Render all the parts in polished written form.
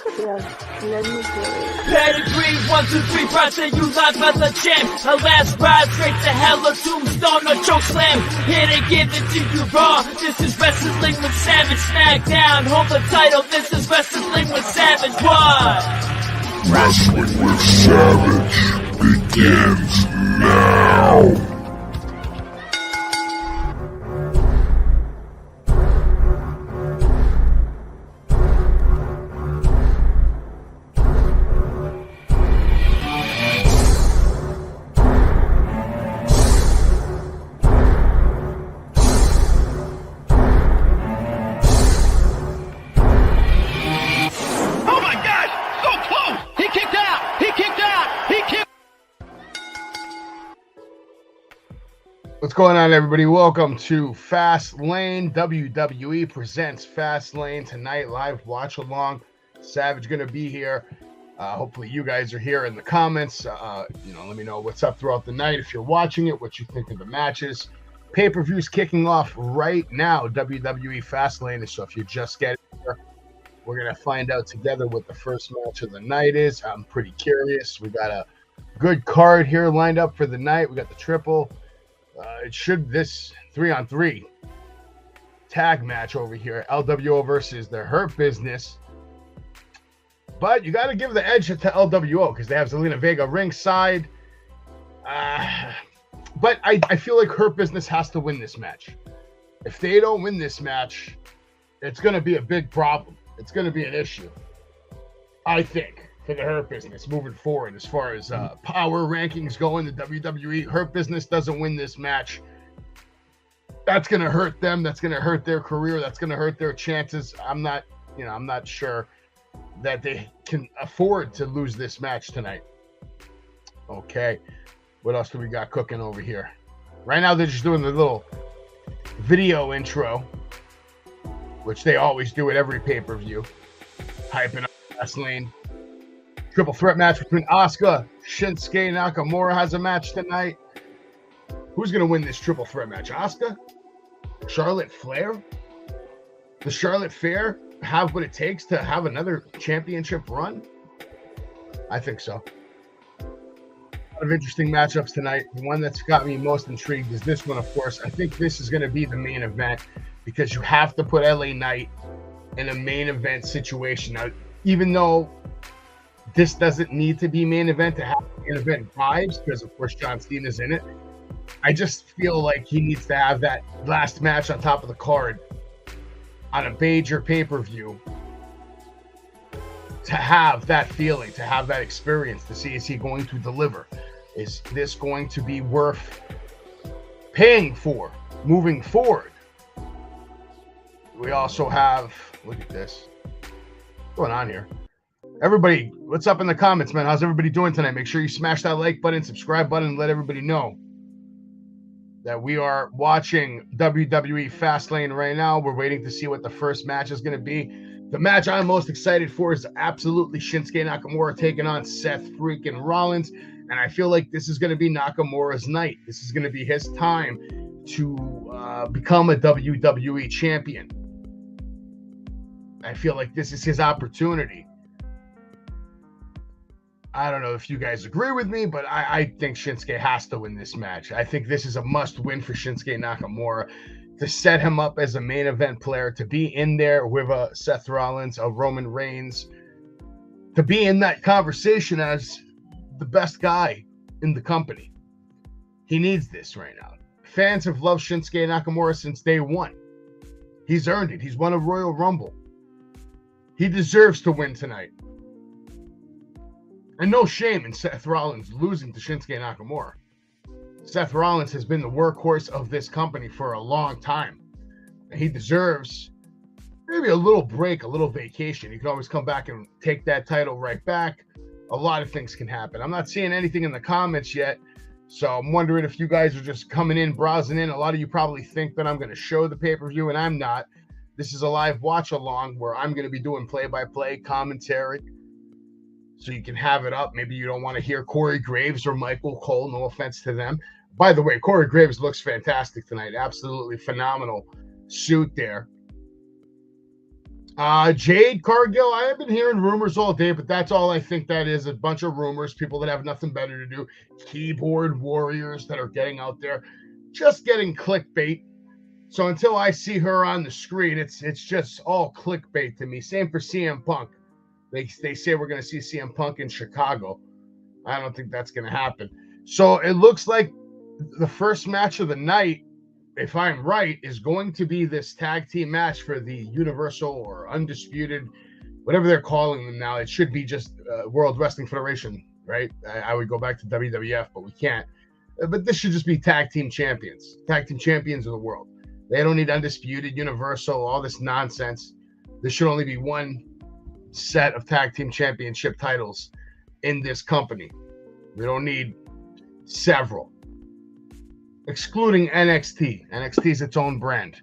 Yeah, let me do it. Pedigree, 1, 2, 3, project you live as a champ. A last ride straight to hell, a tombstone, a choke slam. Here to give it to you raw. This is Wrestling with Savage. SmackDown, hold the title. This is Wrestling with Savage. What? Wrestling with Savage begins now. What's going on, everybody? Welcome to FASTLANE. WWE presents FASTLANE tonight, live watch along. Savage gonna be here. Hopefully you guys are here in the comments. Let me know what's up throughout the night. If you're watching it, what you think of the matches. Pay-per-views kicking off right now. WWE FASTLANE. So if you just get here, we're gonna find out together what the first match of the night is. I'm pretty curious. We got a good card here lined up for the night. We got the triple. This 3-on-3 tag match over here, LWO versus the Hurt Business. But you got to give the edge to LWO because they have Zelina Vega ringside. But I feel like Hurt Business has to win this match. If they don't win this match, it's going to be a big problem. It's going to be an issue, I think, for the Hurt Business moving forward. As far as power rankings go in the WWE, Hurt Business doesn't win this match, that's going to hurt them. That's going to hurt their career. That's going to hurt their chances. I'm not sure that they can afford to lose this match tonight. Okay, what else do we got cooking over here? Right now, they're just doing the little video intro, which they always do at every pay-per-view, hyping up FASTLANE. Triple threat match between Asuka, Shinsuke Nakamura has a match tonight. Who's going to win this triple threat match? Asuka? Charlotte Flair? Does Charlotte Flair have what it takes to have another championship run? I think so. A lot of interesting matchups tonight. The one that's got me most intrigued is this one, of course. I think this is going to be the main event because you have to put LA Knight in a main event situation. Now, even though this doesn't need to be main event to have main event vibes because, of course, John Cena's in it. I just feel like he needs to have that last match on top of the card on a major pay-per-view to have that feeling, to have that experience, to see, is he going to deliver? Is this going to be worth paying for moving forward? We also have, look at this. What's going on here? Everybody, what's up in the comments, man? How's everybody doing tonight? Make sure you smash that like button, subscribe button, and let everybody know that we are watching WWE FASTLANE right now. We're waiting to see what the first match is going to be. The match I'm most excited for is absolutely Shinsuke Nakamura taking on Seth freaking Rollins. And I feel like this is going to be Nakamura's night. This is going to be his time to become a WWE champion. I feel like this is his opportunity. I don't know if you guys agree with me, but I think Shinsuke has to win this match. I think this is a must-win for Shinsuke Nakamura to set him up as a main event player, to be in there with a Seth Rollins, a Roman Reigns, to be in that conversation as the best guy in the company. He needs this right now. Fans have loved Shinsuke Nakamura since day one. He's earned it. He's won a Royal Rumble. He deserves to win tonight. And no shame in Seth Rollins losing to Shinsuke Nakamura. Seth Rollins has been the workhorse of this company for a long time. And he deserves maybe a little break, a little vacation. He can always come back and take that title right back. A lot of things can happen. I'm not seeing anything in the comments yet, so I'm wondering if you guys are just coming in, browsing in. A lot of you probably think that I'm going to show the pay-per-view, and I'm not. This is a live watch-along where I'm going to be doing play-by-play commentary, so you can have it up. Maybe you don't want to hear Corey Graves or Michael Cole. No offense to them. By the way, Corey Graves looks fantastic tonight. Absolutely phenomenal suit there. Jade Cargill, I have been hearing rumors all day, but that's all I think that is, a bunch of rumors, people that have nothing better to do, keyboard warriors that are getting out there, just getting clickbait. So until I see her on the screen, it's just all clickbait to me. Same for CM Punk. They say we're going to see CM Punk in Chicago. I don't think that's going to happen. So it looks like the first match of the night, if I'm right, is going to be this tag team match for the Universal or Undisputed, whatever they're calling them now. It should be just World Wrestling Federation, right? I would go back to WWF, but we can't. But this should just be tag team champions of the world. They don't need Undisputed, Universal, all this nonsense. There should only be one set of tag team championship titles in this company. We don't need several. Excluding NXT. NXT is its own brand.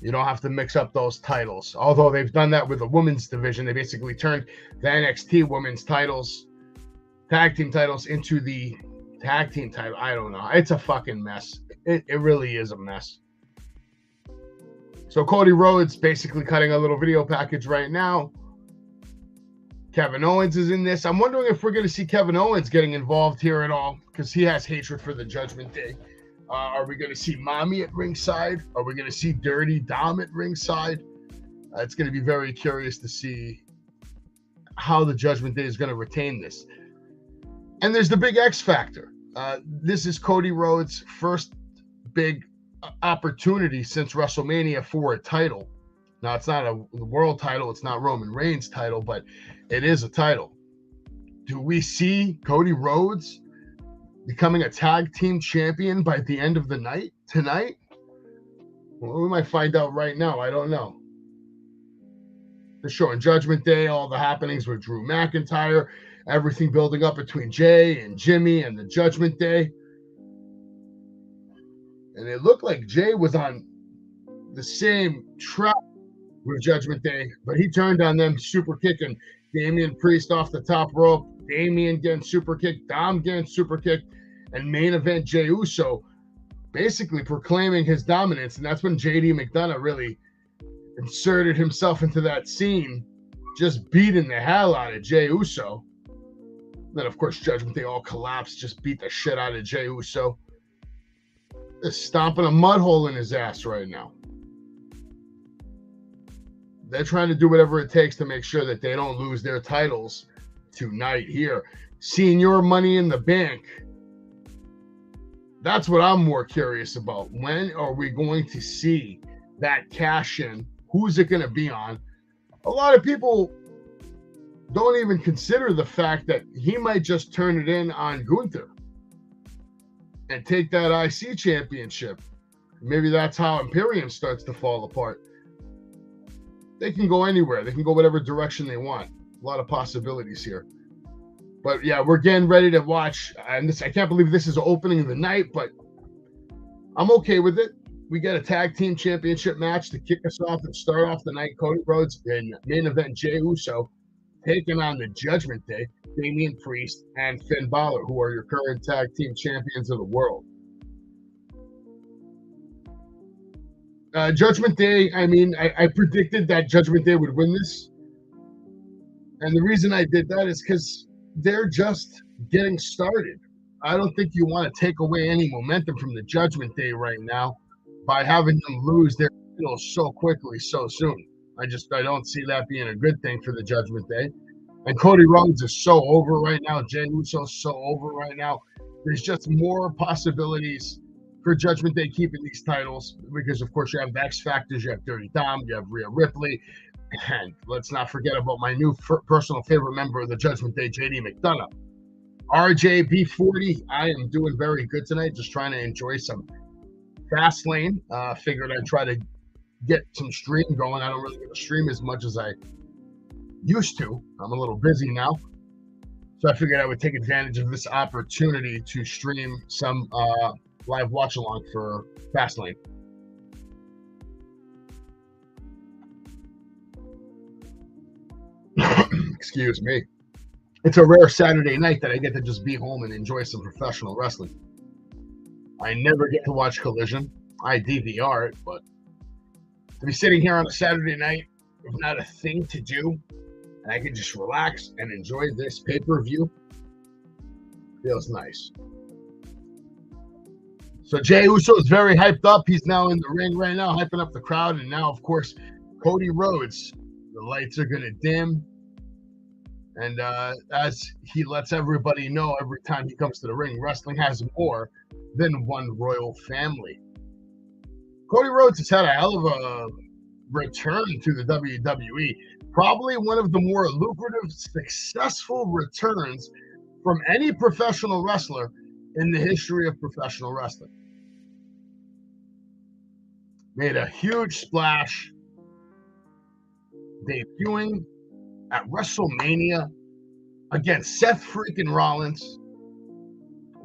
You don't have to mix up those titles. Although they've done that with the women's division. They basically turned the NXT women's titles, tag team titles, into the tag team title. I don't know. It's a fucking mess. It really is a mess. So Cody Rhodes basically cutting a little video package right now. Kevin Owens is in this. I'm wondering if we're going to see Kevin Owens getting involved here at all, because he has hatred for the Judgment Day. Are we going to see Mommy at ringside? Are we going to see Dirty Dom at ringside? It's going to be very curious to see how the Judgment Day is going to retain this. And there's the big X factor. This is Cody Rhodes' first big opportunity since WrestleMania for a title. Now, it's not a world title. It's not Roman Reigns' title, but it is a title. Do we see Cody Rhodes becoming a tag team champion by the end of the night tonight? Well, we might find out right now. I don't know. They're showing Judgment Day, all the happenings with Drew McIntyre, everything building up between Jay and Jimmy and the Judgment Day. And it looked like Jay was on the same track with Judgment Day, but he turned on them, super kicking Damian Priest off the top rope, Damian getting super kicked, Dom getting super kicked, and main event Jey Uso basically proclaiming his dominance. And that's when JD McDonough really inserted himself into that scene, just beating the hell out of Jey Uso. Then, of course, Judgment Day all collapsed, just beat the shit out of Jey Uso. They're stomping a mud hole in his ass right now. They're trying to do whatever it takes to make sure that they don't lose their titles tonight here. Senior Money in the Bank. That's what I'm more curious about. When are we going to see that cash in? Who's it going to be on? A lot of people don't even consider the fact that he might just turn it in on Gunther and take that IC championship. Maybe that's how Imperium starts to fall apart. They can go anywhere. They can go whatever direction they want. A lot of possibilities here. But yeah, we're getting ready to watch. And I can't believe this is opening of the night, but I'm okay with it. We get a tag team championship match to kick us off and start off the night. Cody Rhodes and main event Jey Uso taking on the Judgment Day, Damian Priest and Finn Balor, who are your current tag team champions of the world. Judgment Day, I predicted that Judgment Day would win this. And the reason I did that is because they're just getting started. I don't think you want to take away any momentum from the Judgment Day right now by having them lose their titles so quickly, so soon. I don't see that being a good thing for the Judgment Day. And Cody Rhodes is so over right now. Jey Uso's so over right now. There's just more possibilities for Judgment Day keeping these titles because, of course, you have the X Factors, you have Dirty Dom, you have Rhea Ripley, and let's not forget about my new personal favorite member of the Judgment Day, JD McDonough. RJB40, I am doing very good tonight, just trying to enjoy some FASTLANE. Figured I'd try to get some stream going. I don't really get to stream as much as I used to. I'm a little busy now. So I figured I would take advantage of this opportunity to stream some live watch along for FASTLANE. Excuse me. It's a rare Saturday night that I get to just be home and enjoy some professional wrestling. I never get to watch Collision. I DVR it, but to be sitting here on a Saturday night if not a thing to do, and I can just relax and enjoy this pay-per-view, feels nice. So Jey Uso is very hyped up. He's now in the ring right now, hyping up the crowd. And now, of course, Cody Rhodes, the lights are going to dim. And as he lets everybody know every time he comes to the ring, wrestling has more than one royal family. Cody Rhodes has had a hell of a return to the WWE. Probably one of the more lucrative, successful returns from any professional wrestler in the history of professional wrestling. Made a huge splash, debuting at WrestleMania against Seth freaking Rollins.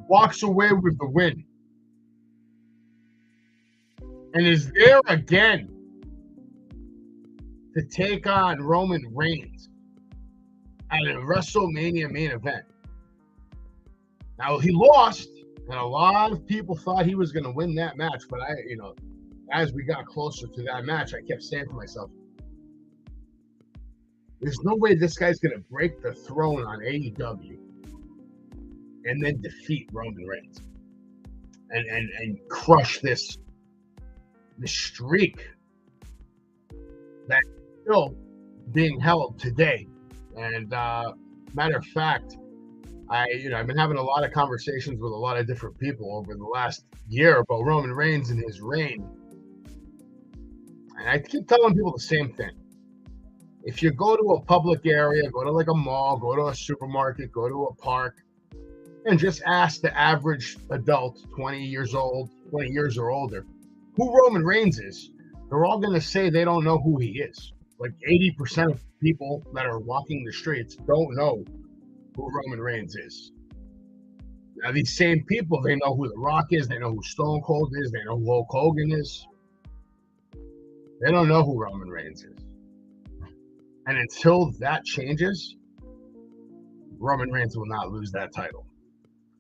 Walks away with the win. And is there again to take on Roman Reigns at a WrestleMania main event. Now, he lost, and a lot of people thought he was going to win that match, but as we got closer to that match, I kept saying to myself, there's no way this guy's going to break the throne on AEW and then defeat Roman Reigns and crush this streak that's still being held today. And matter of fact, I've been having a lot of conversations with a lot of different people over the last year about Roman Reigns and his reign. And I keep telling people the same thing. If you go to a public area, go to like a mall, go to a supermarket, go to a park, and just ask the average adult, 20 years or older, who Roman Reigns is, they're all going to say they don't know who he is. Like 80% of people that are walking the streets don't know who Roman Reigns is. Now, these same people, they know who The Rock is, they know who Stone Cold is, they know who Hulk Hogan is. They don't know who Roman Reigns is. And until that changes, Roman Reigns will not lose that title.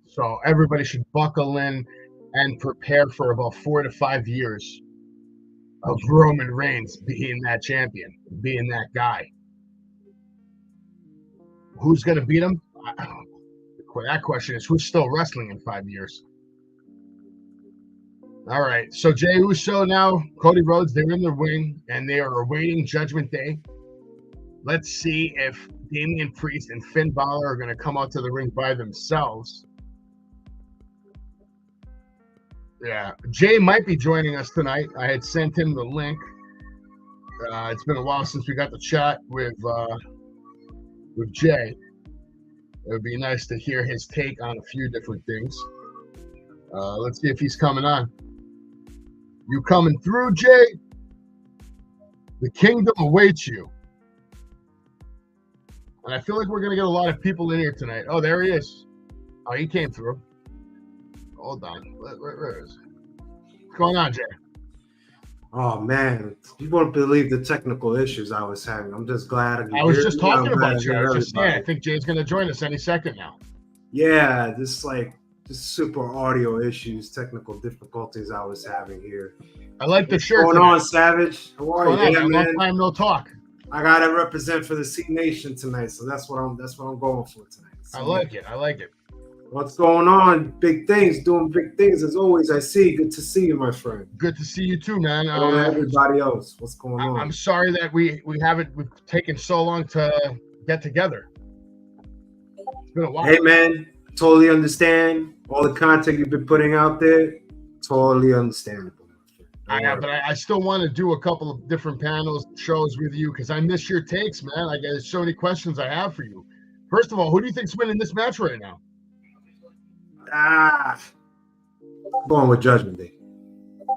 So everybody should buckle in and prepare for about 4 to 5 years of Roman Reigns being that champion, being that guy. Who's going to beat him? That question is, who's still wrestling in 5 years? All right, so Jey Uso now, Cody Rhodes, they're in the ring, and they are awaiting Judgment Day. Let's see if Damian Priest and Finn Balor are going to come out to the ring by themselves. Yeah, Jay might be joining us tonight. I had sent him the link. It's been a while since we got to chat with Jay. It would be nice to hear his take on a few different things. Let's see if he's coming on. You coming through, Jay? The kingdom awaits you. And I feel like we're going to get a lot of people in here tonight. Oh, there he is. Oh, he came through. Hold on. Where is he? What's going on, Jay? Oh, man. You won't believe the technical issues I was having. I'm just glad. I was just talking about you. I was just saying, I think Jay's going to join us any second now. Yeah, just super audio issues, technical difficulties I was having here. I like the shirt. What's going on, Savage? How are you? Yeah, long time no talk. I gotta represent for the C Nation tonight, so that's what I'm going for tonight. So, I like it. What's going on? Big things, doing big things as always. I see. Good to see you, my friend. Good to see you too, man. Everybody else, what's going on? I'm sorry that we've taken so long to get together. It's been a while. Hey, man, totally understand all the content you've been putting out there. Totally understandable. But I still want to do a couple of different panels, shows with you because I miss your takes, man. There's so many questions I have for you. First of all, who do you think's winning this match right now? Going with Judgment Day.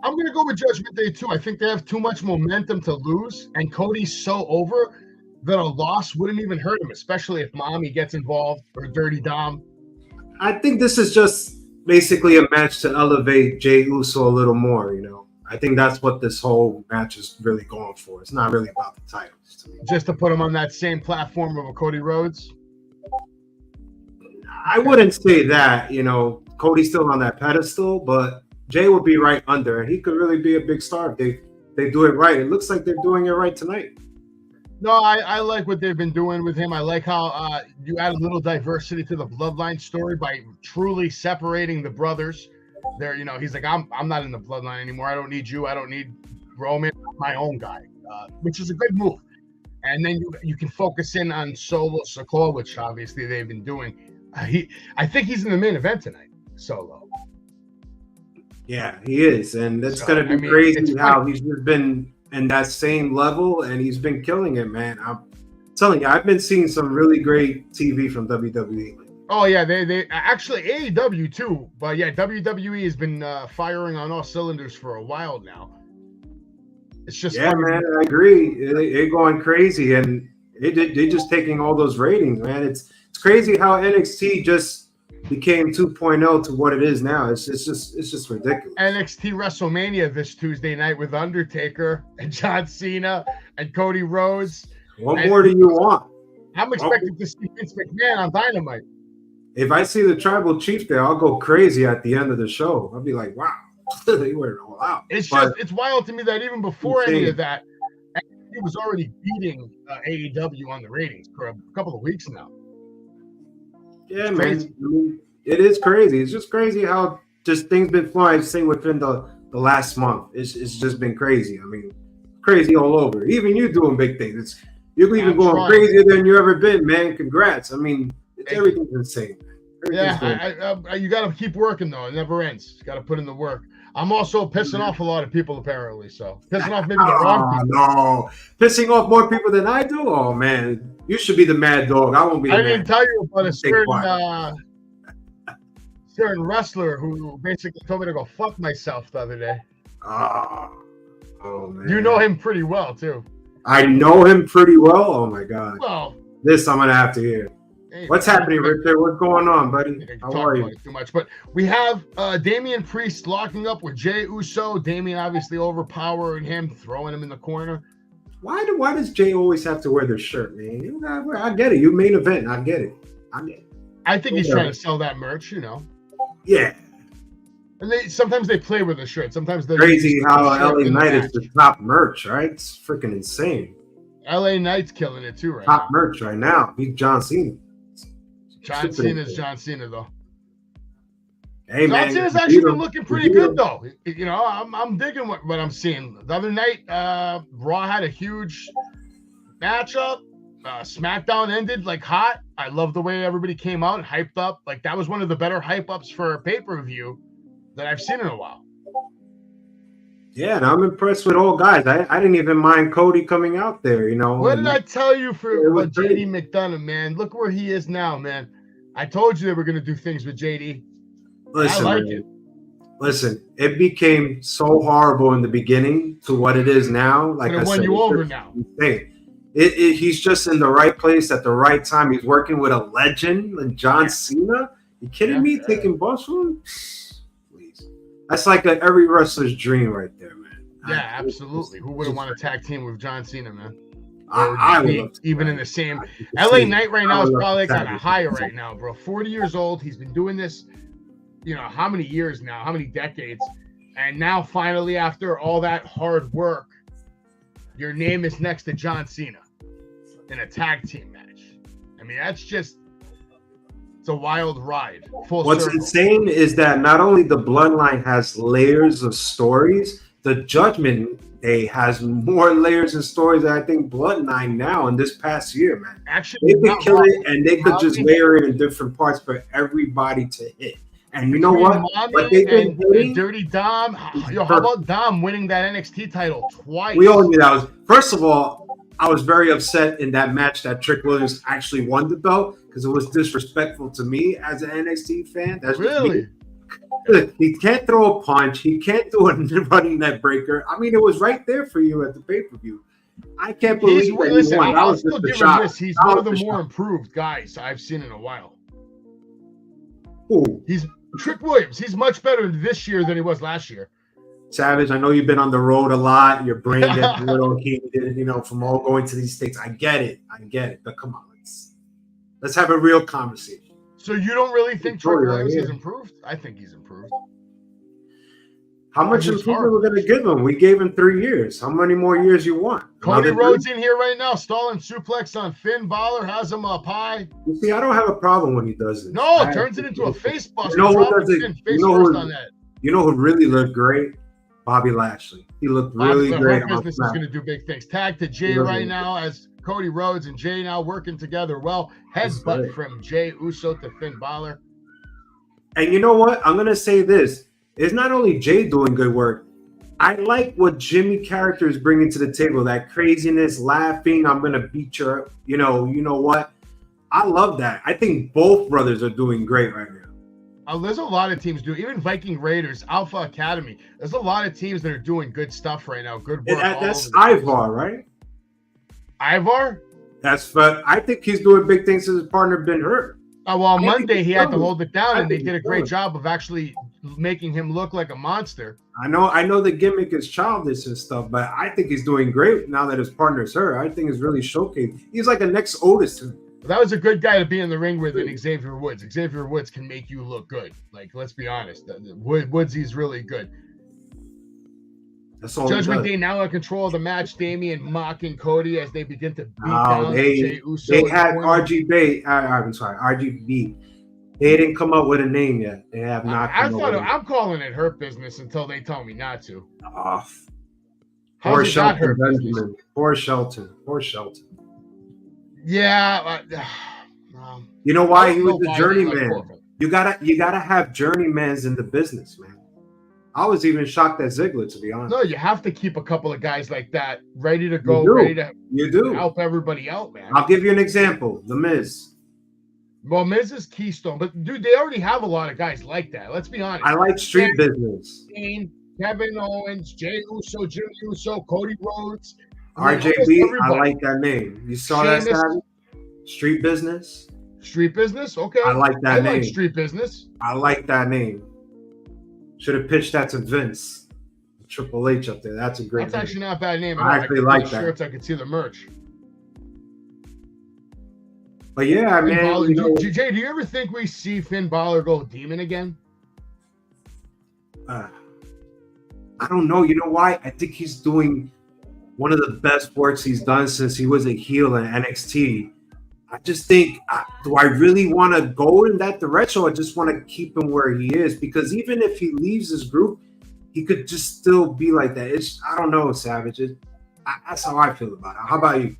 I'm going to go with Judgment Day, too. I think they have too much momentum to lose, and Cody's so over that a loss wouldn't even hurt him, especially if Mommy gets involved or Dirty Dom. I think this is just basically a match to elevate Jey Uso a little more, I think that's what this whole match is really going for. It's not really about the titles to me. Just to put him on that same platform of a Cody Rhodes? I wouldn't say that, Cody's still on that pedestal, but Jay would be right under, and he could really be a big star if they do it right. It looks like they're doing it right tonight. No, I like what they've been doing with him. I like how you add a little diversity to the bloodline story by truly separating the brothers. There, he's like, I'm not in the bloodline anymore. I don't need you. I don't need Roman. I'm my own guy, which is a good move. And then you can focus in on Solo Sikoa, which obviously they've been doing. I think he's in the main event tonight, Solo. Yeah, he is, and it's gonna be crazy how he's just been in that same level, and he's been killing it, man. I'm telling you, I've been seeing some really great TV from WWE. Oh yeah, they actually AEW too, but yeah, WWE has been firing on all cylinders for a while now. It's just man, I agree. They're going crazy, and they're just taking all those ratings, man. It's crazy how NXT just became 2.0 to what it is now. It's just ridiculous. NXT WrestleMania this Tuesday night with Undertaker and John Cena and Cody Rhodes. What more do you want? I'm expecting to see Vince McMahon on Dynamite. If I see the Tribal Chief there, I'll go crazy at the end of the show. I'll be like, wow, they went all out. It's wild to me that even before any of that, he was already beating AEW on the ratings for a couple of weeks now. Yeah, man. I mean, it is crazy. It's just crazy how just things been flying. Say within the last month, it's just been crazy. I mean, crazy all over. Even you doing big things. You're even going crazier than you ever been, man. Congrats. I mean, everything's insane. You got to keep working though. It never ends. You got to put in the work. I'm also pissing off a lot of people apparently. So pissing off maybe the wrong people. No, pissing off more people than I do. Oh man, you should be the mad dog. I won't be. I didn't tell you about a certain wrestler who basically told me to go fuck myself the other day. Oh man. You know him pretty well too. I know him pretty well. Oh my god. Well, this I'm gonna have to hear. Hey, what's happening, Richard? What's going on, buddy? How are you? Too much, but we have Damian Priest locking up with Jey Uso. Damian obviously overpowering him, throwing him in the corner. Why does Jey always have to wear the shirt, man? I get it. You main event. I get it. I think he's trying to sell that merch, Yeah. And sometimes they play with the shirt. Sometimes they're crazy how LA Knight is the top merch, right? It's freaking insane. LA Knight's killing it too right now. Top merch right now. He's John Cena. John Cena's John Cena though. Hey, John Cena's actually been looking pretty good though. I'm digging what I'm seeing. The other night, Raw had a huge matchup. SmackDown ended like hot. I love the way everybody came out and hyped up. Like that was one of the better hype ups for a pay-per-view that I've seen in a while. Yeah, and I'm impressed with all guys. I didn't even mind Cody coming out there, What did I tell you for JD McDonough, man? Look where he is now, man. I told you they were going to do things with JD. Listen, I like it. Listen, it became so horrible in the beginning to what it is now. Like I won you over now. He's just in the right place at the right time. He's working with a legend like John Cena. You kidding me? Taking bumps from him? That's like every wrestler's dream right there, man. Yeah, absolutely. Who wouldn't want to tag team with John Cena, man? I would even in the same. LA Knight right now is probably on a high right now, bro. 40 years old. He's been doing this, how many years now? How many decades? And now finally, after all that hard work, your name is next to John Cena in a tag team match. I mean, it's a wild ride. What's insane is that not only the Bloodline has layers of stories, the Judgment Day has more layers and stories than I think Bloodline now in this past year, man. Actually, they could kill it and they could just layer it in different parts for everybody to hit. And you know what? And Dirty Dom. How about Dom winning that NXT title twice? We all knew that was. First of all, I was very upset in that match that Trick Williams actually won the belt because it was disrespectful to me as an NXT fan. That's really. He can't throw a punch. He can't do a running neck breaker. I mean, it was right there for you at the pay-per-view. I can't believe he won. I'll still give him this. He's one of the more improved guys I've seen in a while. Ooh. He's Trick Williams. He's much better this year than he was last year. Savage, I know you've been on the road a lot. Your brain gets a little heated, from all going to these states. I get it. But come on, let's have a real conversation. So you don't really think Trick Williams has improved? I think he's improved. How much improvement we're going to give him? We gave him 3 years. How many more years you want? Cody Rhodes in here right now, stalling suplex on Finn Balor, has him up high. You see, I don't have a problem when he does it. No, turns it into a face buster. You know who does it? Face first on that. You know who really looked great? Bobby Lashley. He looked really great. Business is going to do big things. Tag to Jay right now as Cody Rhodes and Jay now working together well. Headbutt from Jay Uso to Finn Balor. And you know what? I'm going to say this. It's not only Jay doing good work. I like what Jimmy character is bringing to the table. That craziness, laughing. I'm going to beat your, you know what? I love that. I think both brothers are doing great right now. There's a lot of teams doing, even Viking Raiders, Alpha Academy. There's a lot of teams that are doing good stuff right now. Good work. That's Ivar, right? Ivar? But I think he's doing big things since his partner been hurt. Well, Monday he had to hold it down, and they did a great job of actually making him look like a monster. I know the gimmick is childish and stuff, but I think he's doing great now that his partner's hurt. I think it's really showcased. He's like a next Otis to me. That was a good guy to be in the ring with in Xavier Woods. Xavier Woods can make you look good. Like, let's be honest. Woodsy's really good. That's all Judgment Day now in control of the match. Damian mocking Cody as they begin to beat down Jey Uso. They had RGB. They didn't come up with a name yet. They have not. I'm calling it Hurt Business until they tell me not to. Poor Shelton Benjamin. Poor Shelton. Yeah. You know why? He was the journeyman. You gotta have journeymans in the business, man. I was even shocked at Ziggler, to be honest. No, you have to keep a couple of guys like that ready to go, ready to help everybody out, man. I'll give you an example. The Miz. Well, Miz is Keystone, but dude, they already have a lot of guys like that. Let's be honest. I like street business. Kevin Owens, Jey Uso, Jimmy Uso, Cody Rhodes. RJB, I like that name. You saw that, Savage? Street business. Street business? Okay. I like that name. Like street business. I like that name. Should have pitched that to Vince. Triple H up there. That's a great name. That's actually not a bad name. I actually like that. Shirts, I could see the merch. But yeah, man. Jay, do you ever think we see Finn Balor go demon again? I don't know. You know why? I think he's doing one of the best works he's done since he was a heel in NXT. I just think, do I really want to go in that direction, or I just want to keep him where he is? Because even if he leaves his group, he could just still be like that. I don't know, Savage. That's how I feel about it. How about you?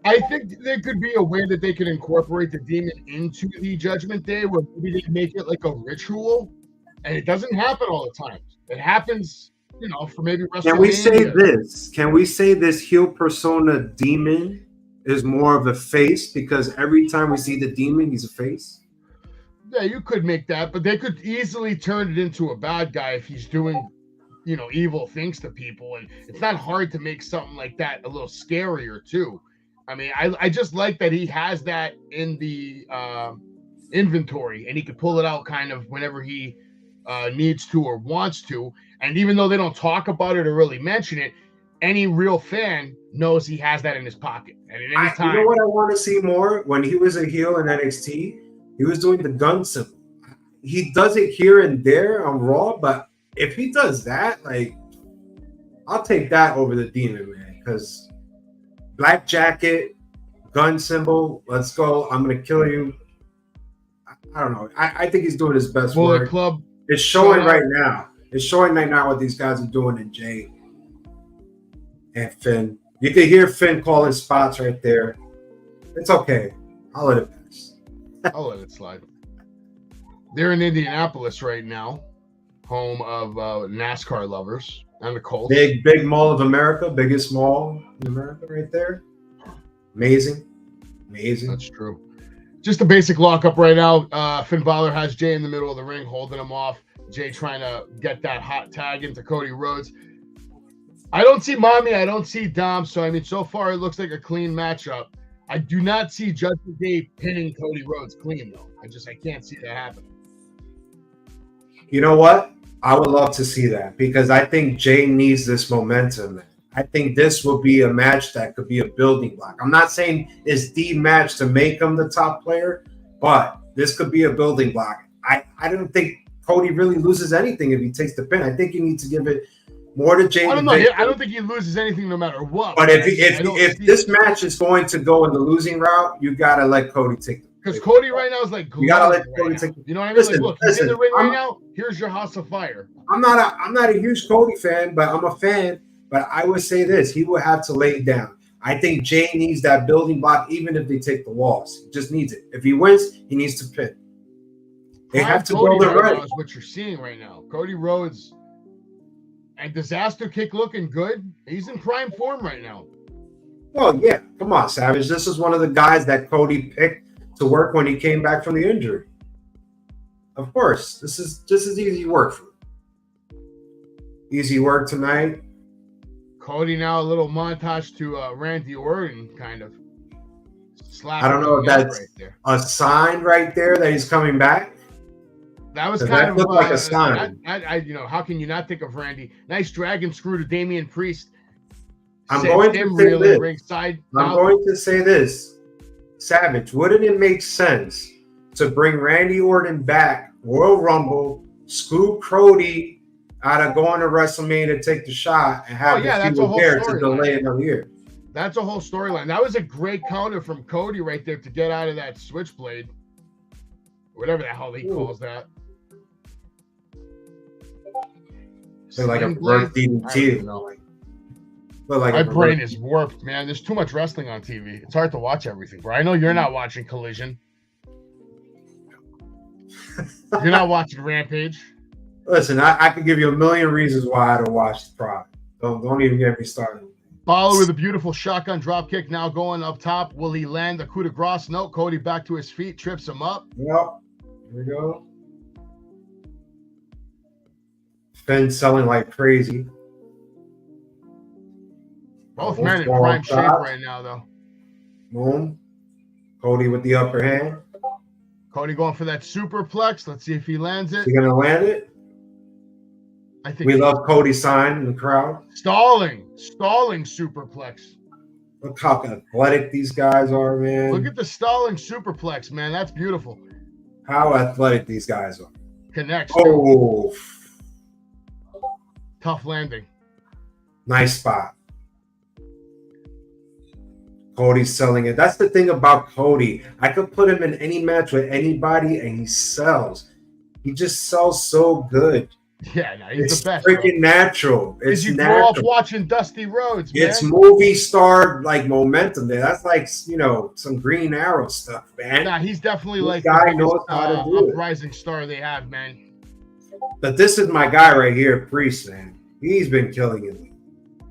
I think there could be a way that they could incorporate the demon into the Judgment Day, where maybe they make it like a ritual, and it doesn't happen all the time. It happens, for maybe WrestleMania. Can we say this? Can we say this heel persona demon is more of a face, because every time we see the demon, he's a face? Yeah, you could make that, but they could easily turn it into a bad guy if he's doing, evil things to people. And it's not hard to make something like that a little scarier too. I mean, I just like that he has that in the inventory, and he could pull it out kind of whenever he needs to or wants to. And even though they don't talk about it or really mention it, any real fan knows he has that in his pocket. And at any time, you know what I want to see more? When he was a heel in NXT, he was doing the gun symbol. He does it here and there on Raw, but if he does that, I'll take that over the demon, man. Because black jacket, gun symbol, let's go. I'm gonna kill you. I don't know. I think he's doing his best work. Club. It's showing right now. It's showing right now what these guys are doing in Jay and Finn. You can hear Finn calling spots right there. It's okay. I'll let it pass. I'll let it slide. They're in Indianapolis right now, home of NASCAR lovers and the Colts. Big mall of America, biggest mall in America right there. Amazing. That's true. Just a basic lockup right now. Finn Balor has Jay in the middle of the ring, holding him off. Jay trying to get that hot tag into Cody Rhodes. I don't see Mommy. I don't see Dom. So, so far it looks like a clean matchup. I do not see Judgment Day pinning Cody Rhodes clean, though. I can't see that happening. You know what? I would love to see that, because I think Jay needs this momentum, man. I think this will be a match that could be a building block. I'm not saying it's the match to make him the top player, but this could be a building block. I don't think Cody really loses anything if he takes the pin. I think you need to give it more to Jay. I don't know. I don't think he loses anything no matter what. But if this match is going to go in the losing route, you gotta let Cody take the. Because Cody right now is like, you gotta let Cody take. You know what I mean? Like, look, he's in the ring right now. Here's your house of fire. I'm not a huge Cody fan, but I'm a fan. But I would say this: he will have to lay it down. I think Jay needs that building block, even if they take the loss. He just needs it. If he wins, he needs to pin. They have to build it right. Is what you're seeing right now. Cody Rhodes and Disaster Kick looking good. He's in prime form right now. Well, yeah. Come on, Savage. This is one of the guys that Cody picked to work when he came back from the injury. Of course, this is easy work for him. Easy work tonight. Cody now a little montage to Randy Orton, kind of. I don't know if that's right a sign right there that he's coming back. That was kind of like a sign. You know, how can you not think of Randy? Nice dragon screw to Damian Priest. I'm going to say this. Savage, wouldn't it make sense to bring Randy Orton back, Royal Rumble, scoop Cody out of going to WrestleMania to take the shot, and have the feud there to delay another year? That's a whole storyline. That was a great counter from Cody right there to get out of that switchblade. Whatever the hell he calls that. Like a birth DDT. My brain is warped, man. There's too much wrestling on TV. It's hard to watch everything, bro. I know you're not watching Collision. You're not watching Rampage. Listen, I could give you a million reasons why I don't watch the product. Don't even get me started. Follow with a beautiful shotgun drop kick now going up top. Will he land the coup de grace? No. Cody back to his feet, trips him up. Yep. Here we go. Finn selling like crazy. Both men in prime shape right now, though. Boom. Cody with the upper hand. Cody going for that superplex. Let's see if he lands it. He gonna land it? I think we love Cody's sign in the crowd. Stalling superplex. Look how athletic these guys are, man. Look at the stalling superplex, man. That's beautiful. How athletic these guys are. Connects. Oh. Tough landing. Nice spot. Cody's selling it. That's the thing about Cody. I could put him in any match with anybody and he sells. He just sells so good. Yeah, no, he's the best. Freaking natural. It's you natural. grow up watching Dusty Rhodes, man. It's movie star like momentum there. That's like, some Green Arrow stuff, man. Nah, he's definitely this like guy the knows how to do uprising star they have, man. But this is my guy right here, Priest, man. He's been killing it.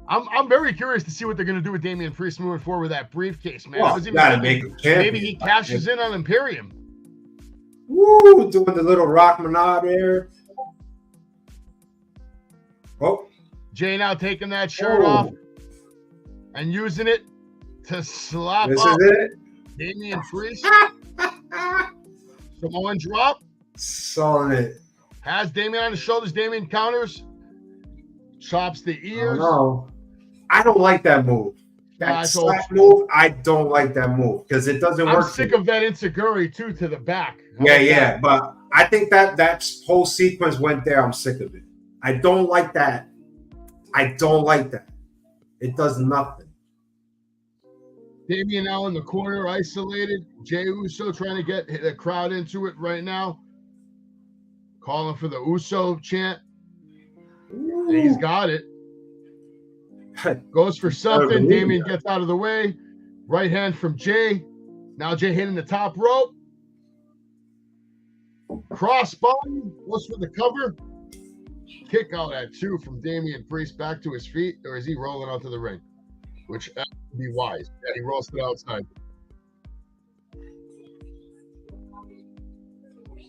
I'm very curious to see what they're going to do with Damian Priest moving forward with that briefcase, man. Well, I was even gotta make him champion. Maybe he cashes in on Imperium. Woo! Doing the little rock manade there. Oh. Jay now taking that shirt off and using it to slap this up is it. Damian Priest. Samoan drop. Selling it. Has Damian on his shoulders. Damian counters. Chops the ears. No. I don't like that move. That slap move, I don't like that move because it doesn't work. I'm sick of that Inseguri too to the back. Yeah. But I think that whole sequence went there. I'm sick of it. I don't like that. It does nothing. Damian now in the corner, isolated. Jey Uso trying to get the crowd into it right now. Calling for the Uso chant. And he's got it. Goes for something. Damian gets out of the way. Right hand from Jay. Now Jay hitting the top rope. Crossbody. Goes for the cover. Kick out at 2 from Damian Priest back to his feet. Or is he rolling onto the ring? Which would be wise. Yeah, he rolls to the outside.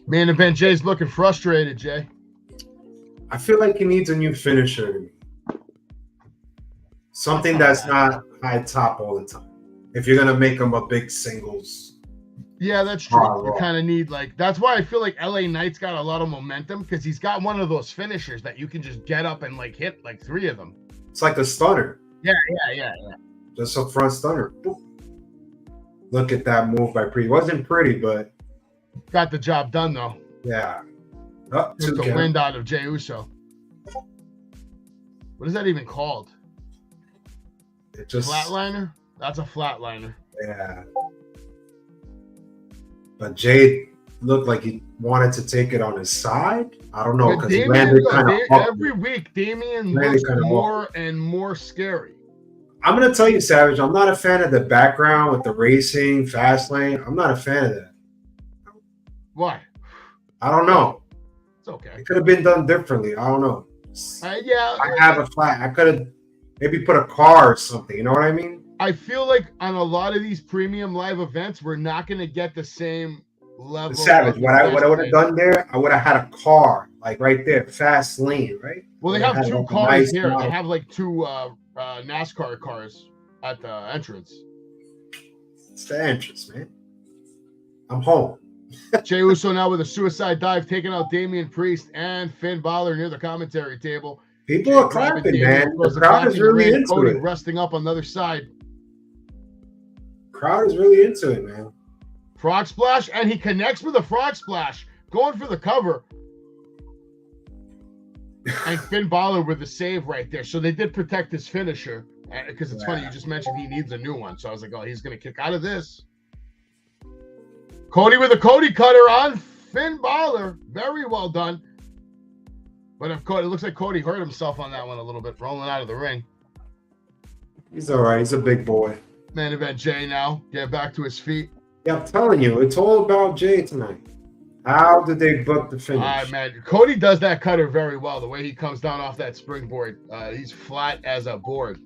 Main event, Jay's looking frustrated, Jay. I feel like he needs a new finisher to me. Something that's not high top all the time. If you're going to make him a big singles. Yeah, that's true. You kind of need that's why I feel like LA Knight's got a lot of momentum because he's got one of those finishers that you can just get up and hit 3 of them. It's like a stunner. Yeah. Just a front stunner. Look at that move by Priest. It wasn't pretty, but got the job done though. Yeah. Oh, Took 2 the count. wind out of Jey Uso. What is that even called? It just Flatliner? That's a flatliner. yeah. But Jay looked like he wanted to take it on his side. I don't know, But because he Damian, landed kind of every week, Damian Landed looks kinda more and more scary. I'm gonna tell you, Savage, I'm not a fan of the background with the racing, FASTLANE. I'm not a fan of that. Why? I don't know. It's okay. It could have been done differently. I don't know. Yeah. I have a flag. I could have maybe put a car or something. You know what I mean? I feel like on a lot of these premium live events, we're not going to get the same level. Savage. of What I would have investment. done there, I would have had a car like right there, FASTLANE, right? Well, they I would have had, two like, a cars nice here. model. They have like two NASCAR cars at the entrance. It's the entrance, man. I'm home. Jey Uso now with a suicide dive, taking out Damian Priest and Finn Balor near the commentary table. People Jey are grabbing clapping, Damian, man. throws The it crowd back is in the really ring. into Cody it. resting up on the other side. Crowd is really into it, man. Frog splash, and he connects with a frog splash, going for the cover. And Finn Balor with the save right there. So they did protect his finisher. Because it's funny, you just mentioned he needs a new one. So I was like, oh, he's going to kick out of this. Cody with a Cody cutter on Finn Balor. Very well done. But if Cody, it looks like Cody hurt himself on that one a little bit, rolling out of the ring. He's all right. He's a big boy. Main event Jay now. Get back to his feet. Yeah, I'm telling you, it's all about Jay tonight. How did they book the finish? All right, man. Cody does that cutter very well. The way he comes down off that springboard. He's flat as a board.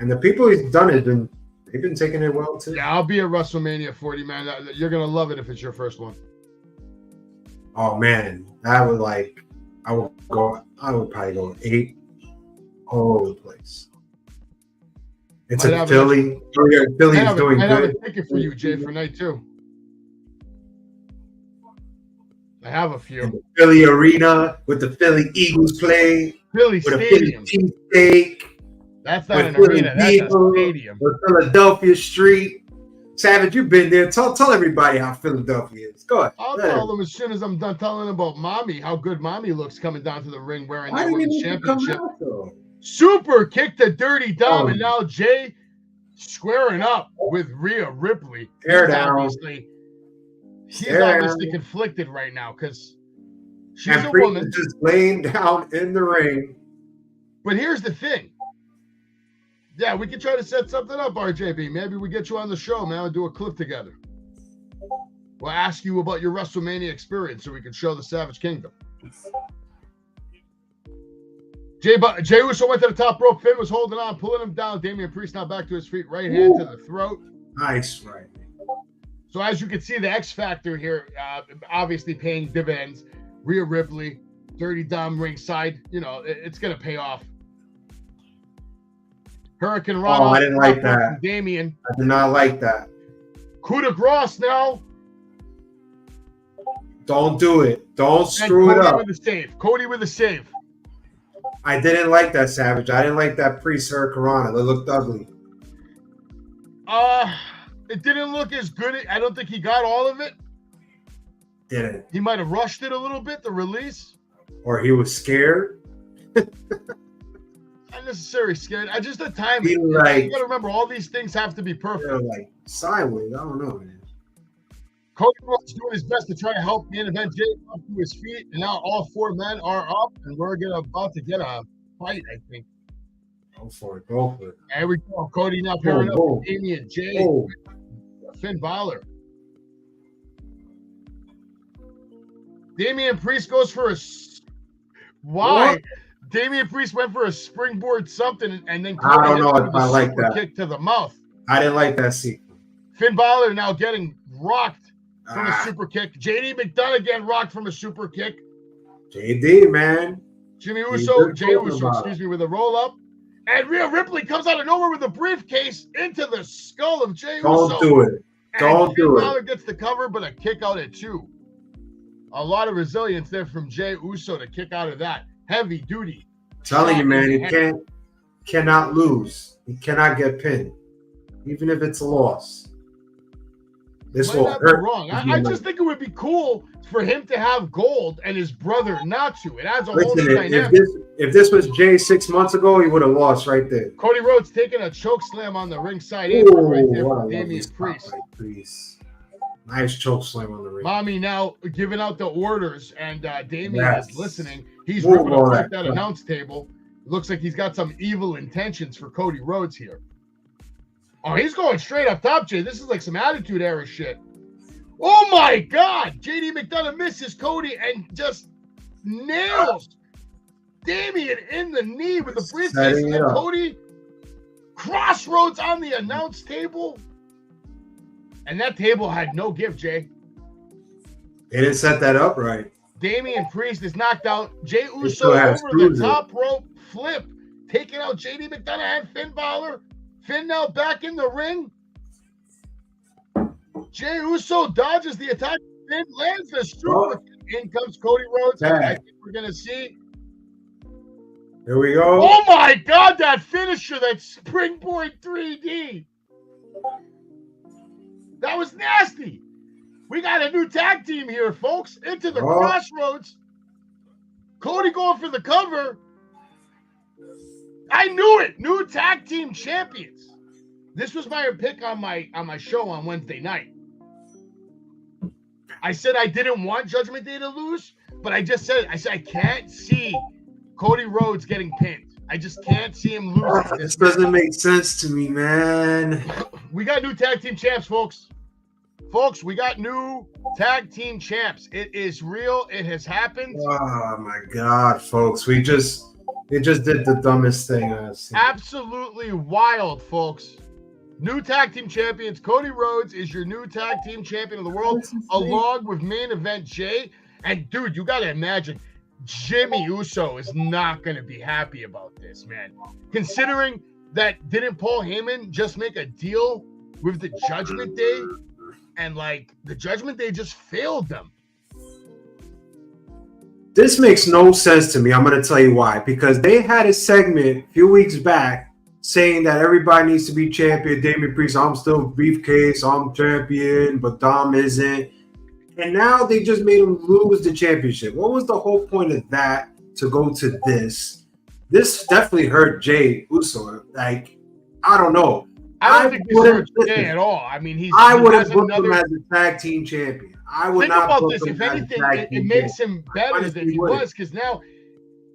And the people he's done it, they've been taking it well too. Yeah, I'll be at WrestleMania 40, man. You're going to love it if it's your first one. Oh man, that would I would probably go 8 all over the place. It's a Philly. Philly is doing I have a good. ticket for you, Jay, for night 2. I have a few. In the Philly arena with the Philly Eagles play. Philly With a Philly Stadium. cheesesteak. That's not With an Philly arena. That's a people, stadium. with Philadelphia Street. Savage, you've been there. Tell everybody how Philadelphia is. Go ahead. I'll tell them as soon as I'm done telling them about Mommy, how good Mommy looks coming down to the ring wearing Why that didn't women's you come championship. out though? Super kick to Dirty Dom, Oh. and now Jay squaring up with Rhea Ripley. Stare down. She's Stare obviously down. conflicted right now because she's And a Priest woman. is just laying down in the ring. But here's the thing. Yeah, we can try to set something up, RJB. Maybe we get you on the show, man, and do a clip together. We'll ask you about your WrestleMania experience so we can show the Savage Kingdom. Jey Uso went to the top rope. Finn was holding on, pulling him down. Damian Priest now back to his feet. Right hand to the throat. Nice, right? So as you can see, the X Factor here, obviously paying dividends. Rhea Ripley, Dirty Dom ringside. You know, it's going to pay off. Hurricane Rana. Oh, I didn't like that. Damian. I did not like that. Coup de grace now. Don't do it. Don't And screw it Cody up. with the save. Cody with the save. I didn't like that, Savage. I didn't like that Priest Hurricane Rana. They looked ugly. It didn't look as good. I don't think he got all of it. Didn't. He might have rushed it a little bit, the release. Or he was scared. Not necessarily scared. I just the timing. He You like, got to remember, all these things have to be perfect. like sideways. I don't know, man. Cody Rhodes doing his best to try to help main event Jay up to his feet, and now all 4 men are up, and we're about to get a fight, I think. Go for it. Go for it. There we go. Cody now pairing up boom. with Damian, Jay, Oh, Finn Balor. Damian Priest goes for a. Why? What? Damian Priest went for a springboard something, and then I don't hit know him if with a I like super that. kick to the mouth. I didn't like that sequence. Finn Balor now getting rocked from a Ah, super kick. JD McDonough again rocked from a super kick. JD, man. Jey He's Uso, been talking about excuse me, with a roll up. And Rhea Ripley comes out of nowhere with a briefcase into the skull of Jey Uso. Don't do it. And Don't do Finn it. Balor gets the cover, but a kick out at 2. A lot of resilience there from Jey Uso to kick out of that. Heavy duty. Telling you, man, in you the head. cannot lose. You cannot get pinned, even if it's a loss. This Might will not be hurt. wrong. I just think it would be cool for him to have gold and his brother not to. It adds a whole new Listen, dynamic. if this was Jay 6 months ago, he would have lost right there. Cody Rhodes taking a choke slam on the ringside Ooh, apron right there what for a Damian lovely spot Priest. by Priest. Nice choke slam on the ring. Mommy now giving out the orders, and Damian Yes. is listening. He's Move ripping all apart that that announce table. It looks like he's got some evil intentions for Cody Rhodes here. Oh, he's going straight up top, Jay. This is like some attitude era shit. Oh my God! JD McDonough misses Cody and just nails Damian in the knee with the briefcase. Setting And it then up. Cody crossroads on the announce table. And that table had no give, Jay. They didn't set that up right. Damian Priest is knocked out. Jay Uso still has over the Cruiser. top rope flip, taking out JD McDonough and Finn Balor. Finn now back in the ring. Jay Uso dodges the attack. Finn lands the super. In comes Cody Rhodes. And I think we're going to see. Here we go. Oh my God, that finisher, that springboard 3D. That was nasty. We got a new tag team here, folks. Into the crossroads. Cody going for the cover. I knew it. New tag team champions. This was my pick on my show on Wednesday night. I said I didn't want Judgment Day to lose, but I said I can't see Cody Rhodes getting pinned. I just can't see him losing. This doesn't make sense to me, man. We got new tag team champs, folks. Folks, we got new tag team champs. It is real. It has happened. Oh my God, folks. It just did the dumbest thing I've seen. Absolutely wild, folks. New tag team champions. Cody Rhodes is your new tag team champion of the world, along with main event Jay. And dude, you got to imagine Jimmy Uso is not going to be happy about this, man. Considering that didn't Paul Heyman just make a deal with the Judgment Day? And like the Judgment Day just failed them. This makes no sense to me. I'm going to tell you why. Because they had a segment a few weeks back saying that everybody needs to be champion. Damian Priest, I'm still briefcase, I'm champion, but Dom isn't. And now they just made him lose the championship. What was the whole point of that to go to this? This definitely hurt Jay Uso. Like, I don't know. I don't think this hurts Jay at all. I mean, I would have booked him as a tag team champion. I would think not about book this. him If as a anything, tag team it makes champion. him better Honestly, than he would. was, because now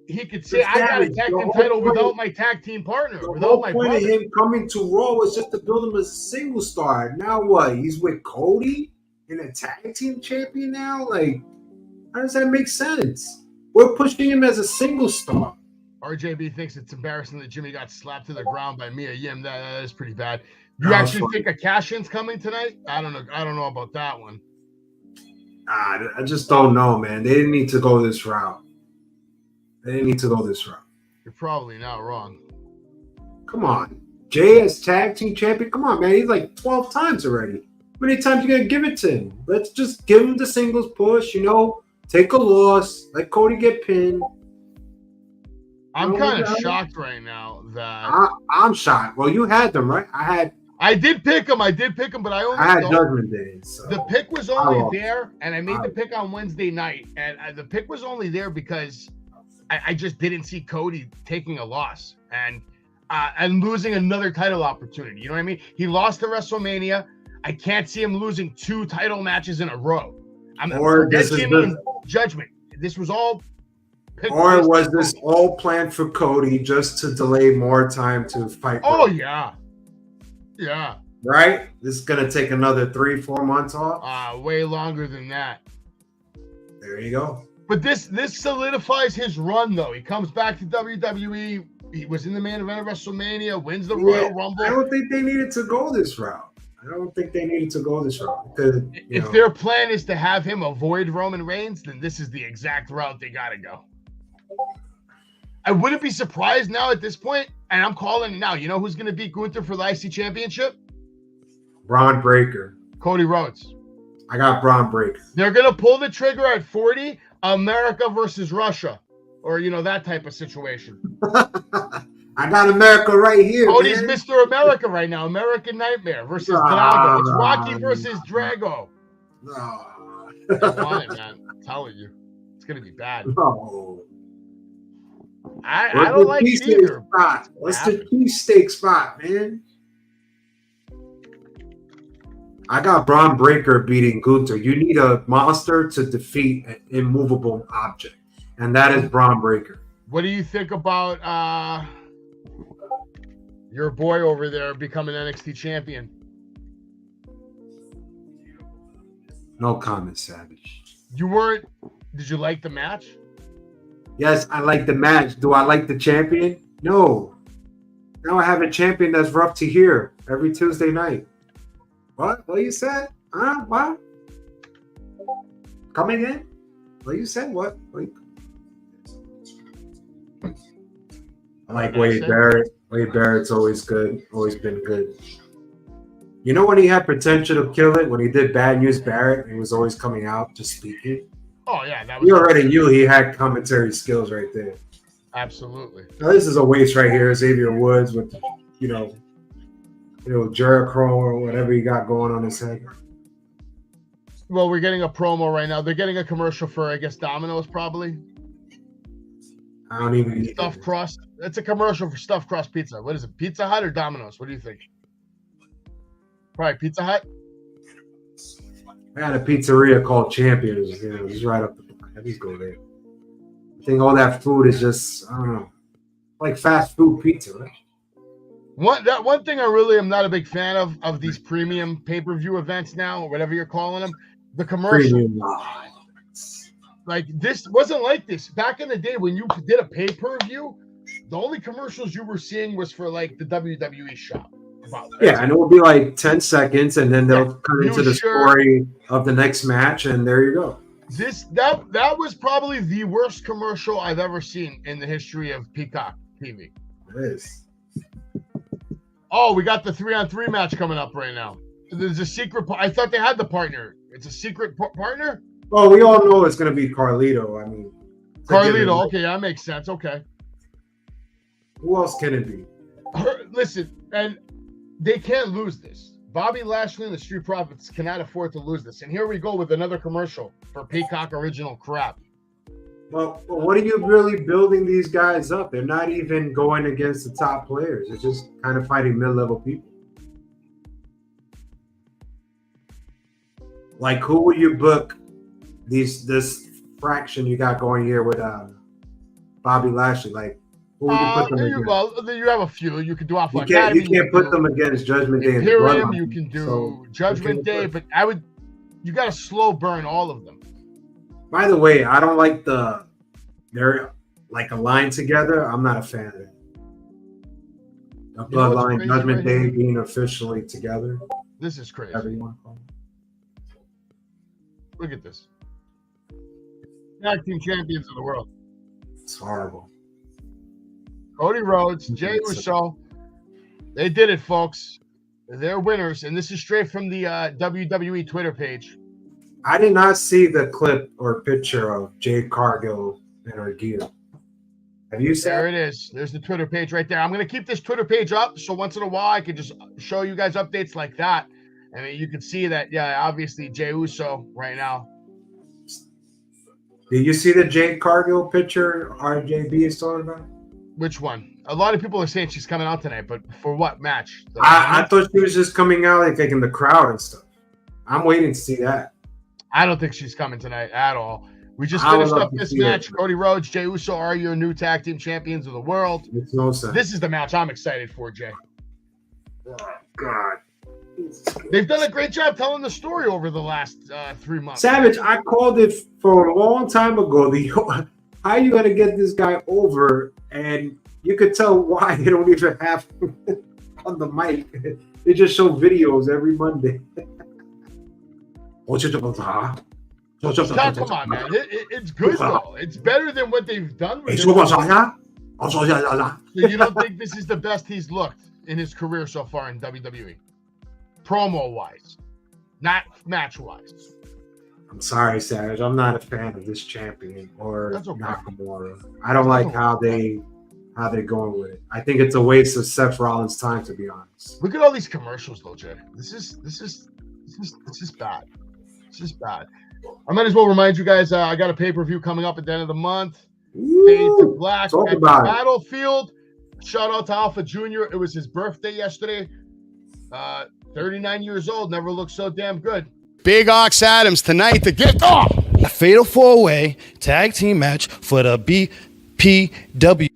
he could say, I got a tag team title without my tag team partner, The without whole my point brother. of him coming to Raw was just to build him as a single star. Now what? He's with Cody and a tag team champion now? Like, how does that make sense? We're pushing him as a single star. RJB thinks it's embarrassing that Jimmy got slapped to the ground by Mia Yim. That is pretty bad. You That was actually funny. think a cash-in's coming tonight? I don't know. I don't know about that one. I just don't know, man. They didn't need to go this route. You're probably not wrong. Come on. Jay as tag team champion? Come on, man. He's like 12 times already. How many times you going to give it to him? Let's just give him the singles push, take a loss, let Cody get pinned. I'm Oh, kind of yeah. shocked right now that I'm shocked. Well, you had them, right? I did pick him, but I I had only Judgment Day. So. the pick was I only lost. there, and I made the pick on Wednesday night, and the pick was only there because I just didn't see Cody taking a loss and losing another title opportunity. You know what I mean? He lost to WrestleMania. I can't see him losing 2 title matches in a row. Or this is Jimmy and Judgment. This was all. Or was this all planned for Cody just to delay more time to fight? Oh Roman? yeah. Right? This is gonna take another 3-4 months off. Way longer than that. There you go. But this solidifies his run, though. He comes back to WWE. He was in the main event of WrestleMania, wins the Royal Rumble. I don't think they needed to go this route. Because, if their plan is to have him avoid Roman Reigns, then this is the exact route they got to go. I wouldn't be surprised now at this point, and I'm calling it now. You know who's going to beat Gunther for the IC Championship? Braun Breaker. Cody Rhodes. I got Braun Breaker. They're going to pull the trigger at America versus Russia, or, that type of situation. I I got America right here. Cody's man. Mr. America right now. American Nightmare versus Drago. It's Rocky versus Drago. No. I want it, man. I'm telling you. It's going to be bad. No. I don't like it either. Spot? What's the cheesesteak spot, man? I got Braun Breaker beating Gunther. You need a monster to defeat an immovable object, and that is Braun Breaker. What do you think about your boy over there becoming NXT champion? No comment, Savage. You weren't. Did you like the match? Yes, I like the match. Do I like the champion? No. Now I have a champion that's rough to hear every Tuesday night. What? What you said? Huh? What? Come again? What you said? What? I like Wade Barrett. Wade Barrett's always good. Always been good. You know when he had potential to kill it? When he did Bad News Barrett, he was always coming out just speaking. Oh, yeah. That was You already knew he had commentary skills right there. Absolutely. Now, this is a waste right here. Xavier Woods with, Jericho or whatever he got going on his head. Well, we're getting a promo right now. They're getting a commercial for, I guess, Domino's probably. I don't even need Stuffed crust. It's a commercial for stuffed crust pizza. What is it? Pizza Hut or Domino's? What do you think? Probably Pizza Hut. I had a pizzeria called Champions. Just right up the at least go there. I think all that food is just, I don't know, like fast food pizza, right? One thing I really am not a big fan of these premium pay-per-view events now, or whatever you're calling them, the commercial. Premium. Like this wasn't like this back in the day when you did a pay-per-view. The only commercials you were seeing was for like the WWE shop. Yeah, and it will be like 10 seconds, and then they'll come into the story of the next match, and there you go. That was probably the worst commercial I've ever seen in the history of Peacock TV. It is. Oh, we got the 3-on-3 match coming up right now. There's a secret. I thought they had the partner. It's a secret partner. Well, we all know it's going to be Carlito. I mean, Carlito. Okay, that makes sense. Okay. Who else can it be? Listen, and they can't lose this. Bobby Lashley and the Street Profits cannot afford to lose this. And here we go with another commercial for Peacock original crap. Well, what are you really building these guys up? They're not even going against the top players. They're just kind of fighting mid-level people. Like, who would you book this fraction you got going here with Bobby Lashley? Like, who would you put them against? Well, you have a few. You could do Alpha You Academy. can't put them against Judgment Day. Imperium, you can do Judgment Day, but you got to slow burn all of them. By the way, I don't like they're like aligned together. I'm not a fan of it. The Bloodline, Judgment Day being officially together. This is crazy. Look at this. Tag team champions of the world. It's horrible. Cody Rhodes, Jey Uso. They did it, folks. They're winners, and this is straight from the WWE Twitter page. I did not see the clip or picture of Jade Cargill in her gear. Have you seen? There it is. There's the Twitter page right there. I'm going to keep this Twitter page up, so once in a while I can just show you guys updates like that. I mean, you can see that, yeah, obviously Jey Uso right now. Did you see the Jade Cargill picture RJB is talking about? Which one? A lot of people are saying she's coming out tonight, but for what match? I thought she was just coming out like in the crowd and stuff. I'm waiting to see that. I don't think she's coming tonight at all. We just finished up this match. Cody Rhodes, Jey Uso are your new tag team champions of the world. Makes no sense. This is the match I'm excited for, Jay. Oh, God. They've done a great job telling the story over the last 3 months. Savage, I called it for a long time ago. How are you going to get this guy over? And you could tell why they don't even have him on the mic. They just show videos every Monday. Come on, man. It's good, though. It's better than what they've done with him. So you don't think this is the best he's looked in his career so far in WWE? Promo-wise, not match-wise. I'm sorry, Savage. I'm not a fan of this champion or That's okay. Nakamura. I don't like how they how they're going with it. I think it's a waste of Seth Rollins' time, to be honest. Look at all these commercials, though, Jay. This is bad. This is bad. I might as well remind you guys. I got a pay-per-view coming up at the end of the month. Fade to Black Talk at the about it. Battlefield. Shout out to Alpha Jr. It was his birthday yesterday. 39 years old. Never looked so damn good. Big Ox Adams tonight to get a fatal four-way tag team match for the BPW.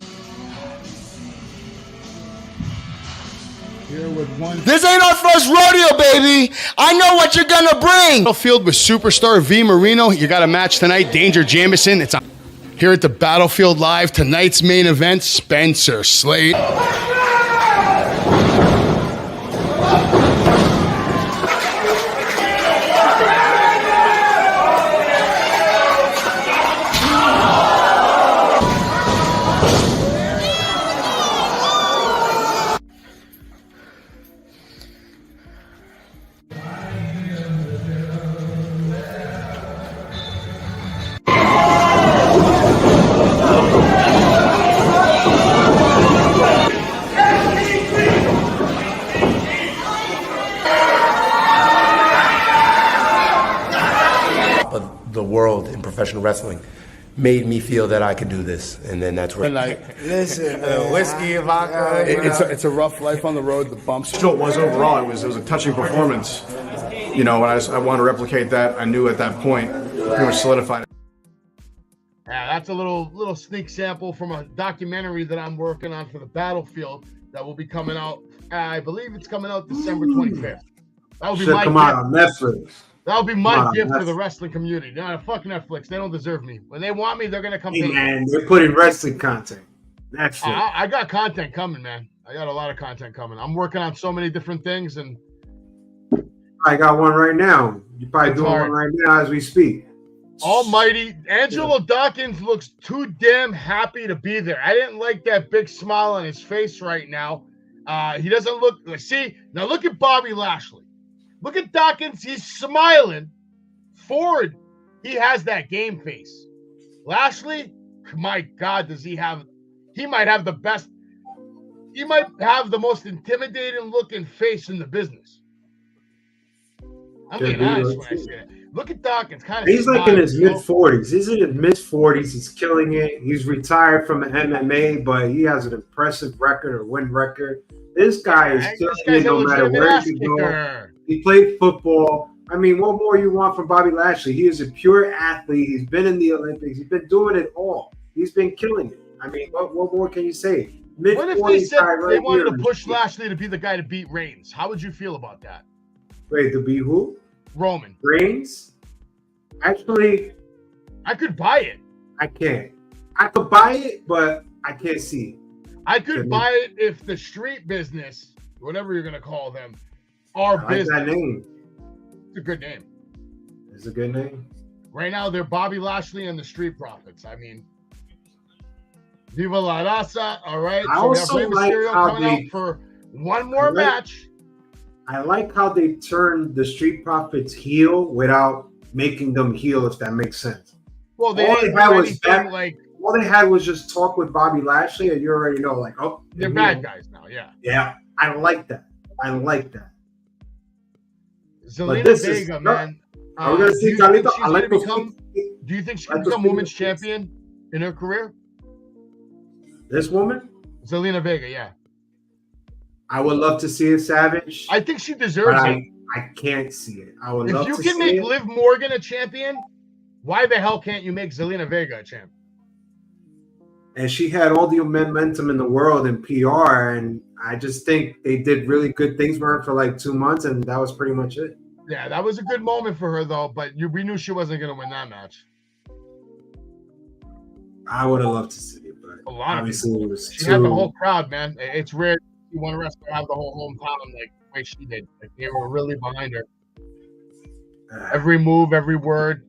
Here with one. This ain't our first rodeo, baby. I know what you're gonna bring. Battlefield with superstar V Marino. You got a match tonight. Danger Jamison. It's on here at the Battlefield Live. Tonight's main event, Spencer Slade. The world in professional wrestling made me feel that I could do this, and then that's where. Listen, whiskey and vodka. it's a rough life on the road. The bumps. Still, it was overall. It was a touching performance. You know, and I want to replicate that. I knew at that point, pretty much solidified it. Yeah, that's a little sneak sample from a documentary that I'm working on for the Battlefield that will be coming out. I believe it's coming out December 25th. That will be Should my come out gift. on Netflix. That'll be my Come on, gift to Netflix. the wrestling community. No, fuck Netflix. They don't deserve me. When they want me, they're gonna come. Hey, pay me. man, they're putting wrestling content. Netflix. I got content coming, man. I got a lot of content coming. I'm working on so many different things, and I got one right now. You're probably It's doing hard. one right now as we speak. almighty Angelo Dawkins looks too damn happy to be there. I didn't like that big smile on his face right now. He doesn't look. See, now look at Bobby Lashley. Look at Dawkins. He's smiling forward. He has that game face. Lashley, my God, does he have? He might have the best. He might have the most intimidating looking face in the business. I'm being honest when I say that. Look at Dawkins. Kind of. He's like in his mid-40s. He's in his mid-40s. He's killing it. He's retired from MMA, but he has an impressive record or win record. This guy is killing it no matter where he goes. He played football. I mean, what more you want from Bobby Lashley? He is a pure athlete. He's been in the Olympics. He's been doing it all. He's been killing it. I mean, what more can you say? What if they said they wanted to push Lashley to be the guy to beat Reigns? How would you feel about that? Wait, to be who? Roman Reigns? Actually, I could buy it. I can't. I could buy it, but I can't see it. I could buy it if the street business, whatever you're gonna call them, our I like business. that name. It's a good name. It's a good name. Right now, they're Bobby Lashley and the Street Profits. I mean, Viva la Raza. All right. I So we have also Rey like Mysterio how coming out for one more match. I like how they turned the Street Profits heel without making them heel, if that makes sense. Well, they All didn't they had do was anything that- like All they had was just talk with Bobby Lashley, and you already know, like, oh, they're bad guys now. Yeah. Yeah, I like that. I like that. Zelina this Vega, is- man. Are we gonna do see you think Carlito? she's I like gonna the become? Do you think she I can like become the- women's champion in her career? This woman. Zelina Vega, yeah. I would love to see it, Savage. I think she but deserves it. I can't see it. I would If love you to can see make it. Liv Morgan a champion, why the hell can't you make Zelina Vega a champion? And she had all the momentum in the world in PR, and I just think they did really good things for her for like 2 months, and that was pretty much it. Yeah, that was a good moment for her, though, but we knew she wasn't going to win that match. I would have loved to see it, but A lot of obviously it was She too. had the whole crowd, man. It's rare to see one wrestler have the whole hometown like the way she did. Like, they were really behind her. Every move, every word,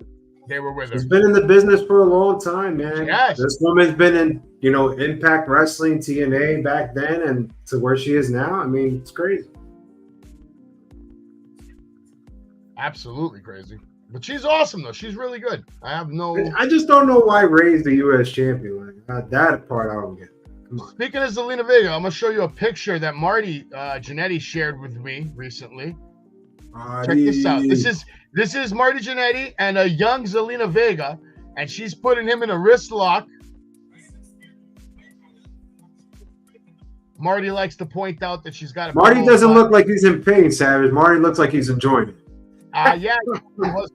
they were with her. She's been in the business for a long time, man. Yes. This woman's been in, Impact Wrestling, TNA back then, and to where she is now. I mean, it's crazy. Absolutely crazy. But she's awesome, though. She's really good. I have no... I just don't know why Ray's the U.S. champion. Like, that part I don't get. Speaking of Zelina Vega, I'm gonna show you a picture that Marty Jannetty shared with me recently. Check this out. This is Marty Jannetty and a young Zelina Vega, and she's putting him in a wrist lock. Marty likes to point out that she's got a. Marty doesn't look like he's in pain, Savage. Marty looks like he's enjoying it. Yeah, he was.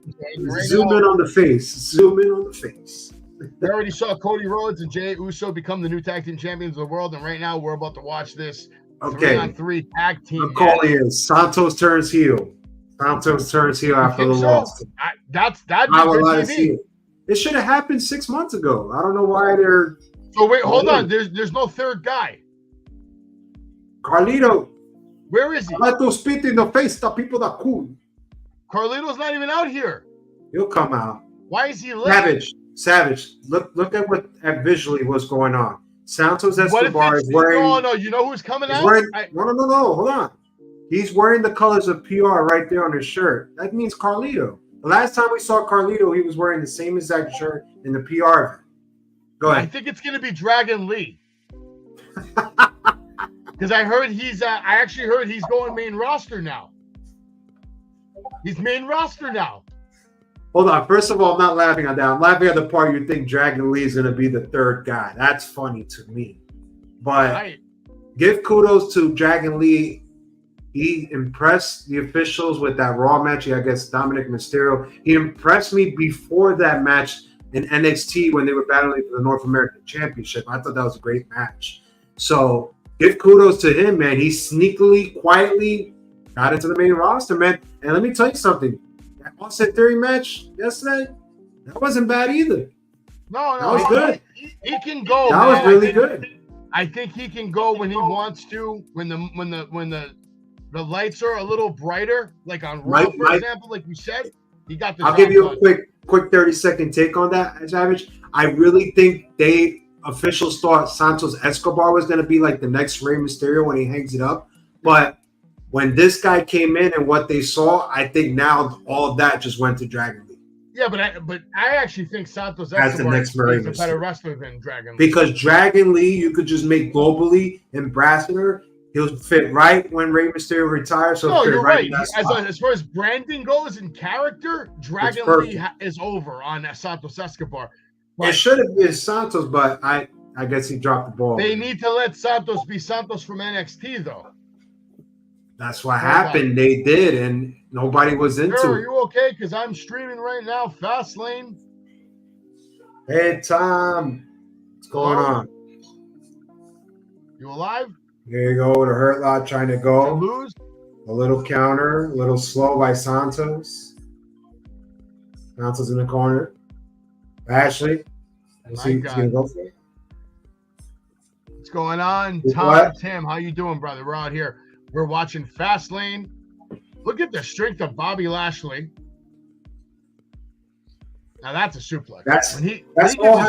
Zoom in on the face. Zoom in on the face. We already saw Cody Rhodes and Jey Uso become the new tag team champions of the world, and right now we're about to watch this 3-on-3 tag team. I'm calling it. Santos turns heel. Santos turns heel after the loss. That'd be good TV. It should have happened 6 months ago. I don't know why they're. So wait, hold on. There's no third guy. Carlito. Where is he? I like to spit in the face the people that cool. Carlito's not even out here. He'll come out. Why is he late? Savage. Look at what visually was going on. Santos Escobar is wearing. No, you know who's coming out? No. Hold on. He's wearing the colors of PR right there on his shirt. That means Carlito. The last time we saw Carlito, he was wearing the same exact shirt in the PR event. Go ahead. I think it's going to be Dragon Lee. Because I heard I actually heard he's going main roster now. He's main roster now. Hold on. First of all, I'm not laughing at that. I'm laughing at the part you think Dragon Lee is going to be the third guy. That's funny to me. But give kudos to Dragon Lee. He impressed the officials with that Raw match. I guess Dominic Mysterio. He impressed me before that match in NXT when they were battling for the North American Championship. I thought that was a great match. So give kudos to him, man. He sneakily, quietly got into the main roster, man. And let me tell you something. That Austin Theory match yesterday, that wasn't bad either. No, that was good. He can go. That was really good. I think he can go when he wants to. When the lights are a little brighter, like on Raw, for example, like you said, he got the. I'll give you a quick 30-second take on that, Savage. I really think officials thought Santos Escobar was going to be like the next Rey Mysterio when he hangs it up, but when this guy came in and what they saw, I think now all of that just went to Dragon Lee. Yeah, but I actually think Santos Escobar is a better wrestler than Dragon Lee. Because Dragon Lee, you could just make globally ambassador. He'll fit right when Rey Mysterio retires. So no, you're right. As far as branding goes and character, Dragon Lee is over on Santos Escobar. But it should have been Santos, but I guess he dropped the ball. They need to let Santos be Santos from NXT, though. That's what happened. They did, and nobody was into it. Are you okay? Because I'm streaming right now, FASTLANE. Hey, Tom. What's going on? You alive? There you go. The Hurt Lot trying to go. Lose? A little counter. A little slow by Santos. Santos in the corner. Ashley. Let's see. He's going to go for it. What's going on? Tim, how you doing, brother? We're out here. We're watching FASTLANE. Look at the strength of Bobby Lashley. Now that's a suplex. It's a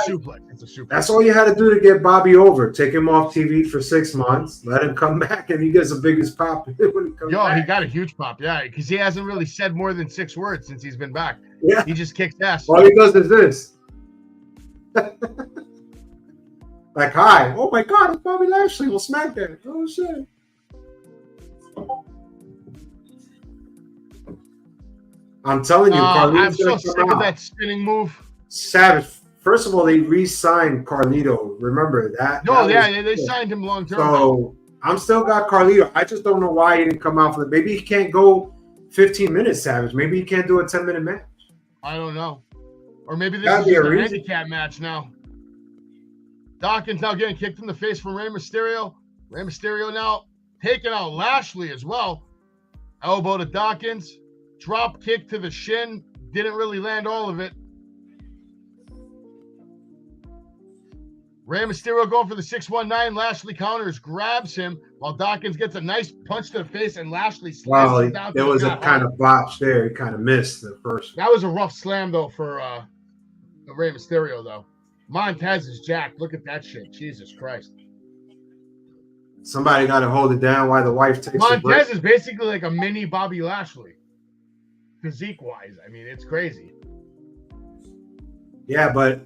suplex. That's all you had to do to get Bobby over. Take him off TV for 6 months. Let him come back, and he gets the biggest pop when he comes back. He got a huge pop, because he hasn't really said more than 6 words since he's been back. Yeah. He just kicks ass. All he does is this. Like, hi. Oh, my God, it's Bobby Lashley. We'll smack that. Oh, shit. I'm telling you, I'm so sick of that spinning move. Savage. First of all, they re-signed Carlito. Remember that? They signed him long term. So I'm still got Carlito. I just don't know why he didn't come out for it. Maybe he can't go 15 minutes, Savage. Maybe he can't do a 10-minute match. I don't know. Or maybe this is a handicap match now. Dawkins now getting kicked in the face from Rey Mysterio. Rey Mysterio now taking out Lashley as well. Elbow to Dawkins. Drop kick to the shin. Didn't really land all of it. Rey Mysterio going for the 619. Lashley counters, grabs him, while Dawkins gets a nice punch to the face, and Lashley slams him down. There was a kind of botch there. He kind of missed the first. That was a rough slam, though, for Rey Mysterio, though. Montez is jacked. Look at that shit. Jesus Christ. Somebody got to hold it down while the wife takes a break. Montez is basically like a mini Bobby Lashley. Physique-wise. I mean, it's crazy. Yeah, but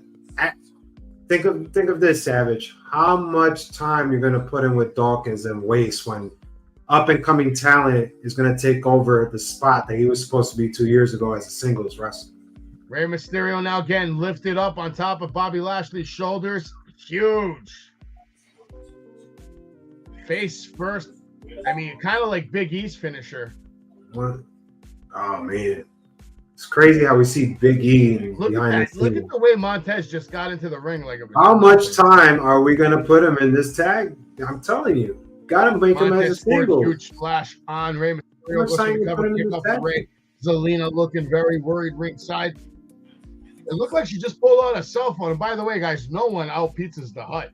Think of this, Savage. How much time you're gonna put in with Dawkins and waste when up and coming talent is gonna take over the spot that he was supposed to be 2 years ago as a singles wrestler? Rey Mysterio now getting lifted up on top of Bobby Lashley's shoulders. Huge. Face first. I mean, kind of like Big E's finisher. What? Oh man, it's crazy how we see Big E Look behind at that. the Look scene. at the way Montez just got into the ring like a. How much time are we gonna put him in this tag? I'm telling you, gotta make him as a Montez scored a single. huge splash on Rey How Mysterio. much Goes time for you the put cover him in kick this off the tag? Rey. Zelina looking very worried ringside. It looked like she just pulled out a cell phone. And by the way, guys, no one out pizzas the Hut.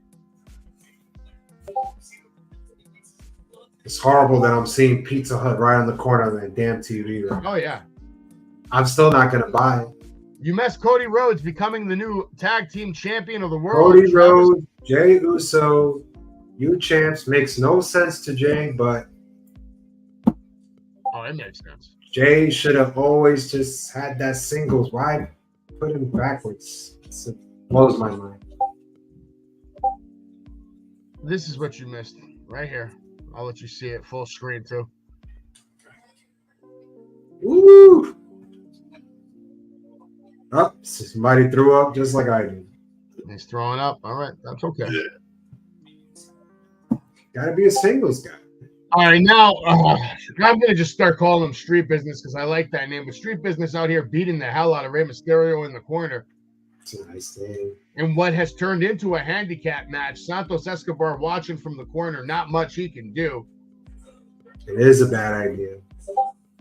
It's horrible that I'm seeing Pizza Hut right on the corner of that damn TV. Right? Oh yeah. I'm still not gonna buy it. You missed Cody Rhodes becoming the new tag team champion of the world. Cody Travis- Rhodes, Jey Uso, you champs makes no sense to Jey, but Oh, it makes sense. Jey should have always just had that singles. Why put him backwards? It blows my mind. This is what you missed right here. I'll let you see it full screen too. Woo! Oh, somebody threw up just like I did. He's throwing up. All right, that's okay. Gotta be a singles guy. All right, now I'm gonna just start calling him Street Business because I like that name. But Street Business out here beating the hell out of Rey Mysterio in the corner. It's a nice thing. In what has turned into a handicap match. Santos Escobar watching from the corner. Not much he can do. It is a bad idea.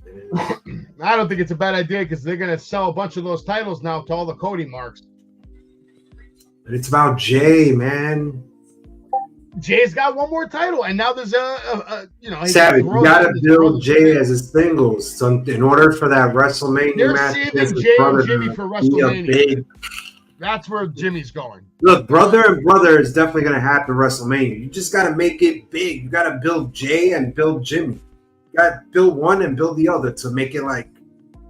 It is. I don't think it's a bad idea because they're gonna sell a bunch of those titles now to all the Cody marks. But it's about Jey, man. Jay's got one more title, and now there's a he's Savage, gonna you throw gotta his build brother's Jey title. as a singles. So in order for that WrestleMania They're match, saving against his Jey and brother Jimmy to for be a WrestleMania. big- That's where Jimmy's going. Look, brother and brother is definitely gonna happen WrestleMania. You just gotta make it big. You gotta build Jey and build Jimmy. You gotta build one and build the other to make it like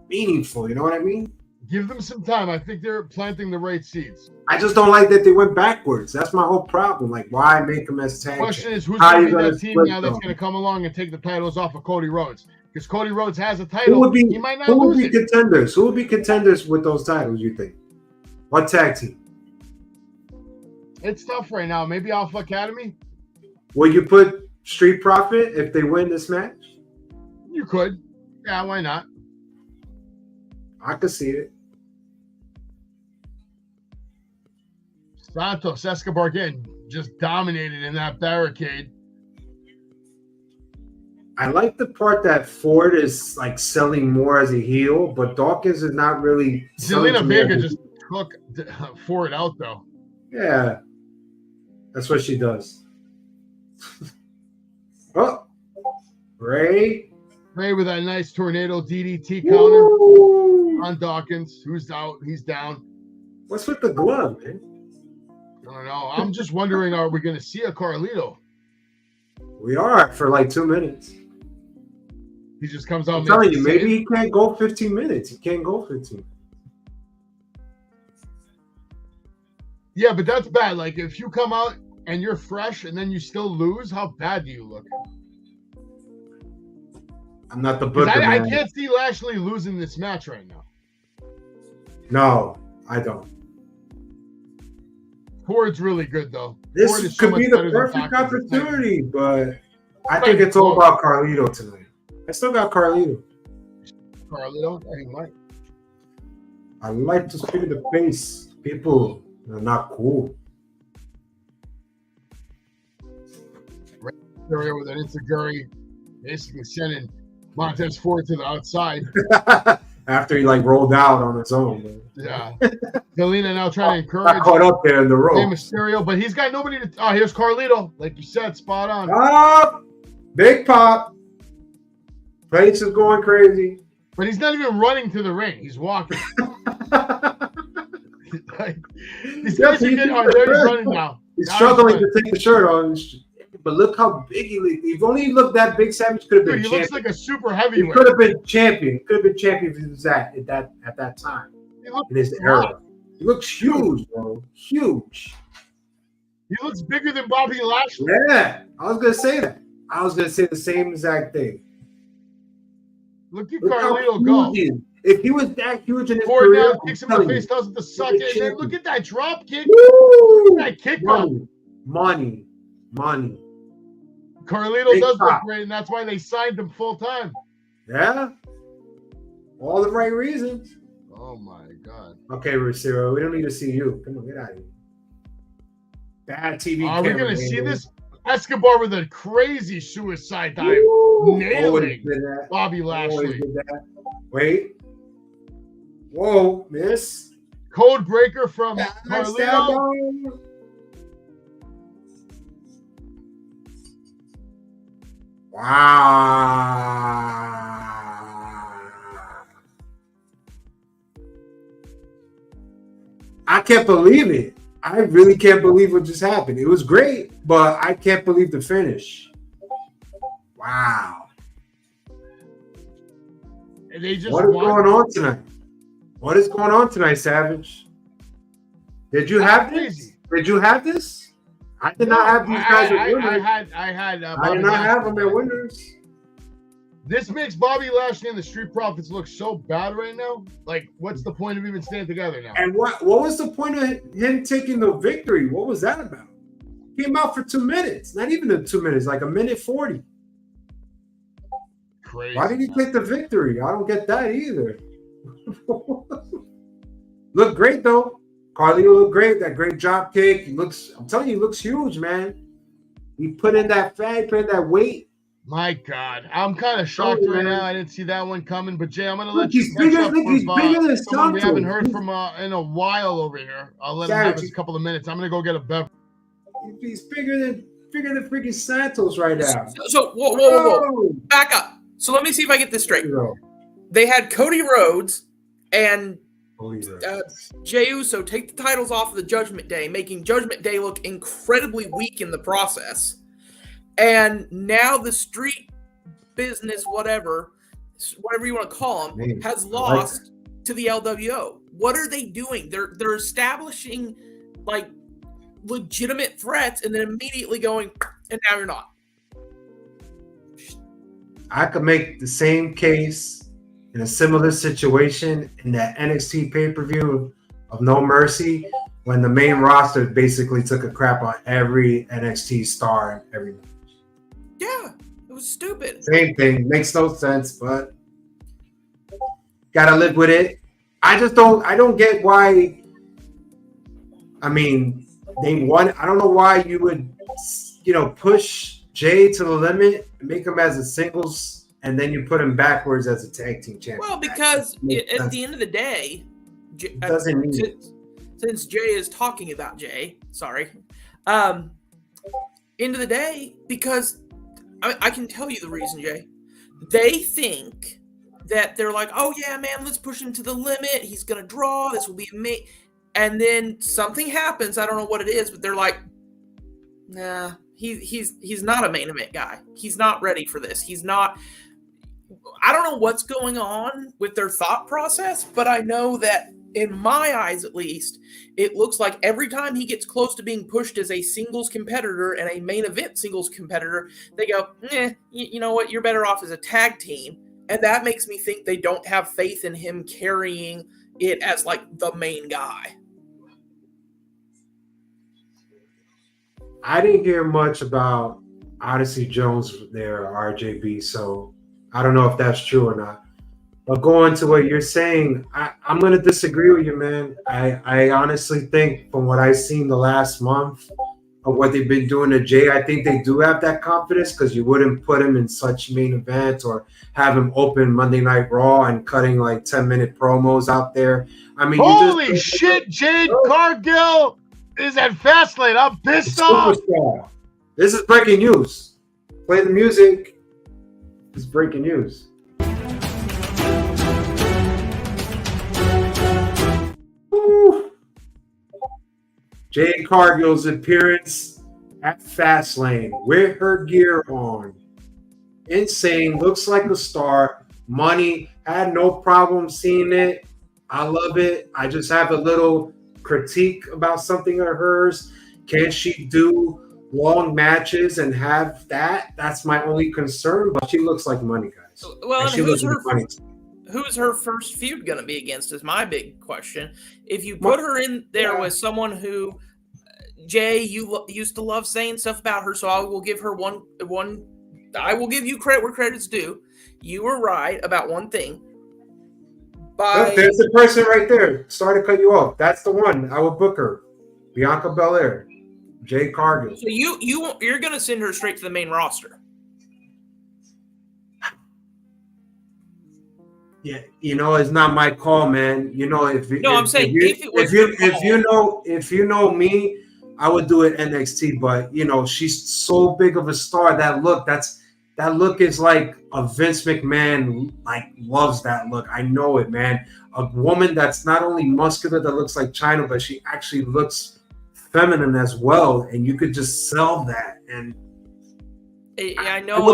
meaningful. You know what I mean? Give them some time. I think they're planting the right seeds. I just don't like that they went backwards. That's my whole problem. Like, why make them as tag? The question is, who's How going you to be gonna that team split now that's them? going to come along and take the titles off of Cody Rhodes? Because Cody Rhodes has a Who title. would be, He might not who would lose be it. contenders? Who would be contenders with those titles, you think? What tag team? It's tough right now. Maybe Alpha Academy? Will you put Street Profit if they win this match? You could. Yeah, why not? I could see it. Santos Escobar again just dominated in that barricade. I like the part that Ford is like selling more as a heel, but Dawkins is not really. selling Zelina to me as Vega a- just took Ford out, though. Yeah, that's what she does. Oh, Ray. Ray with that nice tornado DDT counter Woo! on Dawkins, who's out. He's down. What's with the glove, man? I don't know. I'm just wondering, are we going to see a Carlito? We are for like 2 minutes. He just comes out. I'm telling makes you, the maybe save. he can't go 15 minutes. He can't go 15. Yeah, but that's bad. Like, if you come out and you're fresh and then you still lose, how bad do you look? I'm not the 'Cause booker, I man. can't see Lashley losing this match right now. No, I don't. Ford's really good, though. Ford This is so could be much the better than perfect Dawkins. opportunity, but I think it's all about Carlito tonight. I still got Carlito. Carlito, I might. I like to speak the face. People are not cool. Area with an Insiguri, basically sending Montez Ford to the outside. After he like rolled out on his own. Man. Yeah. Zelina now trying to Got encourage caught up there in the Rey rope. Mysterio, but he's got nobody to. Oh, here's Carlito. Like you said, spot on. Pop! Big pop. Place is going crazy. But he's not even running to the ring. He's walking. Like, these guys are getting there. He's running now. He's Now struggling running. to take the shirt on. But look how big he looked. If only he looked that big, Savage could have been Dude, he champion. looks like a super He heavyweight. could have been champion. Could have been champion if he was at that time. He looks In his era. He looks huge, bro. Huge. He looks bigger than Bobby Lashley. Yeah, I was gonna say that. I was gonna say the same exact thing. Look at Look how Carlito huge go. he is. If he was that huge in his Ford career, now kicks him in the face, does it to suck it, and then look at that drop kick. Woo! Look at that kick up. Money. Carlito Big does look pop. great, and that's why they signed him full time. Yeah. All the right reasons. Oh my God. Okay, Rosero, we don't need to see you. Come on, get out of here. Bad TV. Are we camera gonna see angle. this? Escobar with a crazy suicide dive, Woo! nailing Always did that. Bobby Always Lashley. did that. Wait. Whoa, miss. Code breaker from Stab Carlito. on. Wow. I can't believe it. I really can't believe what just happened. It was great, but I can't believe the finish. Wow. And they just What is won. going on tonight? What is going on tonight, Savage? Did you have this? Crazy. Did you have this? I did not have these guys as winners. I had I Bobby did not have Lashley. them as winners. This makes Bobby Lashley and the Street Profits look so bad right now. Like, what's the point of even staying together now? And what was the point of him taking the victory? What was that about? Came out for 2 minutes. Not even the 2 minutes, like 1:40. Crazy. Why did he take the victory? I don't get that either. Look great though. Carlito looked great. That great drop kick. He looks, I'm telling you, he looks huge, man. He put in that fat, put in that weight. My God, I'm kind of shocked right now. I didn't see that one coming. But Jay, I'm gonna let He's you bigger, catch up look, he's with, bigger than someone we haven't Santos. heard from in a while over here. I'll let him have his couple of minutes. I'm gonna go get a beverage. He's bigger than freaking Santos right now. So whoa. Back up. So let me see if I get this straight. They had Cody Rhodes and Jey Uso take the titles off of the Judgment Day, making Judgment Day look incredibly weak in the process. And now the Street Business, whatever you want to call them, has lost to the LWO. What are they doing? They're establishing like legitimate threats and then immediately going, and now you're not. I could make the same case in a similar situation in that NXT pay-per-view of No Mercy when the main roster basically took a crap on every NXT star and every match. Yeah, it was stupid. Same thing. Makes no sense, but gotta live with it. I don't get why. I mean, they won. I don't know why you would, push Jay to the limit, make him as a singles, and then you put him backwards as a tag team champion. Well, because at the end of the day, doesn't need it. Since Jay is talking about Jay, end of the day, because I can tell you the reason, Jay. They think that they're like, oh yeah, man, let's push him to the limit. He's gonna draw. This will be amazing. And then something happens. I don't know what it is, but they're like, nah, he's not a main event guy. He's not ready for this. He's not. I don't know what's going on with their thought process, but I know that in my eyes, at least, it looks like every time he gets close to being pushed as a singles competitor and a main event singles competitor, they go, you know what? You're better off as a tag team. And that makes me think they don't have faith in him carrying it as like the main guy. I didn't hear much about Odyssey Jones there, RJB, so I don't know if that's true or not. But going to what you're saying, I'm going to disagree with you, man. I honestly think from what I've seen the last month of what they've been doing to Jay, I think they do have that confidence because you wouldn't put him in such main events or have him open Monday Night Raw and cutting like 10-minute promos out there. I mean, holy shit, Jade Cargill is at FASTLANE. I'm pissed off. This is breaking news. Play the music. It's breaking news. Jade Cargill's appearance at FASTLANE with her gear on. Insane. Looks like a star. Money. Had no problem seeing it. I love it. I just have a little critique about something of hers. Can't she do long matches and have that? That's my only concern. But she looks like money, guys. Well, and she looks like money. Who's her first feud going to be against is my big question. If you put her in there with someone who, Jay, you used to love saying stuff about her, so I will give her one. I will give you credit where credit's due. You were right about one thing. There's the person right there. Sorry to cut you off. That's the one. I will book her. Bianca Belair, Jade Cargill. So you're going to send her straight to the main roster. Yeah, it's not my call, man. I'm saying if you know me, I would do it NXT. But she's so big of a star. That look is like a Vince McMahon loves that look. I know it, man. A woman that's not only muscular that looks like China, but she actually looks feminine as well. And you could just sell that. And I know.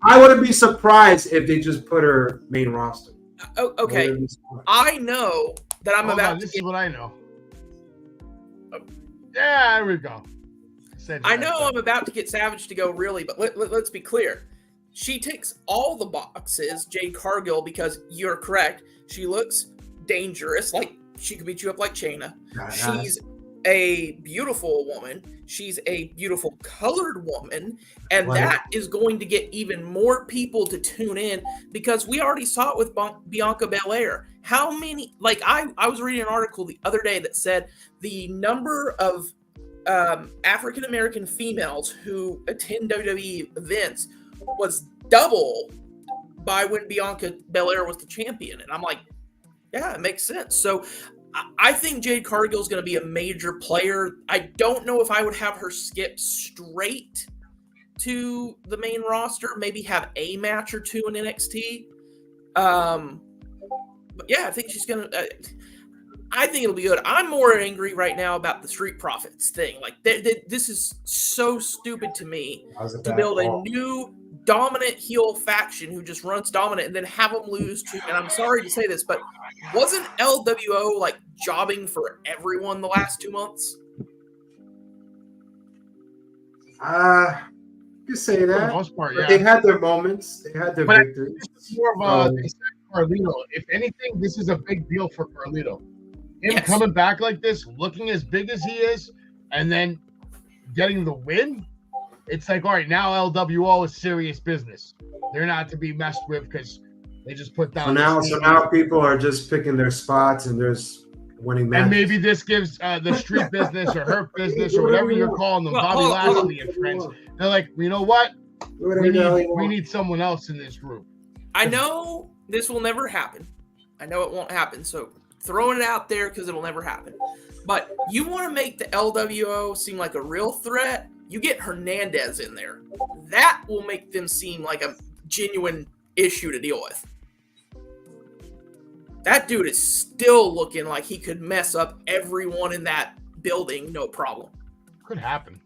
I wouldn't be surprised if they just put her main roster. Oh, okay. I know that I'm about to This is what I know. Yeah, there we go. I know I'm about to get Savage to go really, but let's be clear. She ticks all the boxes, Jade Cargill, because you're correct. She looks dangerous, like she could beat you up like Shayna. She's a beautiful woman. She's a beautiful colored woman, and that is going to get even more people to tune in because we already saw it with Bianca Belair. How many? I was reading an article the other day that said the number of African American females who attend WWE events was double by when Bianca Belair was the champion, and I'm like, yeah, it makes sense. So I think Jade Cargill is going to be a major player. I don't know if I would have her skip straight to the main roster, maybe have a match or two in NXT. But yeah, I think she's going to I think it'll be good. I'm more angry right now about the Street Profits thing. This is so stupid to me to build a new dominant heel faction who just runs dominant and then have them lose to, and I'm sorry to say this, but wasn't LWO jobbing for everyone the last 2 months? You say that. For the most part, yeah. They had their moments. They had their victories. It's more of Carlito. If anything, this is a big deal for Carlito. Him coming back like this, looking as big as he is, and then getting the win. It's like, all right, now LWO is serious business. They're not to be messed with because they just put down. So now people are just picking their spots and there's winning matches. And maybe this gives the street business or her business or whatever you're calling them, Bobby Lashley and friends. They're like, you know what? We need someone else in this group. I know this will never happen. I know it won't happen. So throwing it out there because it'll never happen. But you want to make the LWO seem like a real threat? You get Hernandez in there. That will make them seem like a genuine issue to deal with. That dude is still looking like he could mess up everyone in that building, no problem. Could happen.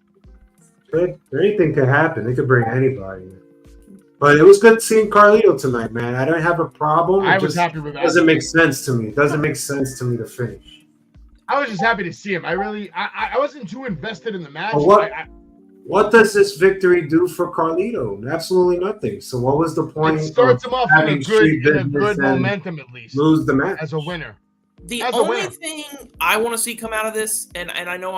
Anything could happen. They could bring anybody in. But it was good seeing Carlito tonight, man. I don't have a problem. I was happy with that. It doesn't make sense to me. It doesn't make sense to me to finish. I was just happy to see him. I wasn't too invested in the match. What does this victory do for Carlito? Absolutely nothing. So what was the point? It starts him off in a good momentum, at least. Lose the match as a winner. The only thing I want to see come out of this, and I know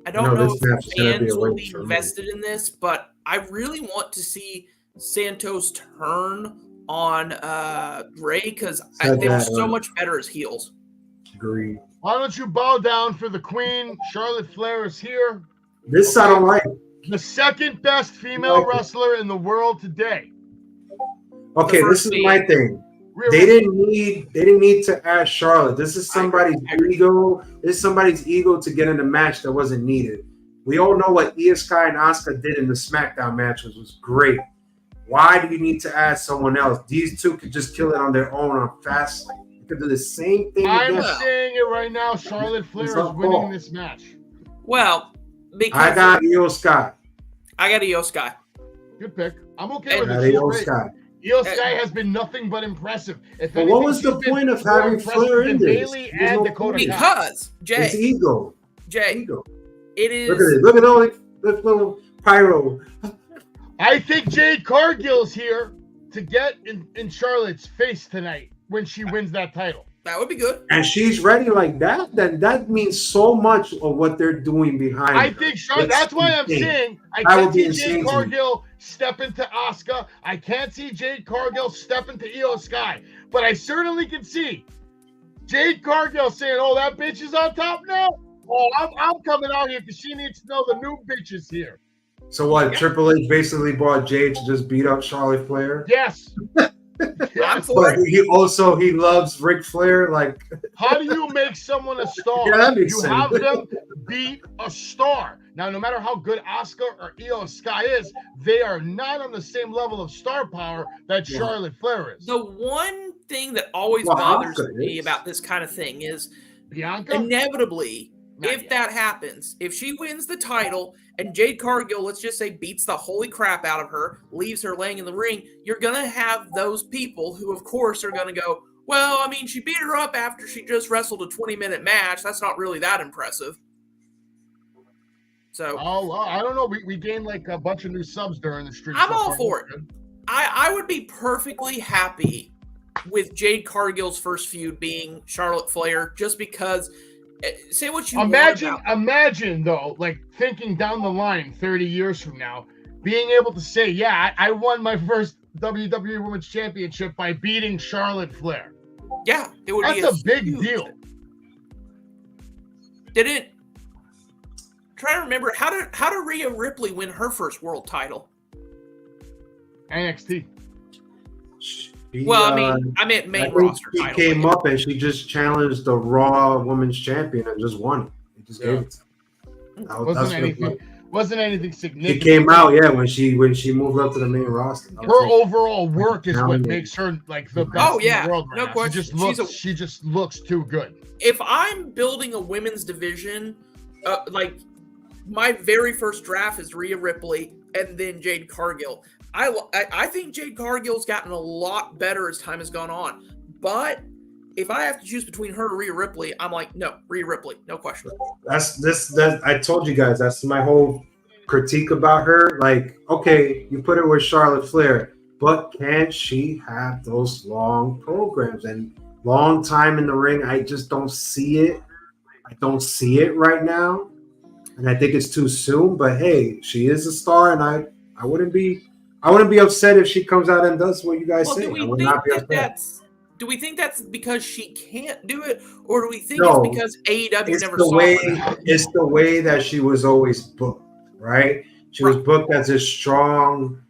I don't know if fans will be invested in this, but I really want to see Santos turn on Ray because they were so much better as heels. Agreed. Why don't you bow down for the queen? Charlotte Flair is here. This I don't like. The second best female wrestler in the world today. Okay, this is my thing. They didn't need to add Charlotte. This is somebody's ego. This is somebody's ego to get in the match that wasn't needed. We all know what Io Sky and Asuka did in the SmackDown matches was great. Why do you need to add someone else? These two could just kill it on their own on FASTLANE. Could do the same thing. I'm saying it right now. Charlotte Flair is winning this match. Well, because I got Io Sky. I got Io Sky. Good pick. I'm okay with it. Io Sky. Io Sky has been nothing but impressive. If But anything, what was the she's been point of more having impressive Flair than in this? Bayley There's and no Dakota point. Kai. Because It's Jay, ego. Jay, Ego. it Look at is. it. Look at all this little pyro. I think Jade Cargill's here to get in Charlotte's face tonight when she wins that title. That would be good. And she's ready like that, then that means so much of what they're doing behind I her. think Charlotte. It's That's why I'm insane. saying I That can't would be see insane Jade to me. Cargill step into Asuka. I can't see Jade Cargill step into Io Sky. But I certainly can see Jade Cargill saying, "Oh, that bitch is on top now. Oh, I'm coming out here because she needs to know the new bitch is here." So what? Triple H basically brought Jade to just beat up Charlotte Flair. Yes. I'm for But it. he loves Ric Flair. Like, How do you make someone a star? Yeah, that makes You sense. have them beat a star. Now, no matter how good Asuka or Io Sky is, they are not on the same level of star power that Charlotte Flair is. The one thing that always Well, bothers Asuka me is. about this kind of thing is Bianca? inevitably, Not if yet. that happens, if she wins the title and Jade Cargill, let's just say, beats the holy crap out of her, leaves her laying in the ring, you're going to have those people who, of course, are going to go, well, I mean, she beat her up after she just wrestled a 20-minute match. That's not really that impressive. So Oh, well, I don't know. We gained like a bunch of new subs during the stream. I'm so all far. for it. I would be perfectly happy with Jade Cargill's first feud being Charlotte Flair, just because. Say what you want about. Imagine though, like thinking down the line 30 years from now, being able to say, yeah, I won my first WWE Women's Championship by beating Charlotte Flair. Yeah, it would be That's a big huge deal. thing. Didn't try to remember how did Rhea Ripley win her first world title? NXT. Well, I meant main roster She title. came up and she just challenged the Raw Women's Champion and just won it. He just gave it to her. Wasn't anything significant. He came out, when she moved up to the main roster. Her overall work is what makes her like the best in the world right no now. question. She just looks too good. If I'm building a women's division, like my very first draft is Rhea Ripley and then Jade Cargill. I think Jade Cargill's gotten a lot better as time has gone on. But if I have to choose between her and Rhea Ripley, I'm like, no, Rhea Ripley, no question. That I told you guys, that's my whole critique about her. Like, okay, you put her with Charlotte Flair, but can she have those long programs and long time in the ring? I just don't see it. I don't see it right now. And I think it's too soon, but hey, she is a star, and I wouldn't be upset if she comes out and does what you guys say. I would not be upset. Do we think that's because she can't do it, or do we think No, it's because AEW never the saw way her? it's the way that she was always booked, right? She was booked as a strong,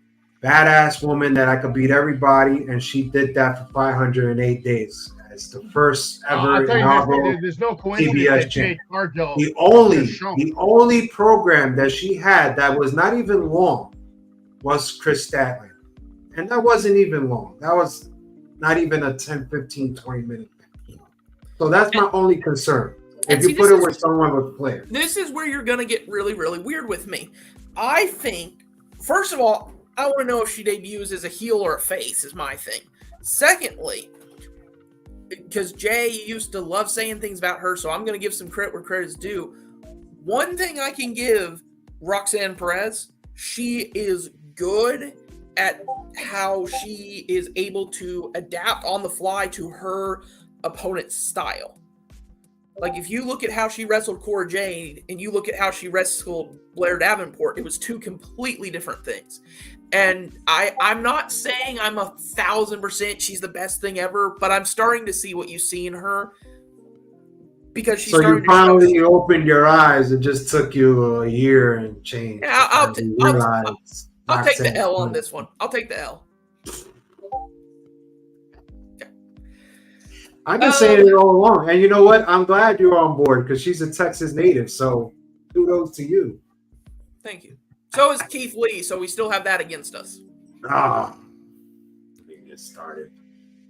badass woman that I could beat everybody, and she did that for 508 days. It's the first ever inaugural there's no coincidence TBS that Jade Cargill. The only program that she had that was not even long was Chris Statlander. And that wasn't even long. That was not even a 10, 15, 20 minute. So that's my only concern. If you put it with someone with Flair. This is where you're going to get really, really weird with me. I think, first of all, I want to know if she debuts as a heel or a face is my thing. Secondly, because Jay used to love saying things about her, so I'm going to give some credit where credit's due. One thing I can give Roxanne Perez, she is good at how she is able to adapt on the fly to her opponent's style. Like, if you look at how she wrestled Cora Jade and you look at how she wrestled Blair Davenport, it was two completely different things. And I'm not saying I'm 1,000% she's the best thing ever, but I'm starting to see what you see in her because she's starting to finally opened your eyes. It just took you a year and change. Yeah, I'll take the L on this one. I'll take the L. I've been saying it all along. And you know what? I'm glad you're on board because she's a Texas native. So kudos to you. Thank you. So is Keith Lee, so we still have that against us. Let me get started.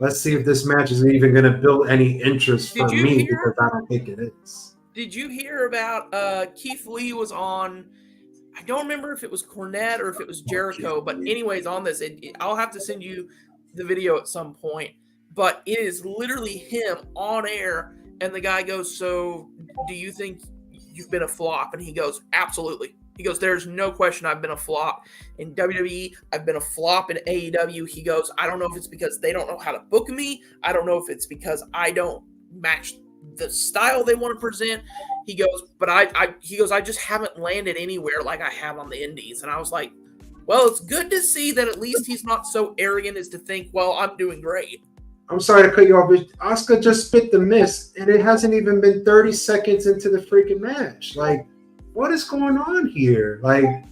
Let's see if this match is even going to build any interest for me because I don't think it is. Did you hear about Keith Lee was on, I don't remember if it was Cornette or if it was Jericho, but anyways, on this, I'll have to send you the video at some point, but it is literally him on air, and the guy goes, "So, do you think you've been a flop?" And he goes, "Absolutely." He goes, "There's no question I've been a flop in WWE. I've been a flop in AEW." He goes, "I don't know if it's because they don't know how to book me. I don't know if it's because I don't match the style they want to present." He goes, "But I just haven't landed anywhere like I have on the indies." And I was like, well, it's good to see that at least he's not so arrogant as to think, well, I'm doing great. I'm sorry to cut you off, but Asuka just spit the miss, and it hasn't even been 30 seconds into the freaking match. Like, what is going on here? Like,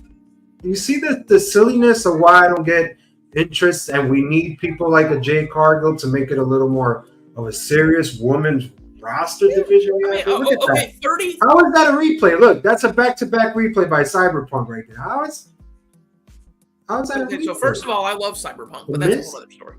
you see the silliness of why I don't get interest, and we need people like a Jade Cargill to make it a little more of a serious women's roster division. I mean, Look at okay, that. 30. How is that a replay? Look, that's a back-to-back replay by Cyberpunk right there. How is that? Okay, so first of all, I love Cyberpunk, but that's a whole other story.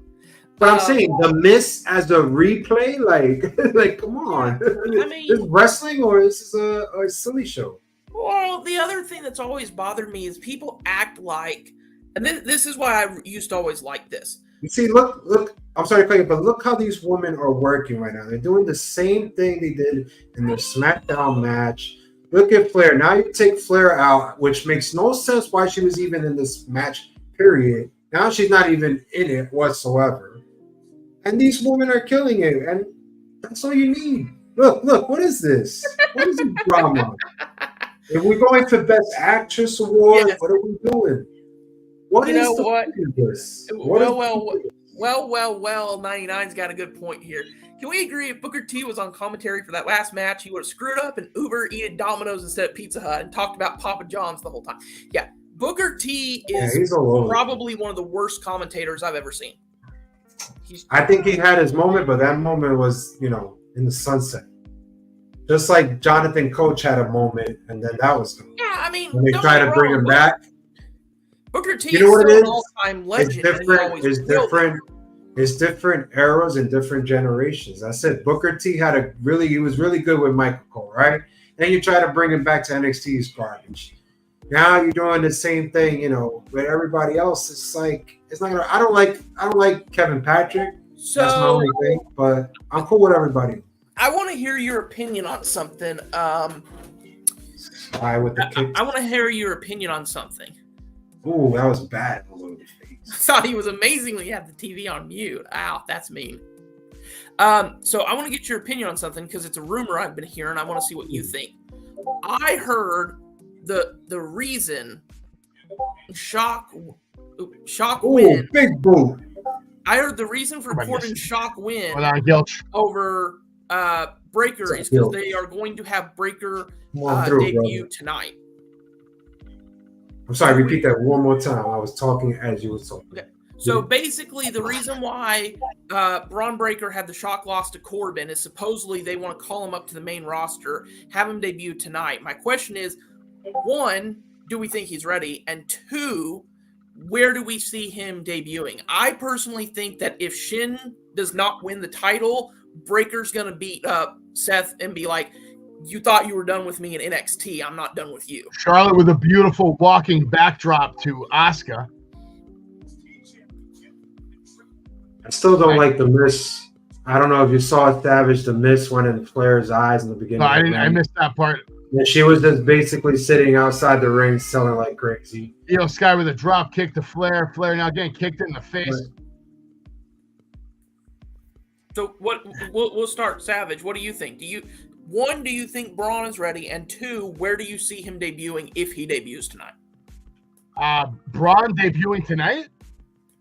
But I'm saying the miss as a replay, like come on. I mean, is this wrestling or is this a silly show? Well, the other thing that's always bothered me is people act like, and this is why I used to always like this. You see, look. I'm sorry to cut you, but look how these women are working right now. They're doing the same thing they did in their SmackDown match. Look at Flair. Now you take Flair out, which makes no sense why she was even in this match, period. Now she's not even in it whatsoever. And these women are killing it. And that's all you need. Look, what is this? What is this drama? If we're going to Best Actress Award, What are we doing? What is the point of this? Well, 99's got a good point here. Can we agree if Booker T was on commentary for that last match, he would have screwed up and Uber eated Domino's instead of Pizza Hut and talked about Papa John's the whole time? Yeah, Booker T is probably one of the worst commentators I've ever seen. I think he had his moment, but that moment was, in the sunset. Just like Jonathan Coach had a moment, and then that was gone. Yeah, I mean, when they try to bring him back. Booker T is still an all-time legend. It's different eras and different generations. I said Booker T he was really good with Michael Cole, right? Then you try to bring him back to NXT's garbage. Now you're doing the same thing, with everybody else. It's like it's not gonna. I don't like Kevin Patrick. So that's my only thing, but I'm cool with everybody. I want to hear your opinion on something. I want to hear your opinion on something. Ooh, that was bad. All over the face. I thought he was amazing when you had the TV on mute. Ow, that's mean. So I want to get your opinion on something because it's a rumor I've been hearing. I want to see what you think. I heard the reason Shock win. Big boot. I heard the reason for Corbin Shock win over Breaker is because they are going to have Breaker debut tonight. I'm sorry, repeat that one more time. I was talking as you were talking. Okay. So basically, the reason why Braun Breaker had the Shock loss to Corbin is supposedly they want to call him up to the main roster, have him debut tonight. My question is, one, do we think he's ready? And two, where do we see him debuting? I personally think that if Shin does not win the title, Breaker's going to beat up Seth and be like, you thought you were done with me in NXT. I'm not done with you. Charlotte with a beautiful walking backdrop to Asuka. I still don't like the miss. I don't know if you saw Savage. The miss went in Flair's eyes in the beginning. No, I didn't. I missed that part. And she was just basically sitting outside the ring selling like crazy. Sky with a drop kick to Flair. Flair now getting kicked in the face. Right. So we'll start Savage. What do you think? Do you think Braun is ready? And two, where do you see him debuting if he debuts tonight? Braun debuting tonight?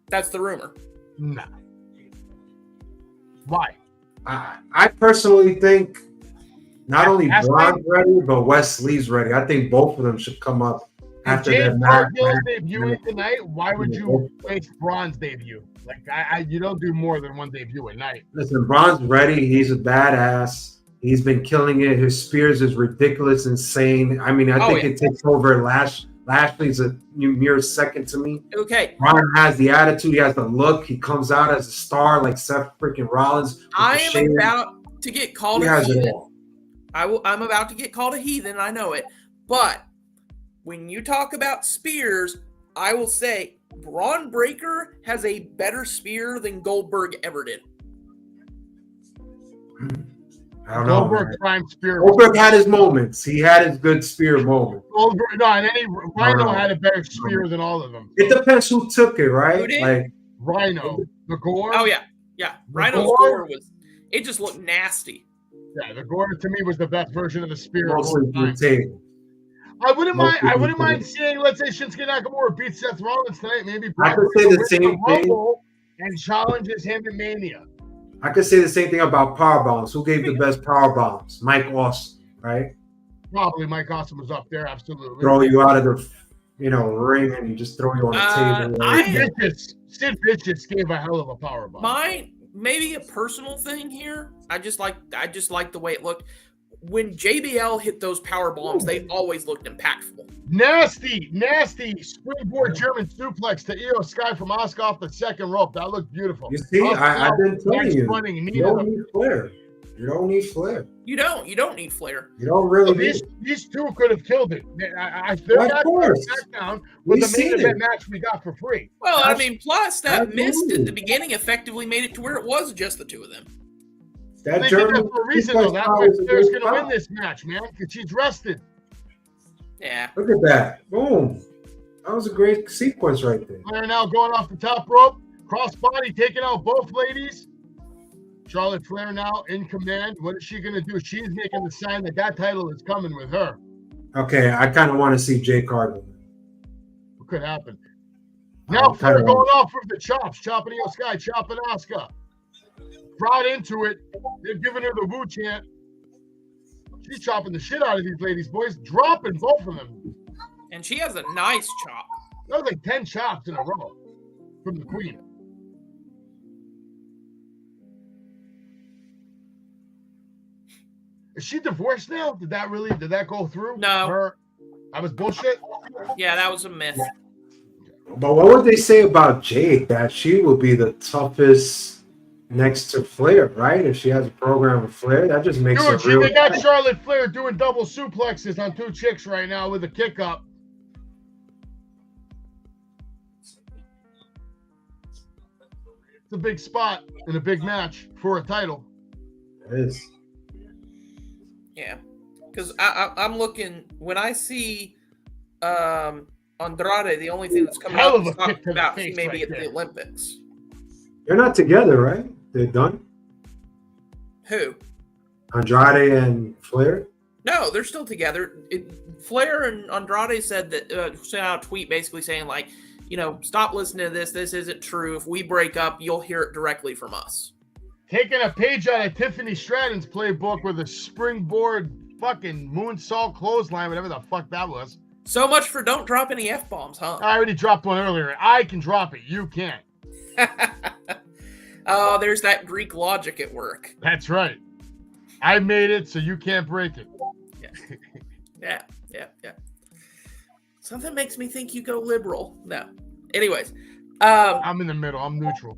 That's the rumor. No. Why? I personally think not only Braun's ready, but Wesley's ready. I think both of them should come up after that match. Debuting tonight, why would you waste Braun's debut? Like, you don't do more than one debut a night. Listen, Braun's ready. He's a badass. He's been killing it. His spears is ridiculous, insane. I mean, I think it takes over Lashley's a mere second to me. Okay. Braun has the attitude. He has the look. He comes out as a star like Seth freaking Rollins. I am about to get called a heathen. I'm about to get called a heathen. I know it. But when you talk about spears, I will say Braun Breaker has a better spear than Goldberg ever did. I don't know. Goldberg prime spear. Goldberg had his moments. He had his good spear moment. Goldberg, no, and Rhino had a better spear than all of them. It depends who took it, right? Who did? Like Rhino, the gore. Oh yeah. Rhino's gore was. It just looked nasty. Yeah, the gore to me was the best version of the spear. mostly through table. I wouldn't mind seeing, let's say, Shinsuke Nakamura beat Seth Rollins tonight. Maybe I could say the same thing. And challenges him in Mania. I could say the same thing about power bombs. Who gave the best power bombs? Mike Austin, right? Probably Mike Austin was up there. Absolutely. Throw you out of the, ring and just throw you on the table. Sid Vicious gave a hell of a power bomb. Maybe a personal thing here. I just like the way it looked. When JBL hit those power bombs, they always looked impactful. Nasty springboard German suplex to Io Sky from Asuka off the second rope. That looked beautiful. You see, I've been telling you, you don't need flair. You don't need flair. You don't need flair. You don't really need these two could have killed it. Of course. SmackDown was the main event match we got for free. Well, plus that mist at the beginning effectively made it to where it was just the two of them. That they German did that for a reason, though. That's why Flair's going to win this match, man, because she's rested. Yeah. Look at that. Boom. That was a great sequence right there. Flair now going off the top rope. Crossbody taking out both ladies. Charlotte Flair now in command. What is she going to do? She's making the sign that title is coming with her. Okay, I kind of want to see Jay Carter. What could happen? Now Flair going off with the chops. Chopping Io Sky, chopping Asuka. Brought into it. They're giving her the woo chant. She's chopping the shit out of these ladies, boys. Dropping both of them. And she has a nice chop. That was like 10 chops in a row from the Queen. Is she divorced now? Did that go through? No. That was bullshit? Yeah, that was a myth. But what would they say about Jade? That she will be the toughest next to Flair, right? If she has a program with Flair, that just makes it real. They got Charlotte Flair doing double suplexes on two chicks right now with a kick up. It's a big spot in a big match for a title. It is. Yeah, because I'm looking when I see Andrade, the only thing that's coming out is talking about he may be at the Olympics. They're not together, right? They're done. Who? Andrade and Flair? No, they're still together. Flair and Andrade said that sent out a tweet basically saying like, stop listening to this. This isn't true. If we break up, you'll hear it directly from us. Taking a page out of Tiffany Stratton's playbook with a springboard fucking moonsault clothesline, whatever the fuck that was. So much for don't drop any F-bombs, huh? I already dropped one earlier. I can drop it. You can't. Oh, there's that Greek logic at work. That's right. I made it, so you can't break it. Yeah. Something makes me think you go liberal. No. Anyways. I'm in the middle. I'm neutral.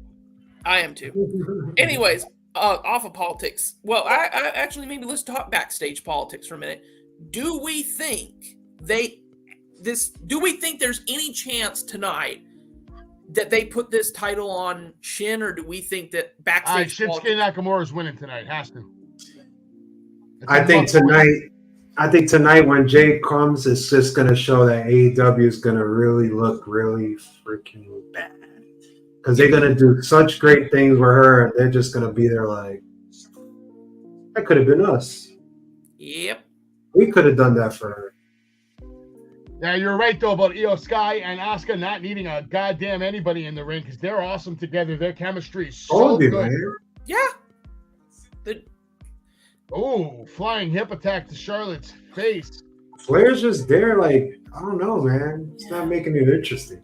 I am too. Anyways, off of politics. Well, I actually maybe let's talk backstage politics for a minute. Do we think there's any chance tonight that they put this title on Shin, or do we think that backstage Shinsuke Nakamura is winning tonight? Has to. I think tonight when Jay comes, it's just going to show that AEW is going to really look really freaking bad. Because they're going to do such great things with her, and they're just going to be there like, that could have been us. Yep. We could have done that for her. Yeah, you're right, though, about Io Sky and Asuka not needing a goddamn anybody in the ring because they're awesome together. Their chemistry is so good. Man. Yeah. Flying hip attack to Charlotte's face. Flair's just there like, I don't know, man. It's not making it interesting.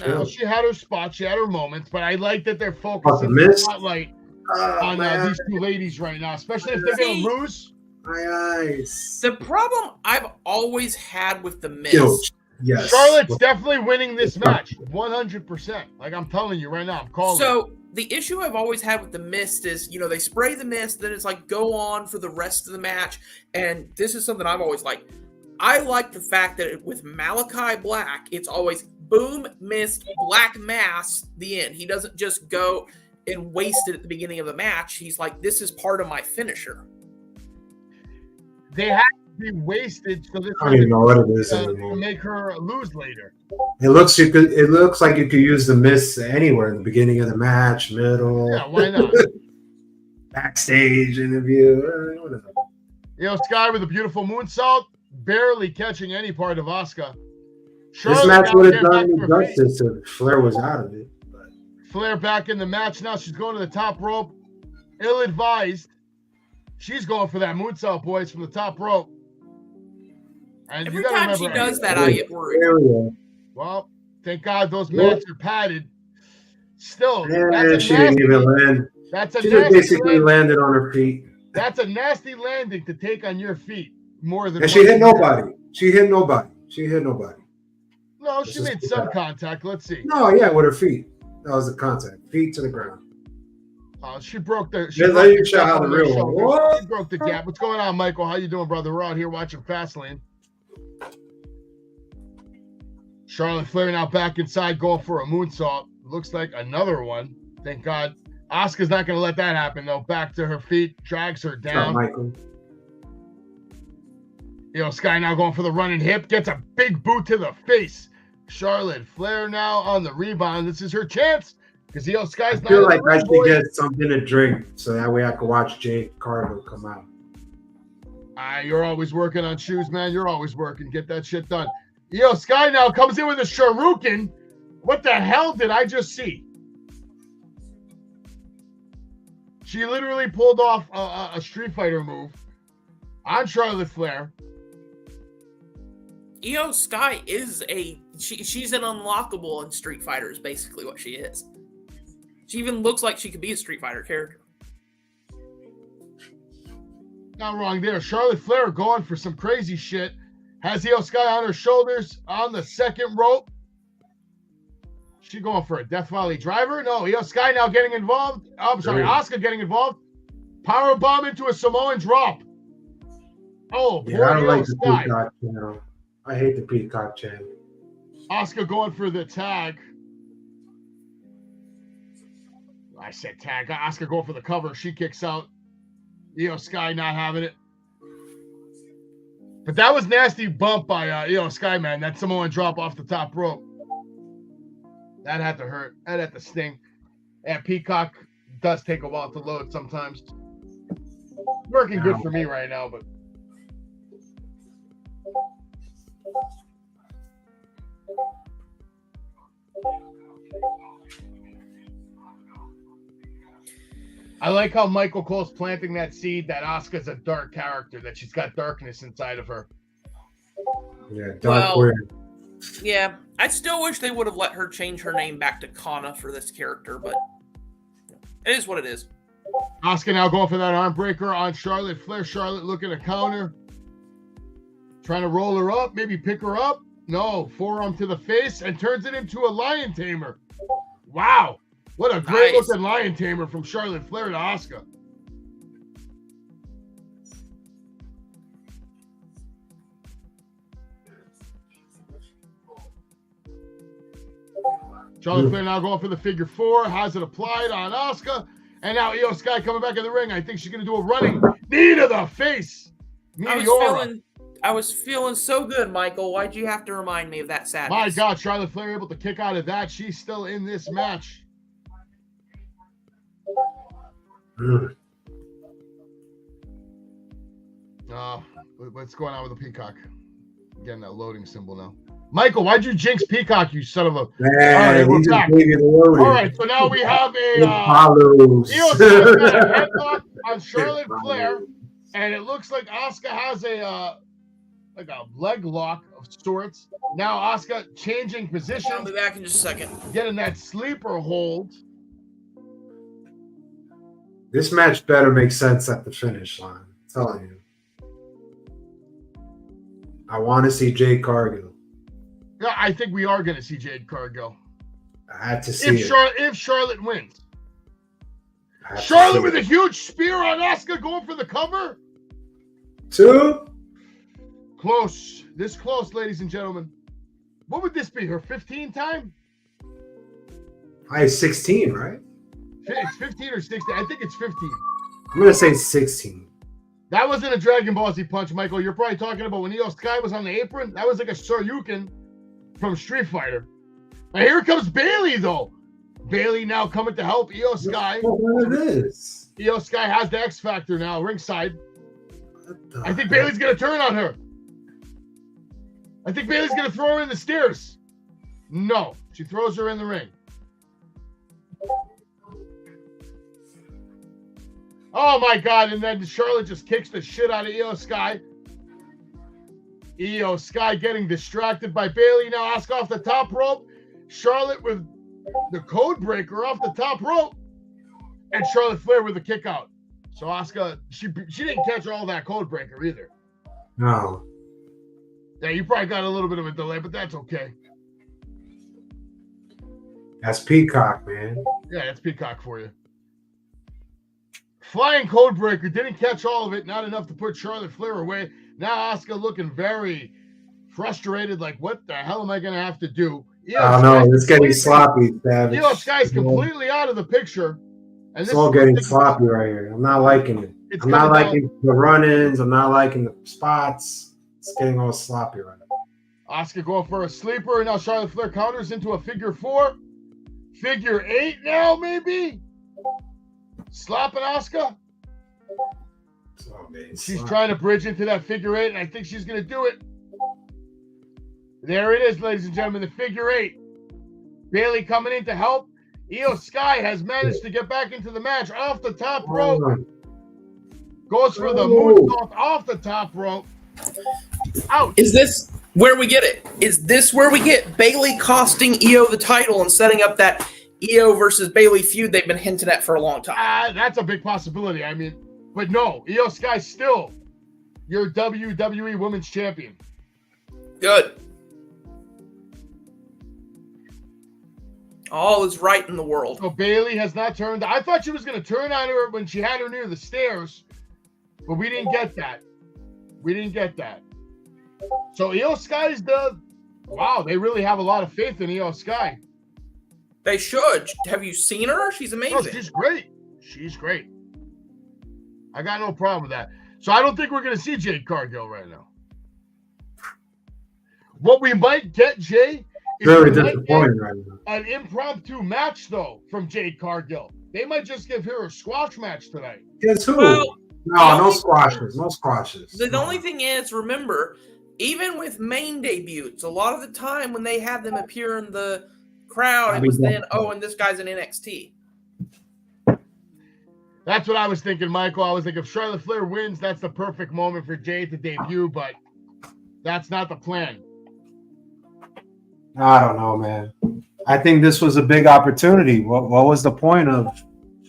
No, she had her spots. She had her moments, but I like that they're focusing the spotlight on these two ladies right now, especially if they're going to lose. My eyes. The problem I've always had with the Miz. Yes. Charlotte's definitely winning this match, 100%. Like I'm telling you right now, I'm calling. So the issue I've always had with the mist is, they spray the mist, then it's like go on for the rest of the match, and this is something I've always liked. I like the fact that with Malachi Black, it's always boom, missed, black mass, the end. He doesn't just go and waste it at the beginning of the match. He's like, this is part of my finisher. They have to be wasted so this I don't even know what it is to anymore. make her lose later. It looks like you could use the miss anywhere in the beginning of the match, middle. Yeah, why not? Backstage interview, whatever. Sky with a beautiful moonsault, barely catching any part of Asuka. This match would have done me justice if Flair was out of it. But. Flair back in the match now. She's going to the top rope. Ill-advised. She's going for that moonsault, boys, from the top rope. And every time she does that, I get worried. Well, thank God those mats are padded. Still, she didn't even land. She just basically landed on her feet. That's a nasty landing to take on your feet more than. And she hit nobody. She hit nobody. No, she made some contact. Let's see. No, yeah, with her feet. That was the contact. Feet to the ground. She broke the. She broke the gap. What's going on, Michael? How you doing, brother? We're out here watching FASTLANE. Charlotte Flair now back inside, going for a moonsault. Looks like another one. Thank God. Asuka's not going to let that happen, though. Back to her feet, drags her down. Michael. Sky now going for the running hip, gets a big boot to the face. Charlotte Flair now on the rebound. This is her chance because Sky's not. I feel like I should get something to drink so that way I can watch Jade Cargill come out. You're always working on shoes, man. You're always working. Get that shit done. Sky now comes in with a Shuriken. What the hell did I just see? She literally pulled off a Street Fighter move on Charlotte Flair. Sky is she's an unlockable in Street Fighter is basically what she is. She even looks like she could be a Street Fighter character. Not wrong there. Charlotte Flair going for some crazy shit. Has Sky on her shoulders on the second rope. She going for a Death Valley driver? No, Sky now getting involved. Oh, I'm sorry, Asuka getting involved. Power bomb into a Samoan drop. Oh, boy, I don't like the Sky. Peacock channel. I hate the Peacock channel. Asuka going for the tag. I said tag. Asuka going for the cover. She kicks out. Sky not having it. But that was nasty bump by Sky, man. That Samoan drop off the top rope. That had to hurt. That had to sting. And Peacock does take a while to load sometimes. Working good for me right now, but. I like how Michael Cole's planting that seed that Asuka's a dark character, that she's got darkness inside of her. Yeah, dark weird. Yeah, I still wish they would have let her change her name back to Kana for this character, but it is what it is. Asuka now going for that arm breaker on Charlotte Flair. Charlotte looking to counter. Trying to roll her up, maybe pick her up. No, forearm to the face and turns it into a lion tamer. Wow. What a great looking lion tamer from Charlotte Flair to Asuka. Charlotte Flair now going for the figure four, has it applied on Asuka, and now Sky coming back in the ring. I think she's going to do a running knee to the face. I was feeling so good, Michael. Why'd you have to remind me of that sadness? My God, Charlotte Flair able to kick out of that. She's still in this match. What's going on with the Peacock? I'm getting that loading symbol now. Michael, why'd you jinx Peacock, you son of a... Man, all right, we're back. All right, so now we have a headlock on Charlotte Flair, and it looks like Asuka has a leg lock of sorts. Now Asuka changing position. I'll be back in just a second. Getting that sleeper hold. This match better make sense at the finish line. I'm telling you. I want to see Jade Cargill. Yeah, I think we are going to see Jade Cargill. I had to see if Charlotte wins. Charlotte with a huge spear on Asuka going for the cover. 2. Close. This close, ladies and gentlemen. what would this be? Her 15 time? I 16, right? It's 15 or 16. I think it's 15. I'm gonna say 16. That wasn't a Dragon Ball Z punch, Michael. You're probably talking about when Io Sky was on the apron. That was like a Shoryuken from Street Fighter. And here comes Bailey, though. Bailey now coming to help Io Sky. What is this? Io Sky has the X Factor now, ringside. I think Bailey's going to turn on her. I think Bailey's going to throw her in the stairs. No, she throws her in the ring. Oh my God, and then Charlotte just kicks the shit out of Io Sky. Io Sky getting distracted by Bailey. Now Asuka off the top rope. Charlotte with the code breaker off the top rope. And Charlotte Flair with a kick out. So Asuka, she didn't catch all that code breaker either. No. Yeah, you probably got a little bit of a delay, but that's okay. That's Peacock, man. Yeah, that's Peacock for you. Flying code breaker, didn't catch all of it, not enough to put Charlotte Flair away. Now Asuka looking very frustrated, like, what the hell am I going to have to do? I know, it's getting sloppy, Savage. Io Sky's completely out of the picture. And It's all getting sloppy right here. I'm not liking it. I'm not liking the run-ins. I'm not liking the spots. It's getting all sloppy right now. Asuka going for a sleeper. Now Charlotte Flair counters into a figure 4. Figure 8 now, maybe? Slapping Asuka. She's trying to bridge into that figure 8, and I think she's going to do it. There it is, ladies and gentlemen, the figure 8. Bailey coming in to help. Io Sky has managed to get back into the match off the top rope. Goes for the moonsault off the top rope. Ouch. Is this where we get it? Is this where we get Bailey costing Io the title and setting up that Io versus Bailey feud they've been hinting at for a long time? That's a big possibility. I mean, but no, Io Sky still your WWE Women's Champion. Good. All is right in the world. So Bailey has not turned. I thought she was going to turn on her when she had her near the stairs, but we didn't get that. We didn't get that. So Io Sky's wow, they really have a lot of faith in Io Sky. They should. Have you seen her? She's amazing. Oh, she's great. She's great. I got no problem with that. So I don't think we're going to see Jade Cargill right now. What we might get, Jay, is very disappointing right now. An impromptu match, though, from Jade Cargill. They might just give her a squash match tonight. Guess who? Well, no squashes. No squashes. The only thing is, remember, even with main debuts, a lot of the time when they had them appear in the crowd, it was then, and this guy's in NXT. That's what I was thinking, Michael. I was like, if Charlotte Flair wins, that's the perfect moment for Jade to debut, but that's not the plan. I don't know, man. I think this was a big opportunity. What was the point of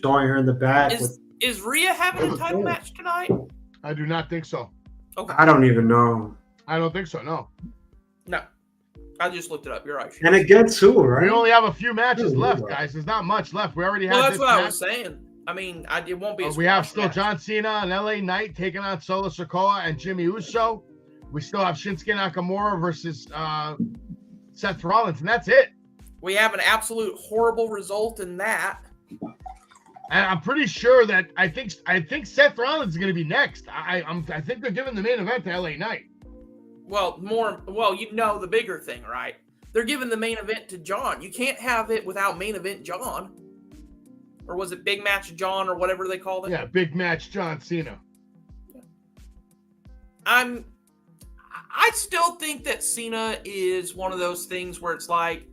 showing her in the back? Is Rhea having a title match tonight? I do not think so. Okay. I don't even know. I don't think so, no. No. I just looked it up. You're right. And against who, right? We only have a few matches left, guys. There's not much left. We already have Well, that's this what match. I was saying. I mean, it won't be. We have still John Cena and LA Knight taking on Solo Sikoa and Jimmy Uso. We still have Shinsuke Nakamura versus Seth Rollins, and that's it. We have an absolute horrible result in that. And I'm pretty sure that I think Seth Rollins is going to be next. I think they're giving the main event to LA Knight. Well, you know the bigger thing, right? They're giving the main event to John. You can't have it without main event John. Or was it Big Match John or whatever they called it? Yeah, Big Match John Cena. I still think that Cena is one of those things where it's like,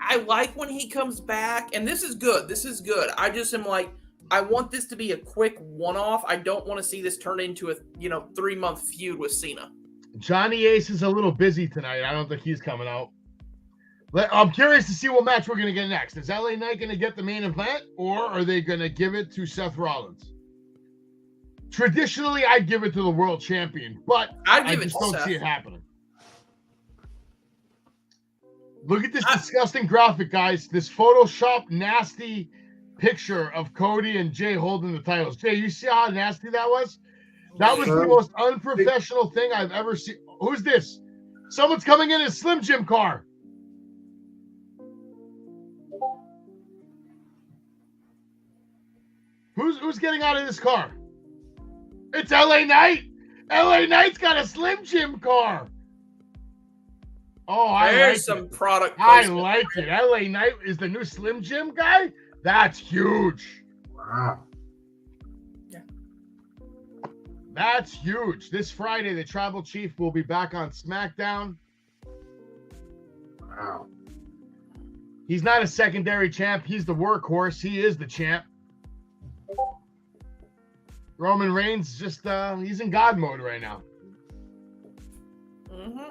I like when he comes back, and this is good. This is good. I just am like, I want this to be a quick one-off. I don't want to see this turn into a 3-month feud with Cena. Johnny Ace is a little busy tonight. I don't think he's coming out. I'm curious to see what match we're going to get next. Is LA Knight going to get the main event, or are they going to give it to Seth Rollins? Traditionally, I'd give it to the world champion, but I just don't see it happening. Look at this disgusting graphic, guys. This Photoshop nasty picture of Cody and Jay holding the titles. Jay, you see how nasty that was? That was the most unprofessional thing I've ever seen. Who's this? Someone's coming in his Slim Jim car. Who's getting out of this car? It's LA Knight. LA Knight's got a Slim Jim car. Oh, There's some product I placement. like it. LA Knight is the new Slim Jim guy. That's huge. Wow. Yeah. That's huge. This Friday, the Tribal Chief will be back on SmackDown. Wow. He's not a secondary champ. He's the workhorse. He is the champ. Roman Reigns just he's in God mode right now. Mm-hmm.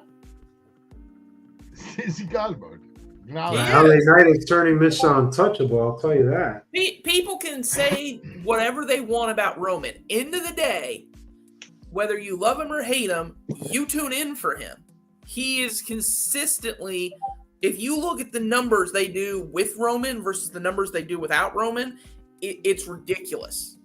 Is he God mode? No, LA Knight is turning Mr. Untouchable, I'll tell you that. People can say whatever they want about Roman. End of the day, whether you love him or hate him, you tune in for him. He is consistently, if you look at the numbers they do with Roman versus the numbers they do without Roman, it's ridiculous.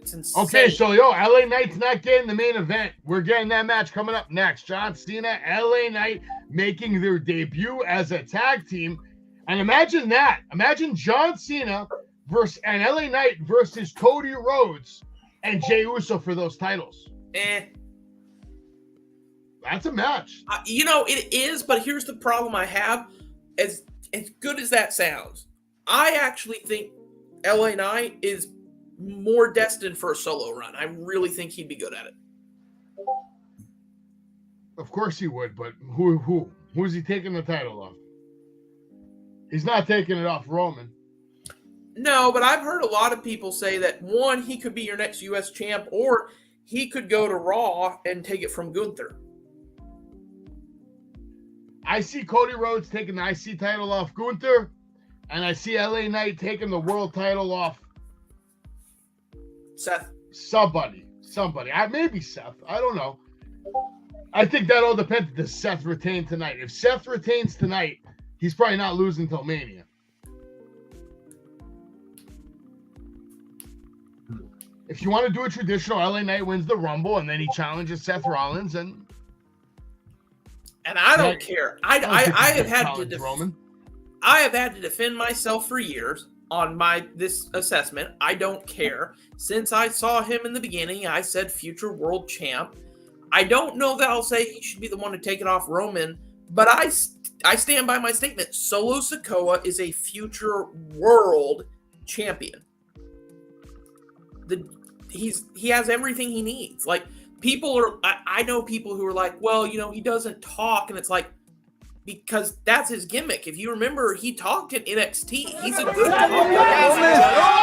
It's insane. okay, so LA Knight's not getting the main event. We're getting that match coming up next. John Cena, LA Knight making their debut as a tag team. And imagine that. Imagine John Cena and LA Knight versus Cody Rhodes and Jey Uso for those titles. That's a match. It is, but here's the problem I have. As good as that sounds, I actually think LA Knight is more destined for a solo run. I really think he'd be good at it. Of course he would, but who's he taking the title off? He's not taking it off Roman. No, but I've heard a lot of people say that, one, he could be your next U.S. champ, or he could go to Raw and take it from Gunther. I see Cody Rhodes taking the IC title off Gunther, and I see LA Knight taking the world title off Seth. somebody. Maybe Seth. I don't know. I think that all depends. Does Seth retain tonight? If Seth retains tonight, he's probably not losing until Mania. If you want to do a traditional, LA Knight wins the Rumble, and then he challenges Seth Rollins, and I don't care. I have had to Roman. I have had to defend myself for years on this assessment. I don't care. Since I saw him in the beginning, I said future world champ. I don't know that I'll say he should be the one to take it off Roman, but I stand by my statement. Solo Sikoa is a future world champion. He has everything he needs. Like, I know people who are like, well, he doesn't talk, and it's like, because that's his gimmick. If you remember, he talked in NXT. He's a good talker.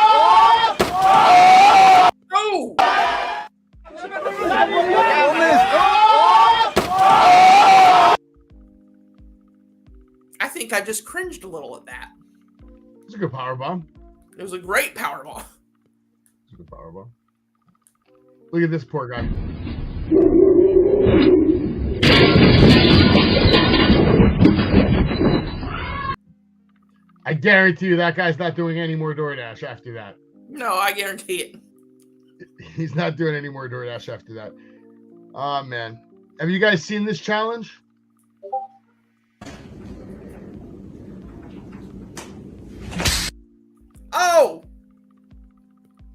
No! I think I just cringed a little at that. It's a good powerbomb. It was a great powerbomb. It's a good powerbomb. Look at this poor guy. I guarantee you that guy's not doing any more DoorDash after that. No, I guarantee it. He's not doing any more DoorDash after that. Oh, man. Have you guys seen this challenge? Oh!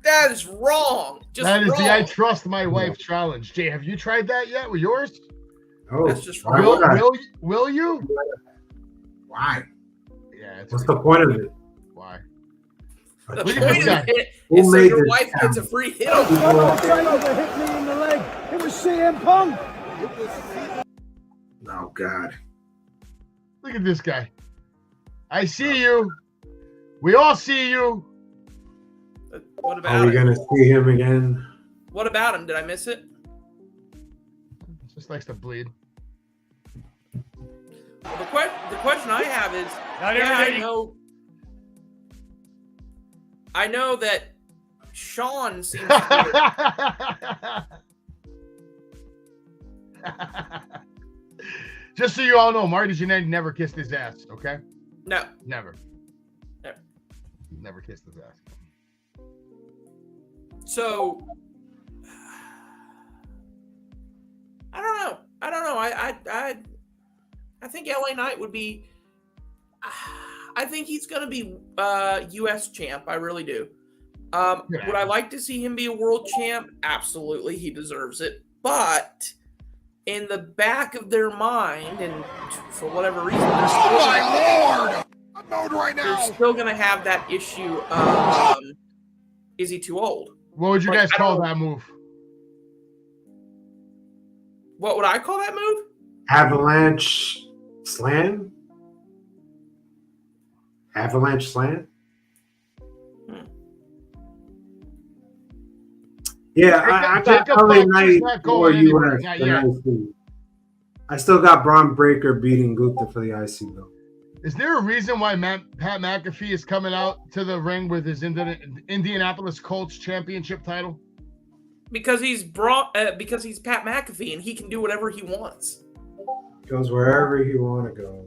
That is wrong. That is wrong. the I trust my wife challenge. Jay, have you tried that yet with yours? Oh, That's just why wrong. would I? Will you? Why? Yeah. What's the point of it? Why? The Look at point this of guy. it Who is so made your this wife gets a free hit. Right over, hit me in the leg. It was CM Punk. Oh, God. Look at this guy. I see you. We all see you. What Are about we him? going to see him again? What about him? Did I miss it? Just likes to bleed. Well, the question I have is, I know that Sean seems to Just so you all know, Marty Jannetty never kissed his ass, okay? No. Never. Never. Never kissed his ass. So, I don't know. I think LA Knight would be. I think he's going to be U.S. champ. I really do. Would I like to see him be a world champ? Absolutely, he deserves it. But in the back of their mind, and for whatever reason, they're still going to have that issue of is he too old? What would you guys call that move? What would I call that move? Avalanche slam? Avalanche slam? Yeah, I got LA Knight for US. I still got Braun Breaker beating Gunther for the IC belt. Is there a reason why Pat McAfee is coming out to the ring with his Indianapolis Colts championship title? Because he's Pat McAfee and he can do whatever he wants. Goes wherever he want to go.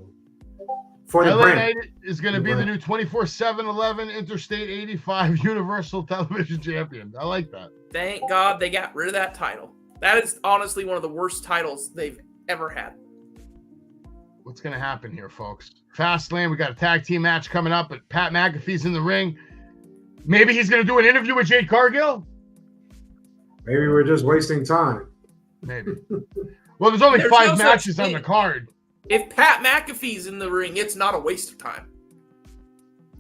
For the LA brand. Knight is going to be the new 24/7/11 Interstate 85 Universal Television Champion. I like that. Thank God they got rid of that title. That is honestly one of the worst titles they've ever had. What's going to happen here, folks? FASTLANE, we got a tag team match coming up, but Pat McAfee's in the ring. Maybe he's going to do an interview with Jade Cargill? Maybe we're just wasting time. Maybe. Well, there's only 5 matches on the card. If Pat McAfee's in the ring, it's not a waste of time.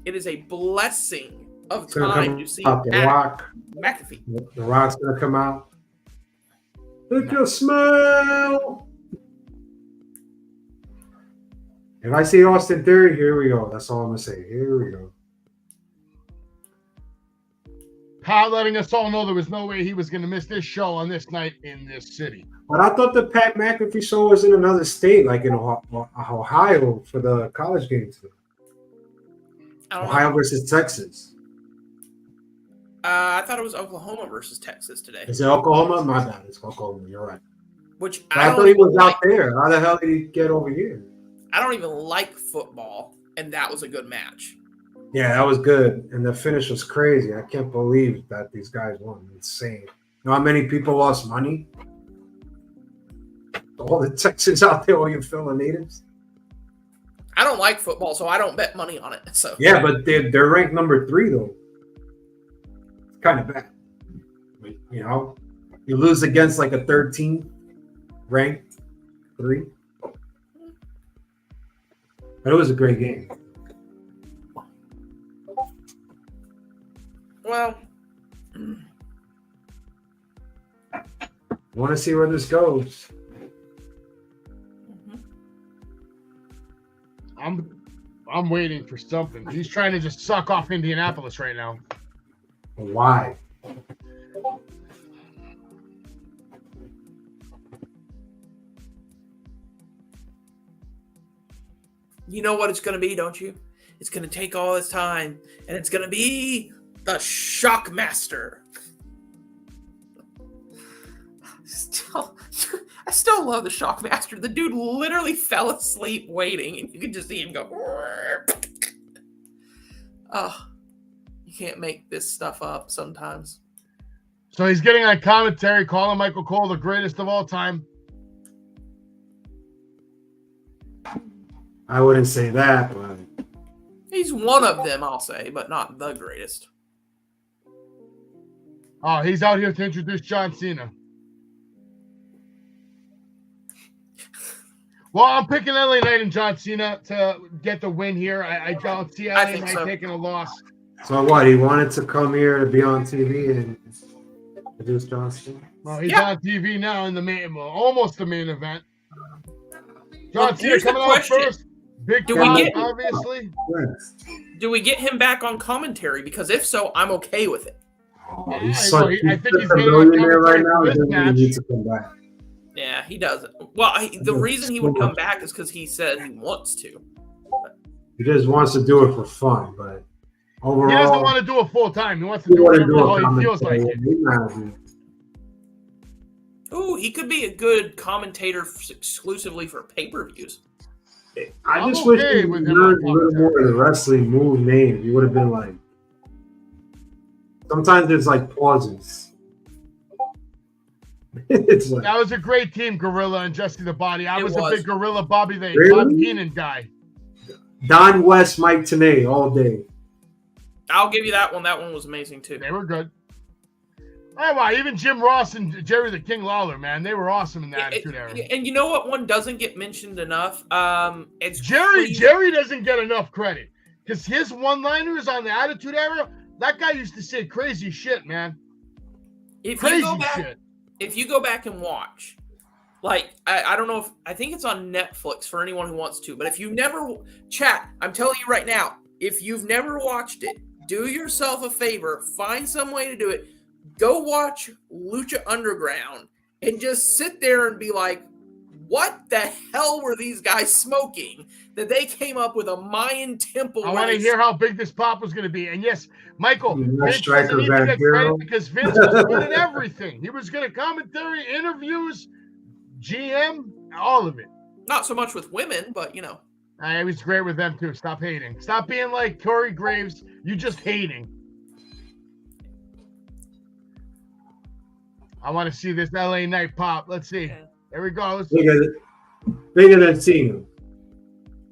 It is a blessing of time to see Pat McAfee. The Rock's going to come out. Look your smile. If I see Austin Theory, here we go. That's all I'm going to say. Here we go. Pat letting us all know there was no way he was going to miss this show on this night in this city. But I thought the Pat McAfee show was in another state, like in Ohio for the college games. Ohio versus Texas. I thought it was Oklahoma versus Texas today. Is it Oklahoma? My bad. It's Oklahoma. You're right. Which I thought he was out there. How the hell did he get over here? I don't even like football, and that was a good match. Yeah, that was good. And the finish was crazy. I can't believe that these guys won. Insane. You know how many people lost money? All the Texans out there, all your fellow natives. I don't like football, so I don't bet money on it. So yeah, but they're ranked number 3 though. It's kind of bad. You know, you lose against like a 13 ranked 3. But it was a great game. Well, want to see where this goes. I'm waiting for something. He's trying to just suck off Indianapolis right now. Why? You know what it's going to be, don't you? It's going to take all this time, and it's going to be the Shockmaster. I still love the Shockmaster. The dude literally fell asleep waiting, and you could just see him go. Oh, you can't make this stuff up sometimes. So he's getting on commentary, calling Michael Cole the greatest of all time. I wouldn't say that, but he's one of them, I'll say, but not the greatest. Oh, he's out here to introduce John Cena. Well, I'm picking LA Knight and John Cena to get the win here. I don't see LA Knight taking a loss. So what? He wanted to come here to be on TV and introduce John Cena? Well, he's on TV now in the main, almost the main event. John Cena coming out first. Big crowd, obviously. Do we get him back on commentary? Because if so, I'm okay with it. Oh, I think he's a millionaire right now. He doesn't really need to come back. Yeah, he doesn't. Well, the reason he would come back is because he said he wants to. He just wants to do it for fun, but overall, he doesn't want to do it full time. He wants to do it how he feels like it. Ooh, he could be a good commentator exclusively for pay-per-views. I just wish he learned a little more of the wrestling move name. He would have been like. Sometimes there's like pauses. It's like, That was a great team, Gorilla and Jesse the Body. I was a big Gorilla Bobby Really? Heenan guy. Don West, Mike Tenay all day. I'll give you that one. That one was amazing too. They were good. Oh, wow. Even Jim Ross and Jerry the King Lawler, man, they were awesome in the Attitude Era. And you know what one doesn't get mentioned enough? It's Jerry. crazy. Jerry doesn't get enough credit because his one-liners on the Attitude Era, that guy used to say crazy shit, man. If Crazy you go back, shit. if you go back and watch, like I don't know if I think it's on Netflix for anyone who wants to, but if you never chat, I'm telling you right now, if you've never watched it, do yourself a favor, find some way to do it. Go watch Lucha Underground and just sit there and be like, what the hell were these guys smoking that they came up with a Mayan temple? I want to hear how big this pop was going to be. And yes, Michael, Vince Striker doesn't need to get Vampiro. credit because Vince was winning everything. He was going to commentary, interviews, GM, all of it. Not so much with women, but you know. He was great with them too. Stop hating. Stop being like Corey Graves. You just hating. I want to see this LA Knight pop. Let's see. There we go. Bigger than Cena.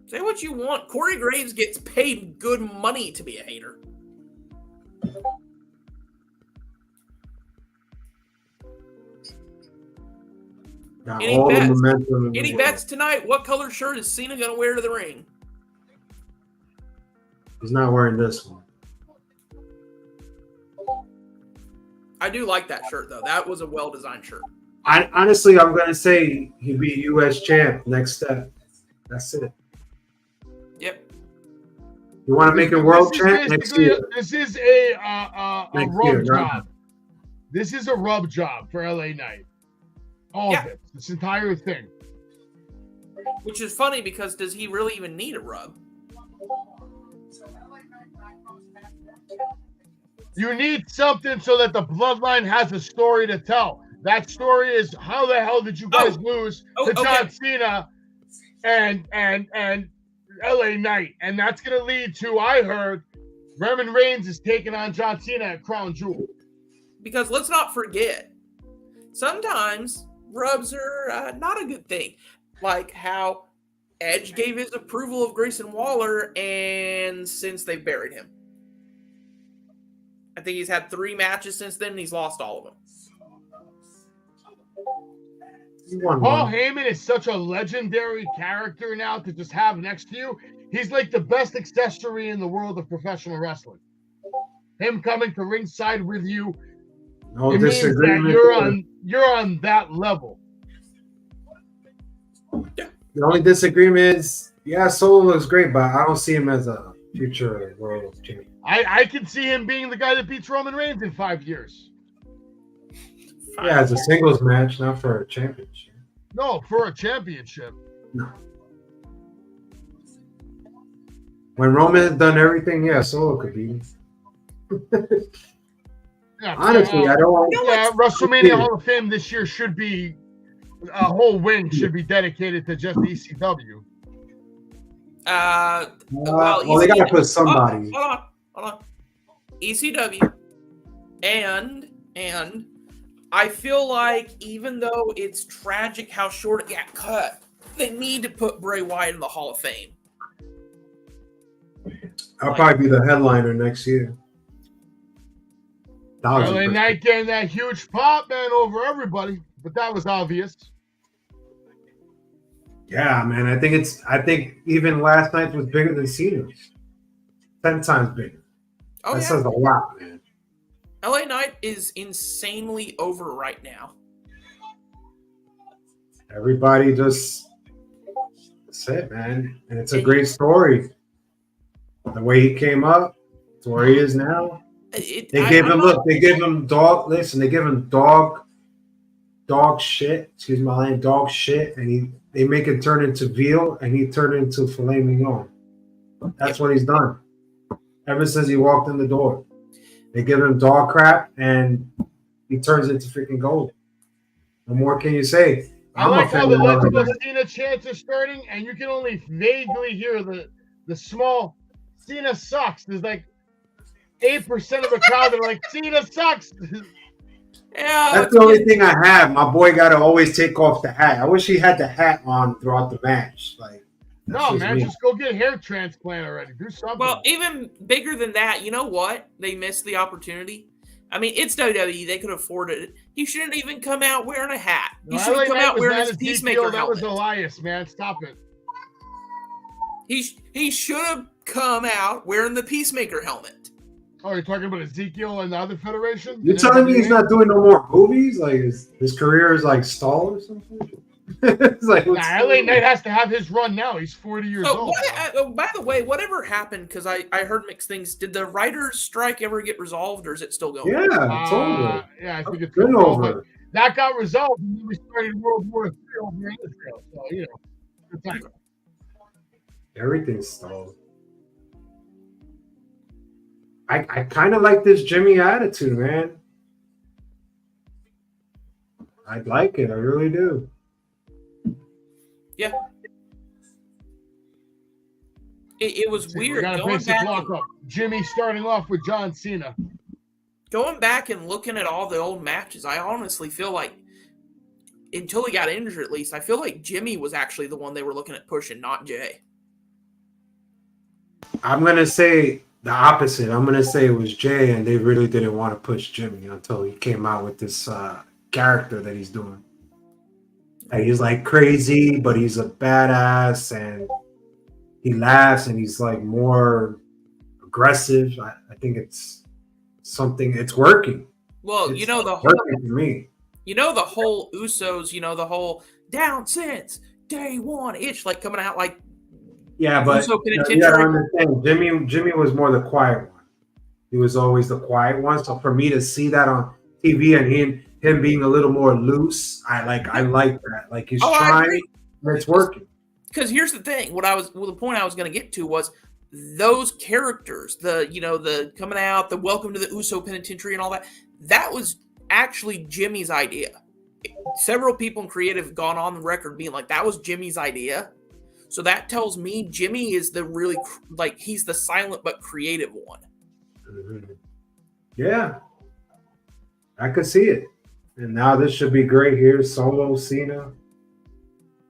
Say what you want. Corey Graves gets paid good money to be a hater. Got Any all bets? the momentum. Any bets tonight? What color shirt is Cena going to wear to the ring? He's not wearing this one. I do like that shirt, though. That was a well-designed shirt. Honestly, I'm going to say he'd be U.S. champ next step. That's it. Yep. You want to make him world champ next year? This is a Next rub year, job. right? This is a rub job for LA Knight. All of it. This entire thing. Which is funny because does he really even need a rub? You need something so that the bloodline has a story to tell. That story is how the hell did you guys lose to John Cena and LA Knight? And that's gonna lead to, I heard, Roman Reigns is taking on John Cena at Crown Jewel. Because let's not forget, sometimes rubs are not a good thing. Like how Edge gave his approval of Grayson Waller, and since they've buried him. I think he's had 3 matches since then, and he's lost all of them. Paul Heyman is such a legendary character now to just have next to you. He's like the best accessory in the world of professional wrestling. Him coming to ringside with you, it means that you're on that level. The only disagreement is, Solo looks great, but I don't see him as a future world champion. I can see him being the guy that beats Roman Reigns in 5 years. Yeah, as a singles match, not for a championship. No, for a championship. No. When Roman has done everything, Solo could be. Honestly, I don't want. WrestleMania Hall of Fame this year should be a whole wing should be dedicated to just ECW. Well, they got to put somebody. Hold on. ECW, and I feel like even though it's tragic how short it got cut, they need to put Bray Wyatt in the Hall of Fame. I'll probably be the headliner next year. LA Knight getting that huge pop, man, over everybody, but that was obvious. Yeah, man. I think even last night was bigger than Cena's. 10 times bigger. That says a lot, man. LA Knight is insanely over right now. Everybody just that's it, man. And it's a great story. The way he came up to where he is now. They gave him dog shit. Excuse my language, dog shit, and they make it turn into veal, and he turned into filet mignon. That's what he's done. Ever since he walked in the door, they give him dog crap, and he turns into freaking gold. What more can you say? I like how the Legend of Cena chants are starting, and you can only vaguely hear the small Cena sucks. There's like 8% of the crowd that are like, Cena sucks. Yeah, That's the only thing I have. My boy got to always take off the hat. I wish he had the hat on throughout the match. Like, No, man, just go get a hair transplant already. Do something. Well, even bigger than that, you know what? They missed the opportunity. I mean, it's WWE. They could afford it. He shouldn't even come out wearing a hat. He should have come out wearing his Peacemaker that helmet. was Elias, man. Stop it. He should have come out wearing the Peacemaker helmet. Oh, you're talking about Ezekiel and the other federation? You telling me he's not doing no more movies? Like his career is like stalled or something? It's like, LA Knight has to have his run now. He's 40 years old. By the way, whatever happened? Because I heard mixed things. Did the writers' strike ever get resolved, or is it still going? Yeah, it's over. Yeah, I think it's been over. That got resolved, and then we started World War III over in Israel. So good time. Everything's stalled. I kind of like this Jimmy attitude, man. I like it. I really do. Yeah. It was weird. Going back, Jimmy starting off with John Cena. Going back and looking at all the old matches, I honestly feel like, until he got injured at least, I feel like Jimmy was actually the one they were looking at pushing, not Jay. I'm going to say the opposite. I'm going to say it was Jay, and they really didn't want to push Jimmy until he came out with this character that he's doing. And he's like crazy, but he's a badass, and he laughs, and he's like more aggressive. I think it's something. It's working. Well, it's the whole working for me. The whole Usos. The whole down since day one. It's like coming out like. Yeah, but you gotta understand, Jimmy was more the quiet one. He was always the quiet one. So for me to see that on TV and him being a little more loose, I like that. Like he's trying, and it's working. Because here's the thing: the point I was going to get to was those characters, the coming out, the welcome to the Uso Penitentiary, and all that. That was actually Jimmy's idea. Several people in creative have gone on the record being like, that was Jimmy's idea. So that tells me Jimmy is the really, he's the silent but creative one. Mm-hmm. Yeah. I could see it. And now this should be great here. Solo, Cena.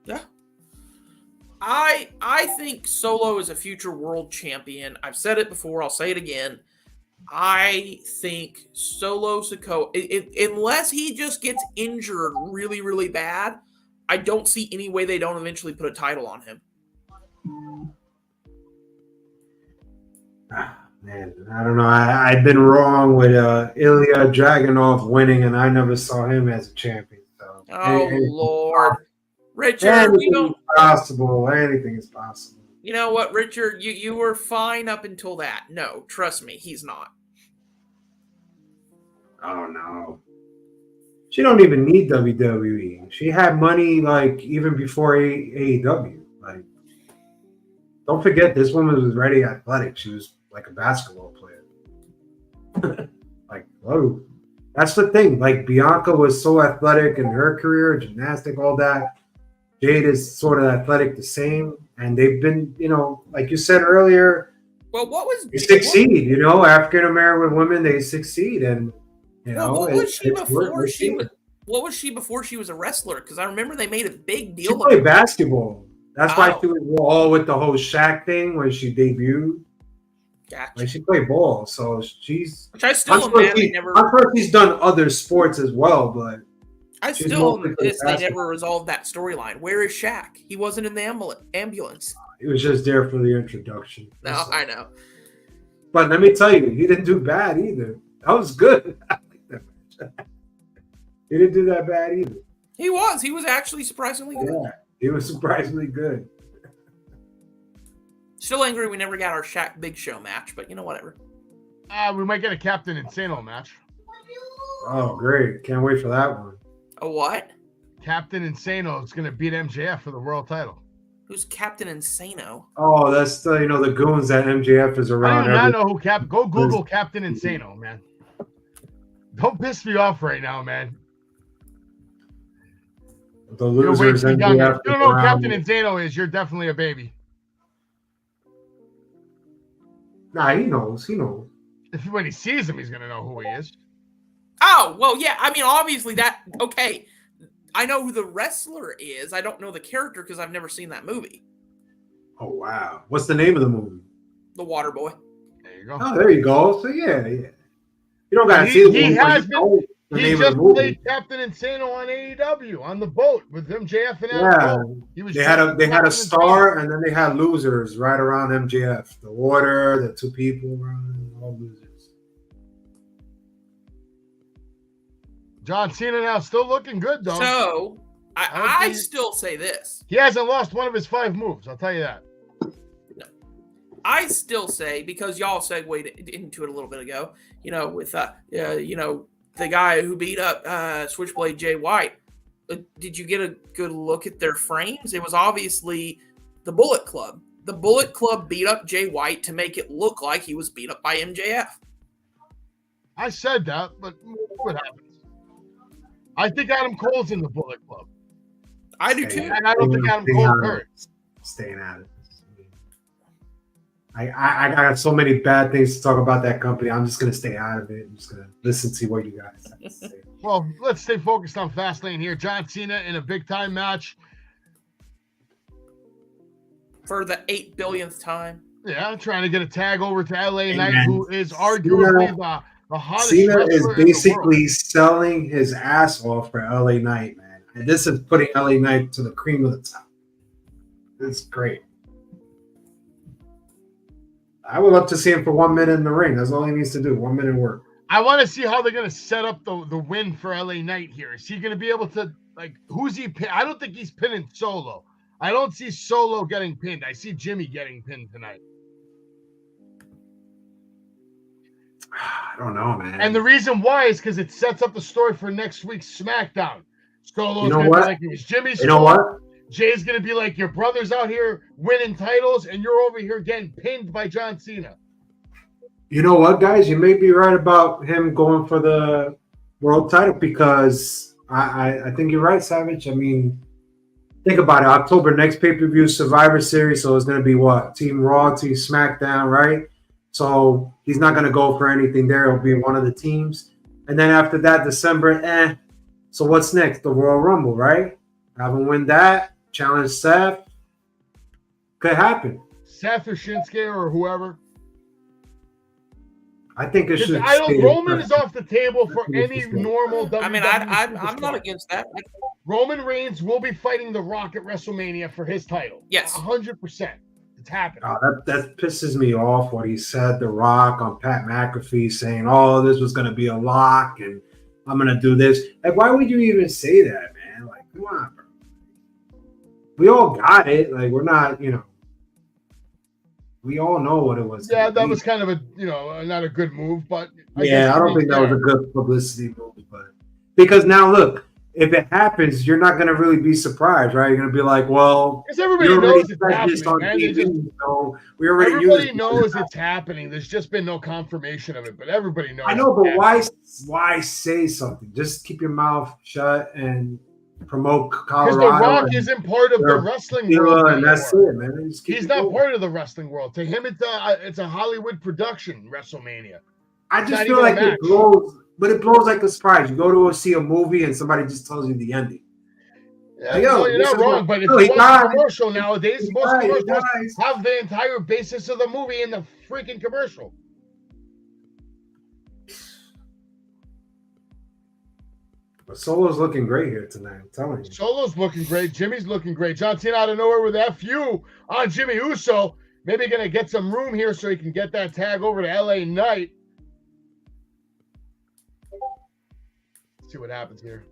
Yeah. I think Solo is a future world champion. I've said it before. I'll say it again. I think Solo Sikoa, unless he just gets injured really, really bad, I don't see any way they don't eventually put a title on him. Man, I don't know. I've been wrong with Ilya Dragunov winning, and I never saw him as a champion. So, Lord. Richard, anything is possible. Anything is possible. You know what, Richard? You were fine up until that. No, trust me, he's not. Oh, no. She don't even need WWE. She had money, even before AEW. Don't forget, this woman was already athletic. She was like a basketball player. Whoa. That's the thing. Bianca was so athletic in her career, gymnastic, all that. Jade is sort of athletic the same. And they've been, like you said earlier, well, they succeed, African-American women, they succeed. And, what was she before she was a wrestler? Because I remember they made a big deal. She played basketball. That's why she was all with the whole Shaq thing when she debuted. Gotcha. She played ball, so she's. Which I still am mad they never. I'm sure she's done other sports as well, but. I still am pissed they never resolved that storyline. Where is Shaq? He wasn't in the ambulance. He was just there for the introduction. No, I know. But let me tell you, he didn't do bad either. That was good. I like that match. He didn't do that bad either. He was actually surprisingly good. Yeah. He was surprisingly good. Still angry we never got our Shaq Big Show match, but whatever. We might get a Captain Insano match. Oh, great. Can't wait for that one. A what? Captain Insano is going to beat MJF for the world title. Who's Captain Insano? Oh, that's the the goons that MJF is around. I don't know who Go Google Captain Insano, man. Don't piss me off right now, man. The losers. If you don't know who Captain Insano is, you're definitely a baby. Nah, he knows. When he sees him, he's going to know who he is. Oh, well, yeah. I mean, obviously that. Okay, I know who the wrestler is. I don't know the character because I've never seen that movie. Oh wow, what's the name of the movie? The Water Boy. There you go. Oh, there you go. So yeah. You don't gotta see the movie. He has been. The He name just of the movie. played Captain Insano on AEW on the boat with MJF and Yeah, Adam Cole. He was they had a star, and then they had losers right around MJF. The Water, the two people, all losers. John Cena now still looking good though. So I still say this. He hasn't lost one of his 5 moves. I'll tell you that. No. I still say, because y'all segued into it a little bit ago, with the guy who beat up Switchblade Jay White. Did you get a good look at their frames? It was obviously the Bullet Club. The Bullet Club beat up Jay White to make it look like he was beat up by MJF. I said that, but what happens? I think Adam Cole's in the Bullet Club. I do too. And I don't think Adam Cole hurt. Staying out of this. I got so many bad things to talk about that company. I'm just going to stay out of it. I'm just going to listen to what you guys have to say. Well, let's stay focused on Fastlane here. John Cena in a big-time match. For the 8 billionth time. Yeah, trying to get a tag over to LA Knight, who is arguably the hottest Cena wrestler is in the basically world. selling his ass off for LA Knight, man. And this is putting LA Knight to the cream of the top. It's great. I would love to see him for 1 minute in the ring. That's all he needs to do. 1 minute work. I want to see how they're going to set up the win for LA Knight here. Is he going to be able to, who's he pin? I don't think he's pinning Solo. I don't see Solo getting pinned. I see Jimmy getting pinned tonight. I don't know, man. And the reason why is because it sets up the story for next week's SmackDown. Solo's You know going to be what? like it was Jimmy's You know fault. what? Jay's going to be like, your brother's out here winning titles, and you're over here getting pinned by John Cena. You know what, guys? You may be right about him going for the world title because I think you're right, Savage. I mean, think about it. October, next pay-per-view, Survivor Series. So it's going to be what? Team Raw, Team SmackDown, right? So he's not going to go for anything there. It'll be one of the teams. And then after that, December, So what's next? The Royal Rumble, right? Have him win that. Challenge Seth. Could happen. Seth or Shinsuke or whoever. I think it should. Roman is off the table for any normal WWE. I mean, I'm not against that. Roman Reigns will be fighting The Rock at WrestleMania for his title. Yes. 100%. It's happening. Oh, that pisses me off what he said, The Rock, on Pat McAfee, saying, oh, this was going to be a lock and I'm going to do this. Like, why would you even say that, man? Like, come on, bro. We all got it. Like, we're not, we all know what it was. Yeah, that was kind of a, not a good move, but I don't think that was a good publicity move. But because now, look, if it happens, you're not going to really be surprised, right? You're going to be like, well, because everybody knows it's happening, man. Everybody knows it's happening. There's just been no confirmation of it, but everybody knows. I know, but why say something? Just keep your mouth shut and promote Colorado. Because The Rock isn't part of the wrestling world, and that's it, man. He's not part of the wrestling world. To him, it's a Hollywood production. WrestleMania. I just feel like it blows, but it blows like a surprise. You go to see a movie and somebody just tells you the ending. Yeah, you're not wrong, but if you watch a commercial nowadays, most commercials have the entire basis of the movie in the freaking commercial. But Solo's looking great here tonight, I'm telling you. Solo's looking great. Jimmy's looking great. John Cena out of nowhere with FU on Jimmy Uso. Maybe going to get some room here so he can get that tag over to LA Knight. Let's see what happens here.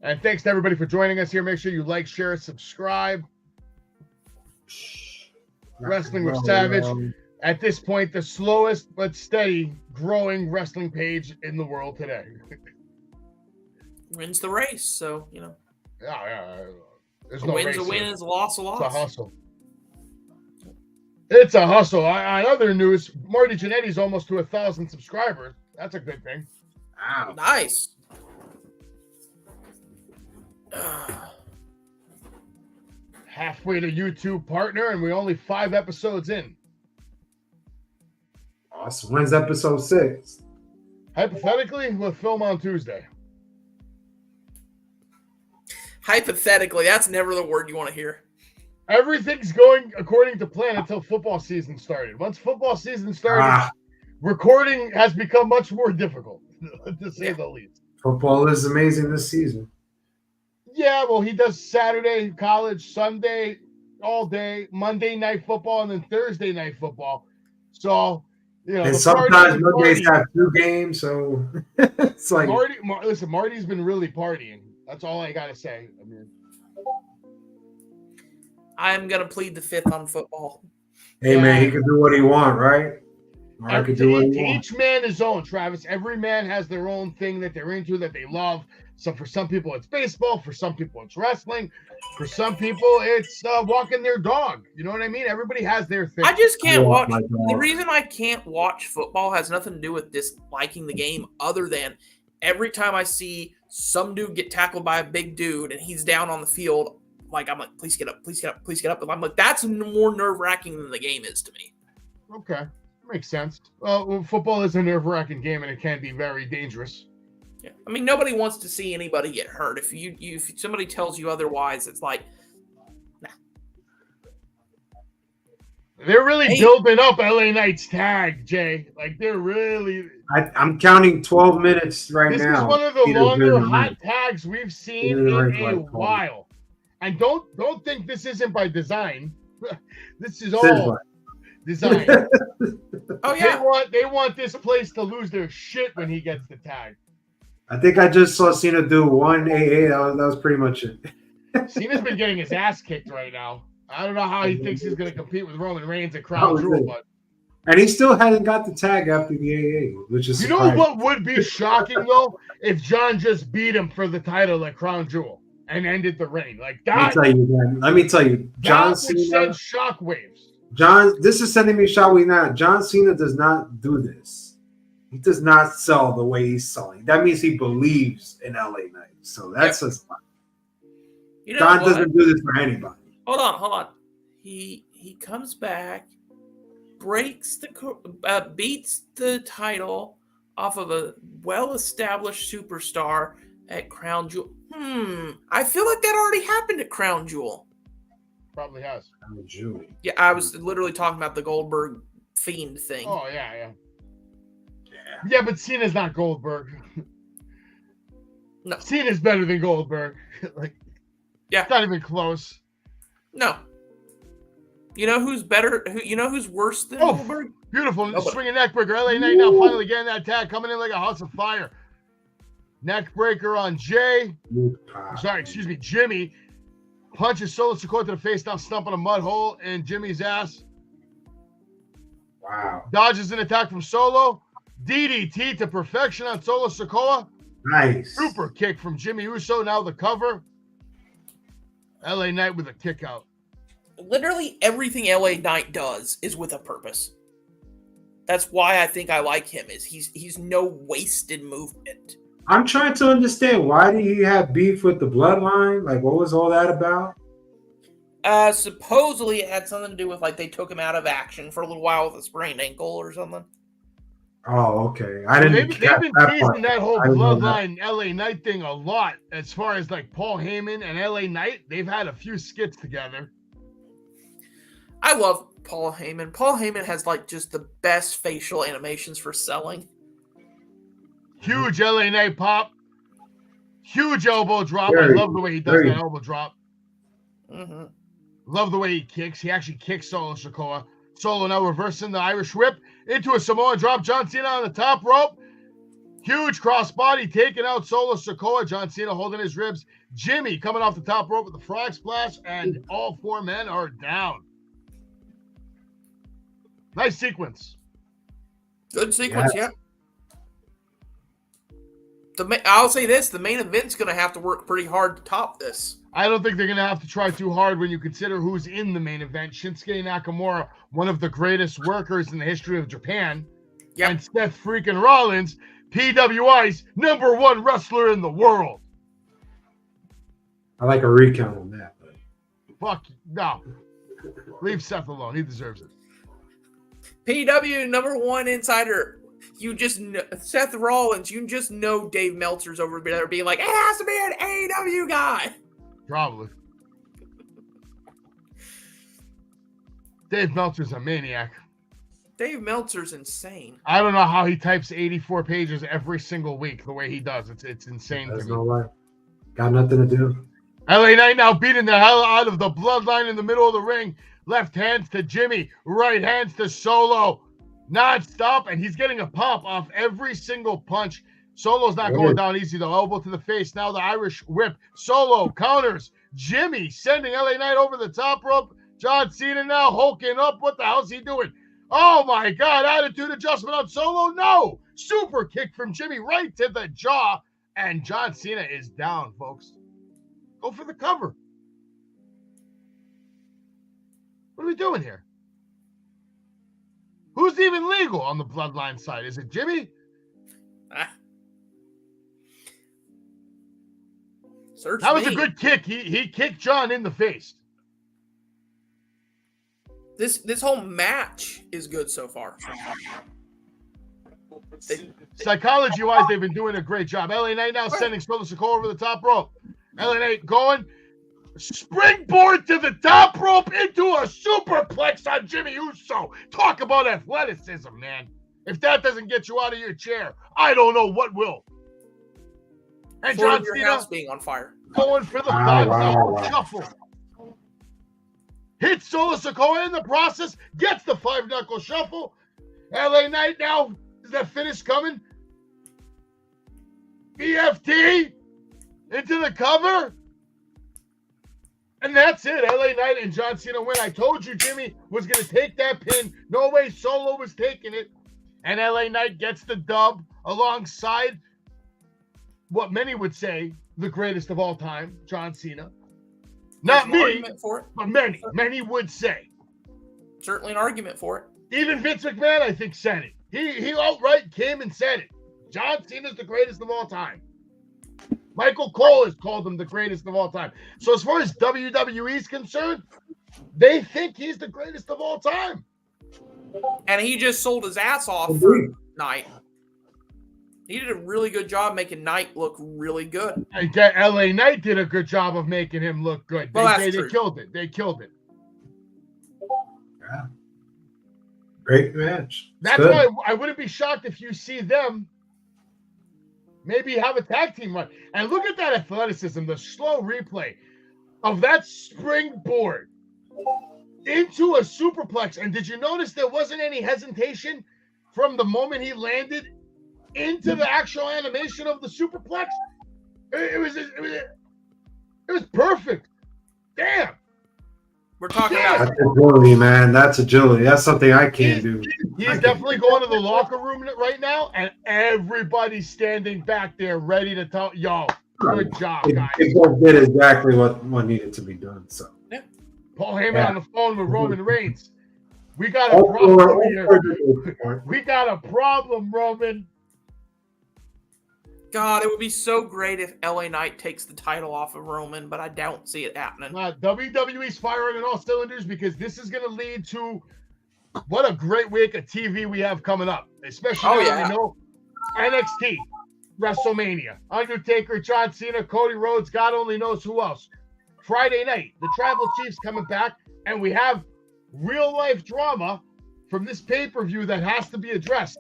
And thanks to everybody for joining us here. Make sure you like, share, subscribe. Wrestling with Savage. At this point, the slowest but steady growing wrestling page in the world today. Wins the race, so, Yeah. There's a no win's race a win, here. is a loss, a loss. It's a hustle. It's a hustle. On other news, Marty Jannetty's almost to 1,000 subscribers. That's a good thing. Wow. Nice. Halfway to YouTube partner, and we're only 5 episodes in. Awesome. When's episode 6? Hypothetically, we'll film on Tuesday. Hypothetically, that's never the word you want to hear. Everything's going according to plan until football season started. Once football season started, recording has become much more difficult, to say the least. Football is amazing this season. Yeah, well, he does Saturday college, Sunday all day, Monday night football, and then Thursday night football. So, you know, and sometimes Mondays have 2 games, so it's like Marty's been really partying. That's all I gotta say. I mean, I'm gonna plead the fifth on football. Hey man, he can do what he want, right? Each man his own, Travis. Every man has their own thing that they're into, that they love. So for some people it's baseball, for some people it's wrestling, for some people it's walking their dog. You know what I mean? Everybody has their thing. I just can't watch. The reason I can't watch football has nothing to do with disliking the game, other than every time I see some dude get tackled by a big dude and he's down on the field, like I'm like, please get up, please get up, please get up. And I'm like, that's more nerve-wracking than the game is to me. Okay, makes sense. Well, football is a nerve-wracking game and it can be very dangerous. Yeah, I mean, nobody wants to see anybody get hurt. If somebody tells you otherwise, it's like, nah. They're really building up LA Knight's tag, Jay. Like they're really. I'm counting 12 minutes right now. This is one of the longer hot tags we've seen in a while. And don't think this isn't by design. This is all design. Oh yeah. They want this place to lose their shit when he gets the tag. I think I just saw Cena do 1 AA. That was pretty much it. Cena's been getting his ass kicked right now. I don't know how he thinks he's going to compete with Roman Reigns at Crown Jewel, but and he still hasn't got the tag after the AA, which is surprising. You know what would be shocking though? If John just beat him for the title at Crown Jewel and ended the reign. Like that. Let me tell you, John Cena send shockwaves. This is sending me shockwaves now. John Cena does not do this. He does not sell the way he's selling. That means he believes in LA Knight. So that's just fine. John doesn't do this for anybody. Hold on. He comes back, beats the title off of a well-established superstar at Crown Jewel. I feel like that already happened at Crown Jewel. Probably has. Crown Jewel. Yeah, I was literally talking about the Goldberg Fiend thing. Oh yeah. Yeah, but Cena's not Goldberg. No. Cena's better than Goldberg. Yeah. It's not even close. No. You know who's better? You know who's worse than Goldberg? Beautiful. Swinging neckbreaker. LA Knight now finally getting that tag, coming in like a house of fire. Neckbreaker on Jimmy. Punches Solo Sikoa to the face, now stumping a mud hole in Jimmy's ass. Wow. Dodges an attack from Solo. DDT to perfection on Solo Sikoa. Nice. Super kick from Jimmy Uso. Now the cover. LA Knight with a kick out. Literally everything LA Knight does is with a purpose. That's why I think I like him. Is he's no wasted movement. I'm trying to understand, why did he have beef with the Bloodline? Like, what was all that about? Supposedly it had something to do with, like, they took him out of action for a little while with a sprained ankle or something. Oh, okay. I didn't. They've been teasing that whole Bloodline LA Knight thing a lot. As far as like Paul Heyman and LA Knight, they've had a few skits together. I love Paul Heyman. Paul Heyman has like just the best facial animations for selling. Huge LA Knight pop. Huge elbow drop. I love the way he does that elbow drop. Mm-hmm. Love the way he kicks. He actually kicks Solo Sikoa. Solo now reversing the Irish whip into a Samoan drop. John Cena on the top rope. Huge crossbody taking out Solo Sikoa. John Cena holding his ribs. Jimmy coming off the top rope with the frog splash, and all four men are down. Nice sequence. Good sequence, yeah. I'll say this, the main event's going to have to work pretty hard to top this. I don't think they're going to have to try too hard when you consider who's in the main event. Shinsuke Nakamura, one of the greatest workers in the history of Japan. Yep. And Seth freaking Rollins, PWI's #1 wrestler in the world. I like a recount on that. But... Fuck, no. Leave Seth alone. He deserves it. PW #1 insider. You just know, Seth Rollins. You just know Dave Meltzer's over there being like, it has to be an AEW guy. Probably. Dave Meltzer's a maniac. Dave Meltzer's insane. I don't know how he types 84 pages every single week the way he does. It's insane There's to me. no lie. Got nothing to do. LA Knight now beating the hell out of the Bloodline in the middle of the ring. Left hands to Jimmy, right hands to Solo. Non-stop, and he's getting a pop off every single punch. Solo's not going down easy, though. Elbow to the face. Now the Irish whip. Solo counters. Jimmy sending LA Knight over the top rope. John Cena now hulking up. What the hell's he doing? Oh, my God. Attitude adjustment on Solo. No. Super kick from Jimmy right to the jaw. And John Cena is down, folks. Go for the cover. What are we doing here? Who's even legal on the Bloodline side? Is it Jimmy? Search That was me. a good kick. He kicked John in the face. This whole match is good so far. Psychology-wise, they've been doing a great job. LA Knight now sending Solo Sikoa over the top rope. LA Knight going. Springboard to the top rope into a superplex on Jimmy Uso. Talk about athleticism, man. If that doesn't get you out of your chair, I don't know what will. And John Your Cena house being on fire. going for the five-knuckle shuffle. Hits Solo Sikoa in the process. Gets the five-knuckle shuffle. LA Knight now. Is that finish coming? EFT into the cover. And that's it. LA Knight and John Cena win. I told you Jimmy was going to take that pin. No way Solo was taking it. And LA Knight gets the dub alongside what many would say the greatest of all time, John Cena. Not me, but many would say. Certainly an argument for it. Even Vince McMahon, I think, said it. He outright came and said it. John Cena's the greatest of all time. Michael Cole has called him the greatest of all time. So as far as WWE is concerned, they think he's the greatest of all time. And he just sold his ass off for Knight. He did a really good job making Knight look really good. And LA Knight did a good job of making him look good. Well, They killed it. They killed it. Yeah. Great match. That's why I wouldn't be shocked if you see them maybe have a tag team run. And look at that athleticism, the slow replay of that springboard into a superplex. And did you notice there wasn't any hesitation from the moment he landed into the actual animation of the superplex? It was perfect. Damn. We're talking That's agility, man. That's agility. That's something I can't do. He's definitely going to the locker room right now, and everybody's standing back there ready to tell, yo, good job, guys. It did exactly what needed to be done. So Paul Heyman on the phone with Roman Reigns. We got a problem here. We got a problem, Roman. God, it would be so great if LA Knight takes the title off of Roman, but I don't see it happening. WWE's firing on all cylinders because this is going to lead to what a great week of TV we have coming up, especially we know NXT, WrestleMania, Undertaker, John Cena, Cody Rhodes, God only knows who else. Friday night, the Tribal Chiefs coming back, and we have real-life drama from this pay-per-view that has to be addressed.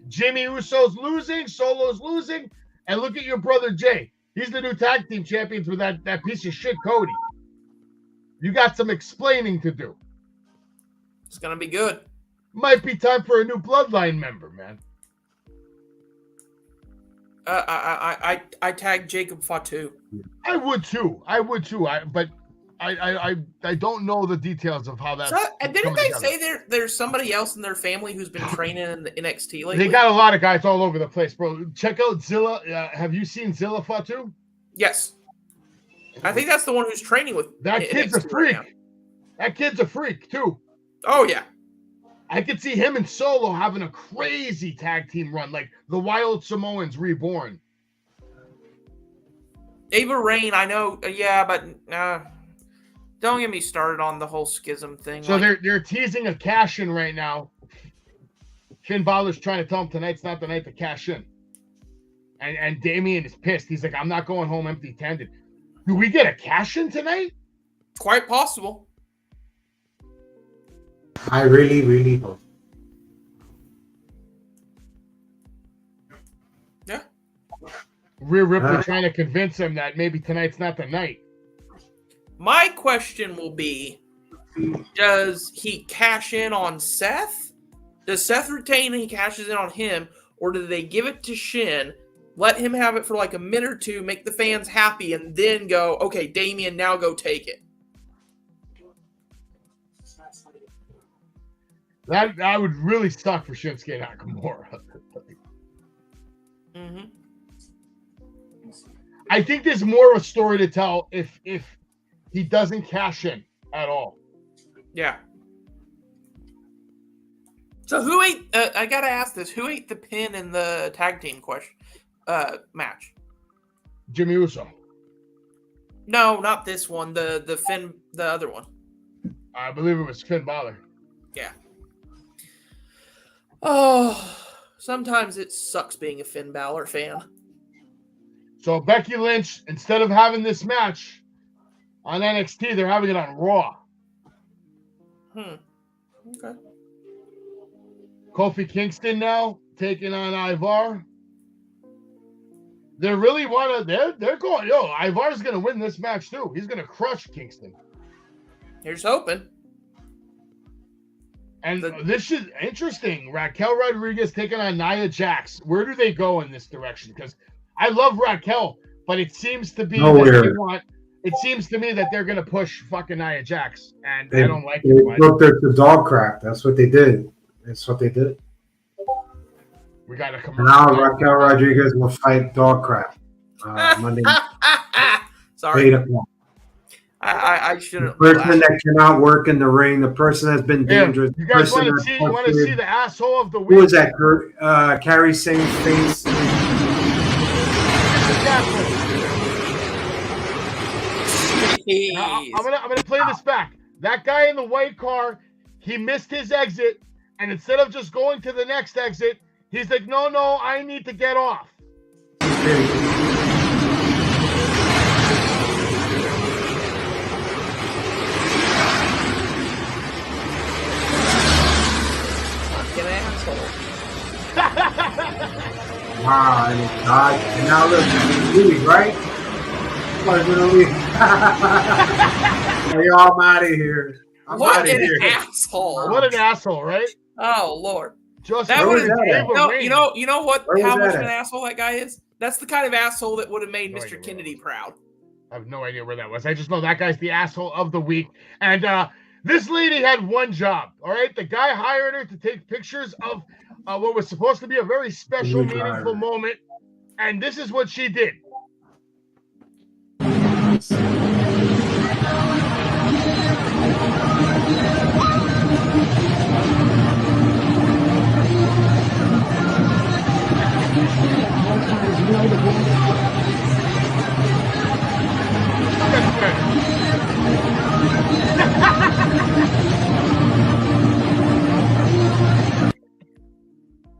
Jimmy Uso's losing, Solo's losing, and look at your brother Jay. He's the new tag team champions with that piece of shit Cody. You got some explaining to do. It's gonna be good. Might be time for a new Bloodline member, man. I tagged Jacob Fatu. I would too. But I don't know the details of how that's. And didn't they say there's somebody else in their family who's been training in the NXT lately? They got a lot of guys all over the place, bro. Check out Zilla. Have you seen Zilla Fatu? Yes. I think that's the one who's training with that kid's NXT a freak. Right that kid's a freak too. Oh yeah. I could see him and Solo having a crazy tag team run, like the Wild Samoans reborn. Ava Raine, I know, but Don't get me started on the whole schism thing. So they're teasing a cash in right now. Finn Balor's trying to tell him tonight's not the night to cash in. And Damian is pissed. He's like, I'm not going home empty-handed. Do we get a cash in tonight? Quite possible. I really, really hope. Yeah. Rhea Ripley trying to convince him that maybe tonight's not the night. My question will be, does he cash in on Seth? Does Seth retain and he cashes in on him? Or do they give it to Shin, let him have it for like a minute or two, make the fans happy, and then go, okay, Damian, now go take it? That would really suck for Shinsuke Nakamura. Mm-hmm. I think there's more of a story to tell if he doesn't cash in at all. Yeah. So who ate? I gotta ask this: who ate the pin in the tag team match? Jimmy Uso. No, not this one. The other one. I believe it was Finn Balor. Yeah. Oh, sometimes it sucks being a Finn Balor fan. So Becky Lynch, instead of having this match on NXT, they're having it on Raw. Okay. Kofi Kingston now taking on Ivar. They really want to. They're going. Ivar's going to win this match too. He's going to crush Kingston. Here's hoping. And this is interesting. Raquel Rodriguez taking on Nia Jax. Where do they go in this direction? Because I love Raquel, but it seems to be that it seems to me that they're going to push fucking Nia Jax, and I don't like it. They broke the dog crap. That's what they did. We got a commercial. Now Raquel Rodriguez will fight dog crap Monday. Sorry. 8 o'clock. I shouldn't. The person that cannot work in the ring, the person that's been dangerous. You guys want to see the asshole of the week? Who is that? Carrie Singh's face. I'm gonna play this back. That guy in the white car, he missed his exit, and instead of just going to the next exit, he's like, no, I need to get off. Wow, and now look, leave, right? Somebody's gonna leave. Hey, I'm out of here. What an asshole! What an asshole, right? Oh Lord, just that would you know what? How much of an asshole that guy is? That's the kind of asshole that would have made Mr. Kennedy proud. I have no idea where that was. I just know that guy's the asshole of the week, and this lady had one job. All right, the guy hired her to take pictures of what was supposed to be a very special, meaningful moment, and this is what she did.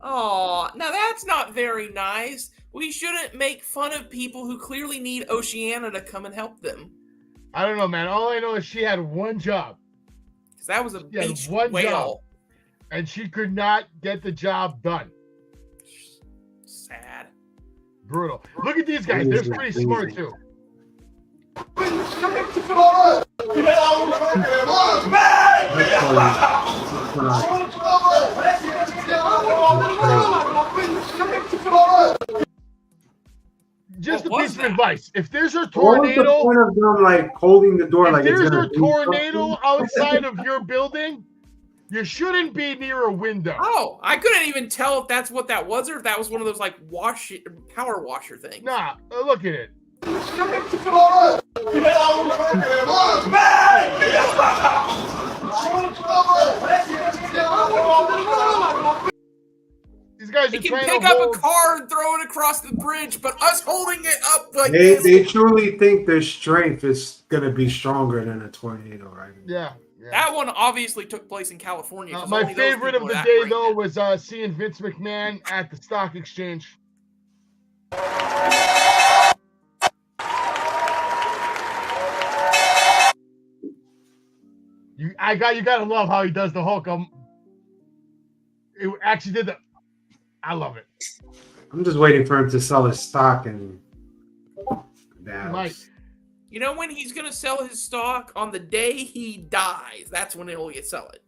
Oh, now that's not very nice. We shouldn't make fun of people who clearly need Oceania to come and help them. I don't know, man. All I know is she had one job. Because that was a beach one whale. Job, and she could not get the job done. Sad. Brutal. Look at these guys. They're pretty smart, too. Just a piece of advice. If there's a tornado, what was the point of them like holding the door? Like there's a tornado outside of your building, you shouldn't be near a window. Oh, I couldn't even tell if that's what that was or if that was one of those like power washer things. Nah, look at it. These guys guys They are can trying pick to up hold. a car and throw it across the bridge, but us holding it up like They this, truly think their strength is gonna be stronger than a tornado, right? Yeah. that one obviously took place in California. 'cause My only those favorite people of the are that day, brain though, dead. was seeing Vince McMahon at the stock exchange. You gotta love how he does the Hulk. It actually did the. I love it. I'm just waiting for him to sell his stock and Mike. You know when he's gonna sell his stock? On the day he dies. That's when it'll get sell it.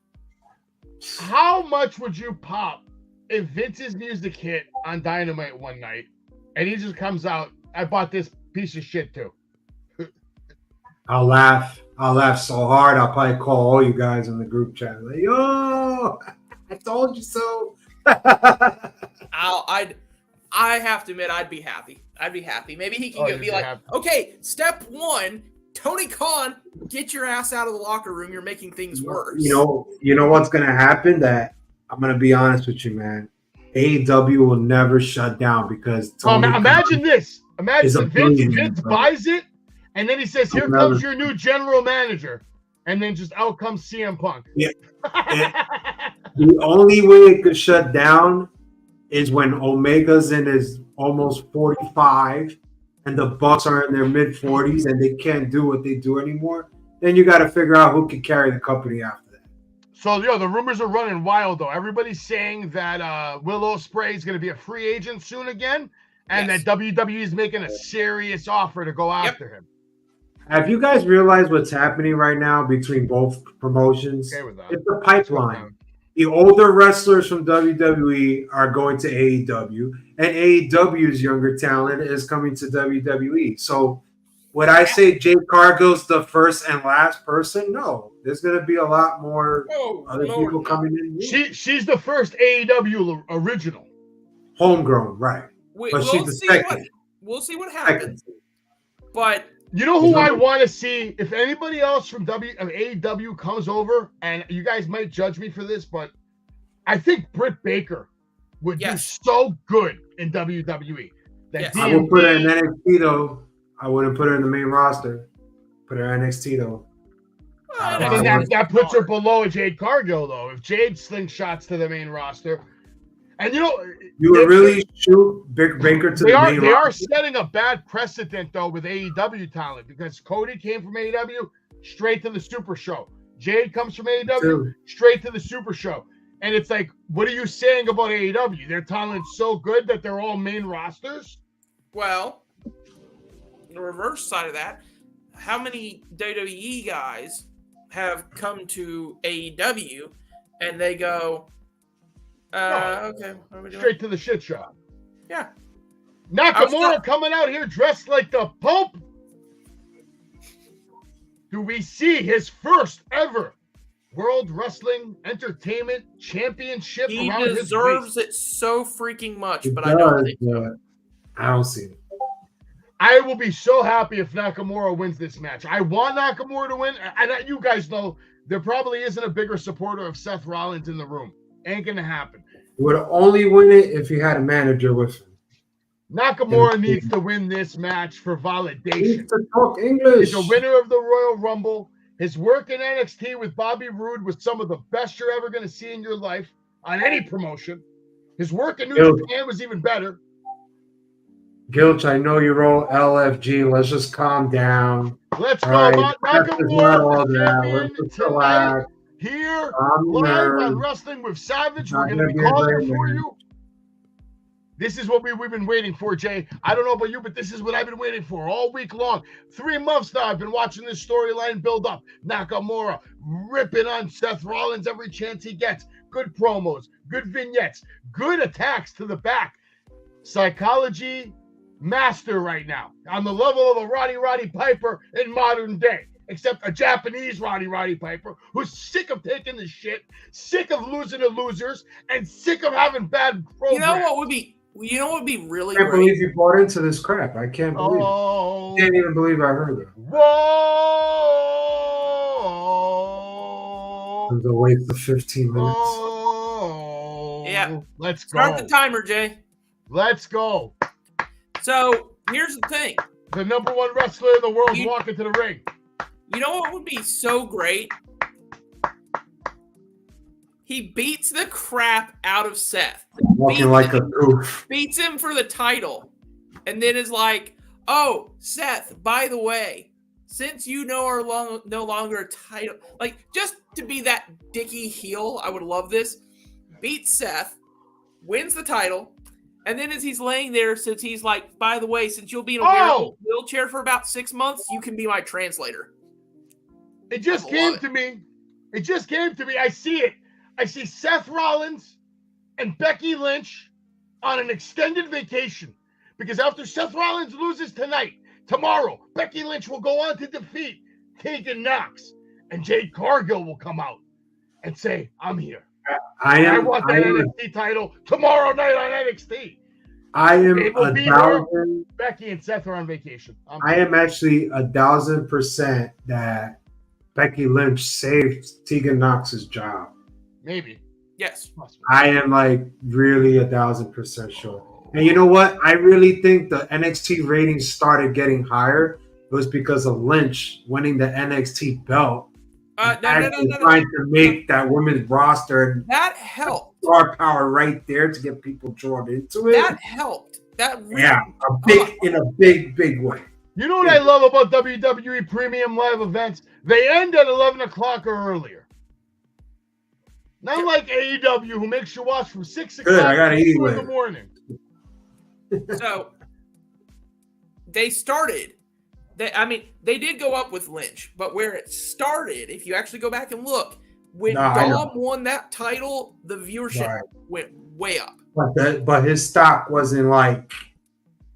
How much would you pop if Vince's music hit on Dynamite one night and he just comes out, I bought this piece of shit too? I'll laugh so hard. I'll probably call all you guys in the group chat. Like, yo, I told you so. I have to admit, I'd be happy. Maybe he can be like, okay, step one, Tony Khan, get your ass out of the locker room. You're making things worse. You know what's gonna happen? That I'm gonna be honest with you, man. AEW will never shut down because imagine this. Imagine Vince bro. buys it, and then he says, "Here comes your new general manager," and then just out comes CM Punk. Yeah. The only way it could shut down is when Omega's in his almost 45 and the Bucks are in their mid 40s and they can't do what they do anymore. Then you got to figure out who can carry the company after that. So, the rumors are running wild, though. Everybody's saying that Will Ospreay is going to be a free agent soon again, and that WWE is making a serious offer to go after him. Have you guys realized what's happening right now between both promotions? Okay with that. It's a pipeline. The older wrestlers from WWE are going to AEW, and AEW's younger talent is coming to WWE. So, would I say Jade Cargill's the first and last person? No, there's going to be a lot more other people coming in. She's the first AEW original, homegrown, right? But she's the second. We'll see what happens. But you know who I want to see? If anybody else from AEW comes over, and you guys might judge me for this, but I think Britt Baker would do so good in WWE. I would put her in NXT though. I wouldn't put her in the main roster. Put her in NXT though. And then that puts her below Jade Cargill though. If Jade slingshots to the main roster, and you would really shoot Baker to the main roster. They are setting a bad precedent though with AEW talent because Cody came from AEW straight to the Super Show. Jade comes from AEW straight to the Super Show. And it's like, what are you saying about AEW? Their talent's so good that they're all main rosters? Well, the reverse side of that, how many WWE guys have come to AEW and they go, okay, what are we doing? Straight to the shit show. Yeah. Nakamura coming out here dressed like the Pope. Do we see his first ever World Wrestling Entertainment Championship? He around deserves it so freaking much, but I don't think so. I don't see it. I will be so happy if Nakamura wins this match. I want Nakamura to win, and you guys know there probably isn't a bigger supporter of Seth Rollins in the room. Ain't gonna happen. He would only win it if he had a manager with him. Nakamura needs to win this match for validation. He needs to talk English. He's a winner of the Royal Rumble. His work in NXT with Bobby Roode was some of the best you're ever going to see in your life on any promotion. His work in New Japan was even better. Gilch, I know you roll LFG. Let's just calm down. Let's go. Nakamura tonight here live on Wrestling with Savage. We're going to be calling for you. This is what we've been waiting for, Jay. I don't know about you, but this is what I've been waiting for all week long. 3 months now I've been watching this storyline build up. Nakamura ripping on Seth Rollins every chance he gets. Good promos, good vignettes, good attacks to the back. Psychology master right now. On the level of a Roddy Piper in modern day. Except a Japanese Roddy Piper who's sick of taking the shit, sick of losing to losers, and sick of having bad programs. You know what would be really great? I can't believe you bought into this crap. I can't believe it. I can't even believe I heard it. Whoa! It was a waste of 15 minutes. go. Yeah. Let's Start go. the timer, Jay. Let's go. So here's the thing. The number one wrestler in the world walking to the ring. You know what would be so great? He beats the crap out of Seth. Walking like a goof. Beats him for the title. And then is like, oh, Seth, by the way, since you know are no longer a title, like just to be that dicky heel, I would love this. Beats Seth, wins the title, and then as he's laying there, since he's like, by the way, since you'll be in a wheelchair for about 6 months, you can be my translator. It just came to me. It just came to me. I see it. I see Seth Rollins and Becky Lynch on an extended vacation because after Seth Rollins loses tonight, tomorrow, Becky Lynch will go on to defeat Tegan Knox, and Jade Cargill will come out and say, I'm here. I want that NXT title tomorrow night on NXT. I am it will be where Becky and Seth are on vacation. I am actually 1,000% that Becky Lynch saved Tegan Knox's job. Maybe. Yes. I am like really 1,000% sure. And you know what? I really think the NXT ratings started getting higher. It was because of Lynch winning the NXT belt. Trying to make that women's roster. That helped. Star power right there to get people drawn into it. That helped. That really in a big way. You know what I love about WWE Premium Live events? They end at 11 o'clock or earlier. Not like AEW, who makes you watch from 6 o'clock to 2 in the morning. So, they started. They did go up with Lynch, but where it started, if you actually go back and look, when Dom won that title, the viewership went way up. But his stock wasn't like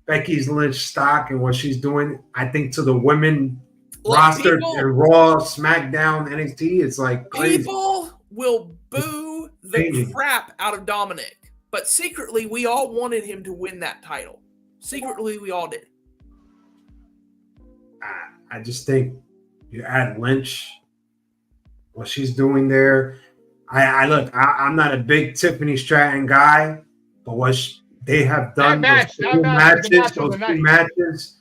Becky's Lynch stock and what she's doing. I think to the women roster and Raw, SmackDown, NXT, it's like crazy. People will boo the crap out of Dominic, but secretly we all wanted him to win that title. Secretly, we all did. I just think you add Lynch, what she's doing there. I'm not a big Tiffany Stratton guy, but what they have done those two matches,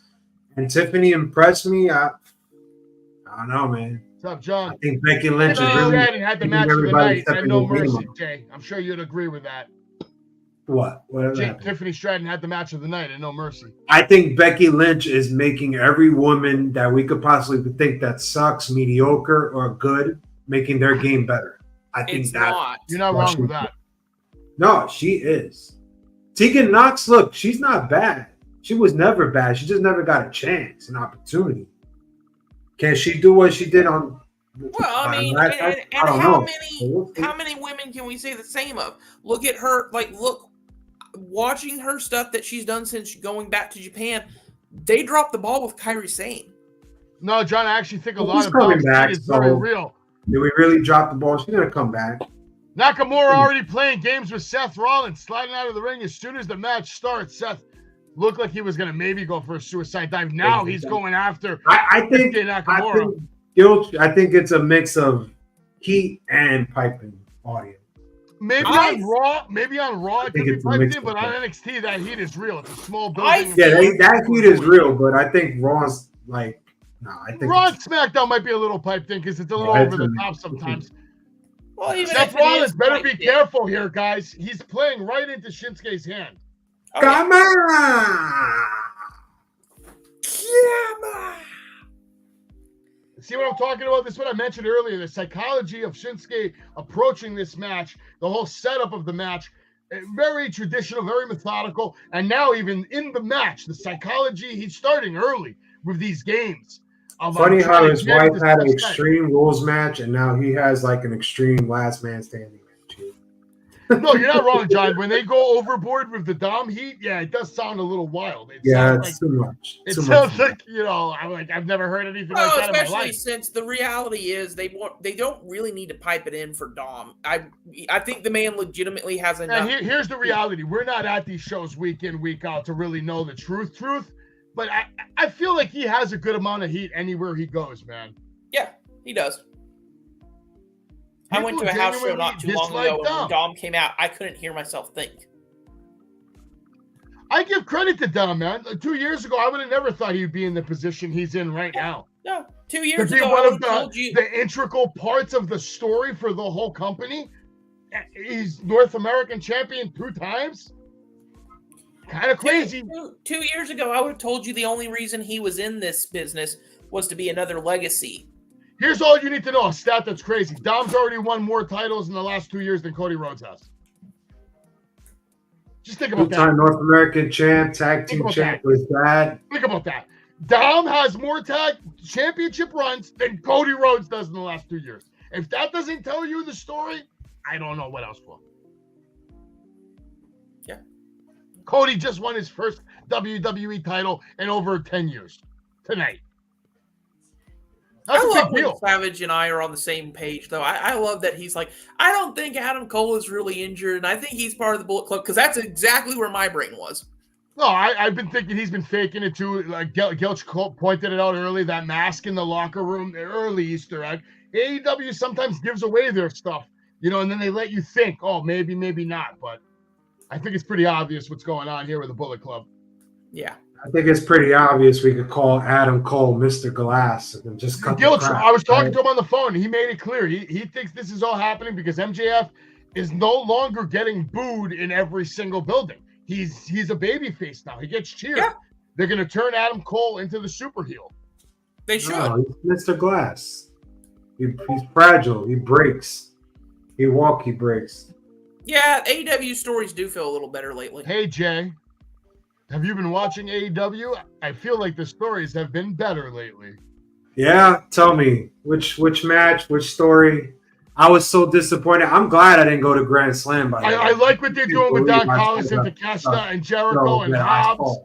and Tiffany impressed me. I don't know, man. What's up, John? I think Becky Lynch is really had the match of the night and No Mercy, Jay. I'm sure you'd agree with that. What? Tiffany Stratton had the match of the night and No Mercy. I think Becky Lynch is making every woman that we could possibly think that sucks, mediocre, or good, making their game better. I think you're not wrong with that. No, she is. Tegan Knox, look, she's not bad. She was never bad. She just never got a chance, an opportunity. Can she do what she did on? Well, I mean, how many women can we say the same of? Look at her, watching her stuff that she's done since going back to Japan. They dropped the ball with Kairi Sane. No, John, I actually think a lot of that is very real. Did we really drop the ball? She's gonna come back. Nakamura already playing games with Seth Rollins, sliding out of the ring as soon as the match starts. Seth looked like he was going to maybe go for a suicide dive. Now he's going after I think Nakamura. I think it's a mix of heat and piping audio. Maybe on Raw it could be piped in, but on NXT that heat is real. It's a small building. That heat is real, but I think Raw's I think Raw and SmackDown might be a little piped in because it's a little over the top sometimes. Well, Seth Rollins better be careful here, guys. He's playing right into Shinsuke's hand. Come on! See what I'm talking about? This is what I mentioned earlier. The psychology of Shinsuke approaching this match, the whole setup of the match, very traditional, very methodical. And now even in the match, the psychology, he's starting early with these games. Funny how his wife had an Extreme Rules match, and now he has like an Extreme Last Man Standing match. No, you're not wrong, John. When they go overboard with the Dom heat, it does sound a little wild. It's too much. It sounds like, I've never heard anything like that in my life. Especially since the reality is they don't really need to pipe it in for Dom. I think the man legitimately has enough. And here's the reality. We're not at these shows week in, week out to really know the truth. But I feel like he has a good amount of heat anywhere he goes, man. Yeah, he does. I went to a house show not too long ago, and when Dom. Dom came out, I couldn't hear myself think. I give credit to Dom, man. 2 years ago, I would have never thought he'd be in the position he's in right now. No, 2 years To be ago, one I of would have told you. the integral parts of the story for the whole company. He's North American champion 2 times. Kind of crazy. 2 years ago, I would have told you the only reason he was in this business was to be another legacy. Here's all you need to know. A stat that's crazy. Dom's already won more titles in the last 2 years than Cody Rhodes has. Just think about that. 2-time North American champ, tag team champ with that. Think about that. Dom has more tag championship runs than Cody Rhodes does in the last 2 years. If that doesn't tell you the story, I don't know what else will. Yeah. Cody just won his first WWE title in over 10 years tonight. That's I a love big deal. when Savage and I are on the same page, though. I love that he's like, I don't think Adam Cole is really injured, and I think he's part of the Bullet Club, because that's exactly where my brain was. No, I've been thinking he's been faking it too. Like Gilch pointed it out early, that mask in the locker room, the early Easter egg. AEW sometimes gives away their stuff, you know, and then they let you think, oh, maybe, maybe not. But I think it's pretty obvious what's going on here with the Bullet Club. Yeah. I think it's pretty obvious we could call Adam Cole Mr. Glass and just cut the Gilch, crap, I was talking right? to him on the phone. He made it clear. He thinks this is all happening because MJF is no longer getting booed in every single building. He's a baby face now. He gets cheered. Yeah. They're going to turn Adam Cole into the super heel. They should. No, he's Mr. Glass. He's fragile. He breaks. He breaks. Yeah, AEW stories do feel a little better lately. Hey, Jay, have you been watching AEW? I feel like the stories have been better lately. Yeah, tell me which match, which story. I was so disappointed. I'm glad I didn't go to Grand Slam. By the way. I like what they're doing with Don Callis and Takeshita and Jericho and Hobbs.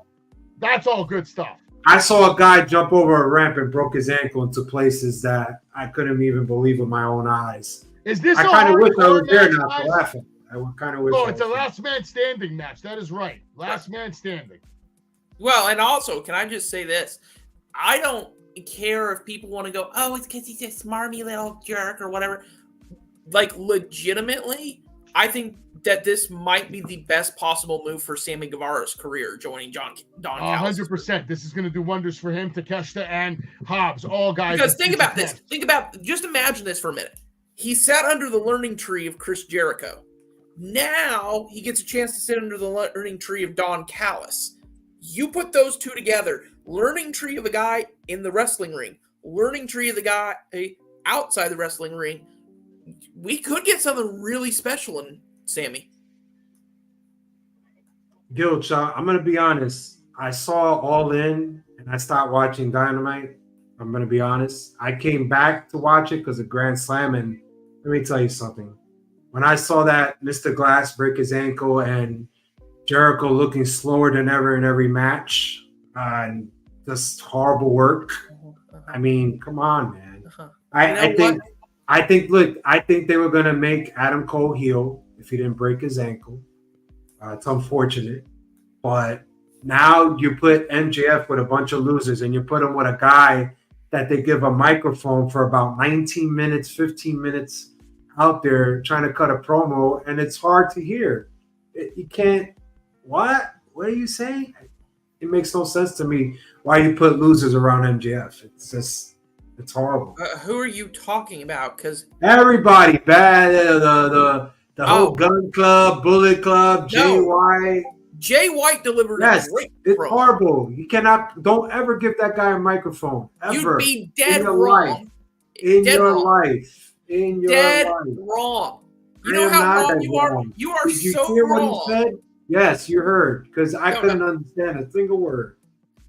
That's all good stuff. I saw a guy jump over a ramp and broke his ankle into places that I couldn't even believe with my own eyes. Is this I kind of wish I was there match, not guys? to laughing. I kind of wish. Oh, I it's a was there. last man standing match. That is right. Last man standing. Well, and also, can I just say this? I don't care if people want to go, oh, it's because he's a smarmy little jerk or whatever. Like, legitimately, I think that this might be the best possible move for Sammy Guevara's career, joining Don Callis. 100%. This is going to do wonders for him, Takeshita, and Hobbs. All guys. Because think about this. Just imagine this for a minute. He sat under the learning tree of Chris Jericho. Now he gets a chance to sit under the learning tree of Don Callis. You put those two together, learning tree of a guy in the wrestling ring, learning tree of the guy outside the wrestling ring, we could get something really special in Sammy. Gilch, I'm going to be honest. I saw All In and I stopped watching Dynamite. I'm going to be honest. I came back to watch it because of Grand Slam. And let me tell you something. When I saw that Mr. Glass break his ankle and Jericho looking slower than ever in every match and just horrible work. I mean, come on, man. I think they were going to make Adam Cole heel if he didn't break his ankle. It's unfortunate. But now you put MJF with a bunch of losers and you put him with a guy that they give a microphone for about 19 minutes, 15 minutes out there trying to cut a promo, and it's hard to hear. You can't. What are you saying? It makes no sense to me why you put losers around MJF. It's horrible. Who are you talking about? Because everybody bad. The whole Gun Club, Bullet Club, Jay White. Jay White delivered Yes, a great it's promo. horrible. You cannot. Don't ever give that guy a microphone. Ever. You'd be dead in your wrong. life. In Dead your wrong. life. In your Dead life. wrong. You I know am how not wrong that you are? wrong. You are Did you so hear wrong. what he said? Yes, you heard. Because I No, couldn't understand a single word.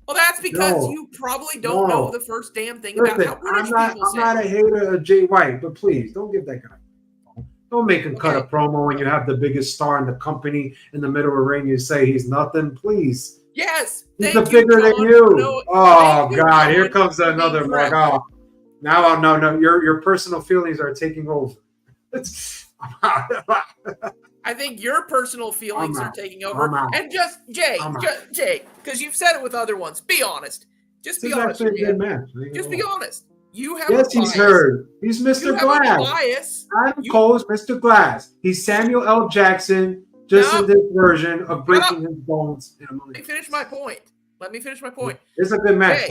Well, that's because No. you probably don't No. know the first damn thing Listen, about how British I'm people say. not a hater of Jay White, but please don't give that guy. Don't make him cut a promo when you have the biggest star in the company in the middle of the ring. You say he's nothing, please. Yes, He's thank bigger than John. you. No, Oh thank you, God, John, here comes for being another correct. Mark. Oh, now no, your personal feelings are taking over. I think your personal feelings I'm are out. taking I'm over. out. And just Jay, I'm out. Jay, because you've said it with other ones. Be honest. Just be This is honest. actually a with good me. match. Just be honest. You have Yes, a he's bias. heard. He's Mr. You have a Glass. bias. Adam Cole is Mr. Glass. He's Samuel L. Jackson, just in this version of breaking his bones. Let me finish my point. It's a good match.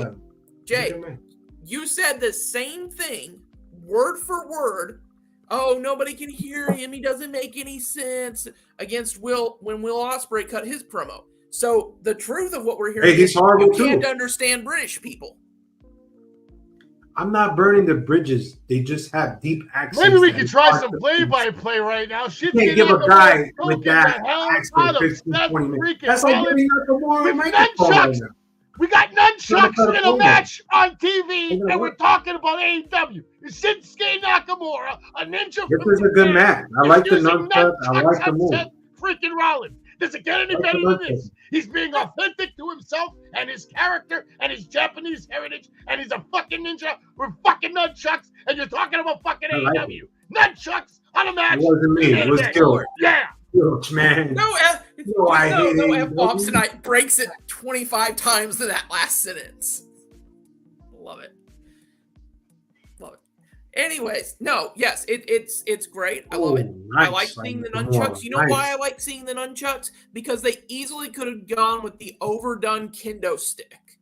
Jay, you said the same thing, word for word. Oh, nobody can hear him. He doesn't make any sense against Will when Will Ospreay cut his promo. So the truth of what we're hearing he's is horrible you can't too. understand British people. I'm not burning the bridges. They just have deep accents. Maybe we could try some play-by-play right now. You can't give a guy with that accent 15, 20 minutes. That's like giving Nakamura a microphone right now. We got nunchucks in a match on TV, and we're talking about AEW. Shinsuke Nakamura, a ninja. This is a good match. I like the nunchucks. I like the move. Freaking Rollins. Does it get any better than this? He's being authentic to himself and his character and his Japanese heritage, and he's a fucking ninja with fucking nunchucks, and you're talking about fucking AEW. Nunchucks on a match. It wasn't me. It was Gil. Yeah. Gilch, man. No F-bombs tonight. Breaks it 25 times in that last sentence. Love it. Anyways, it's great. I love it. Nice. I like seeing the nunchucks. You know why I like seeing the nunchucks? Because they easily could have gone with the overdone kendo stick.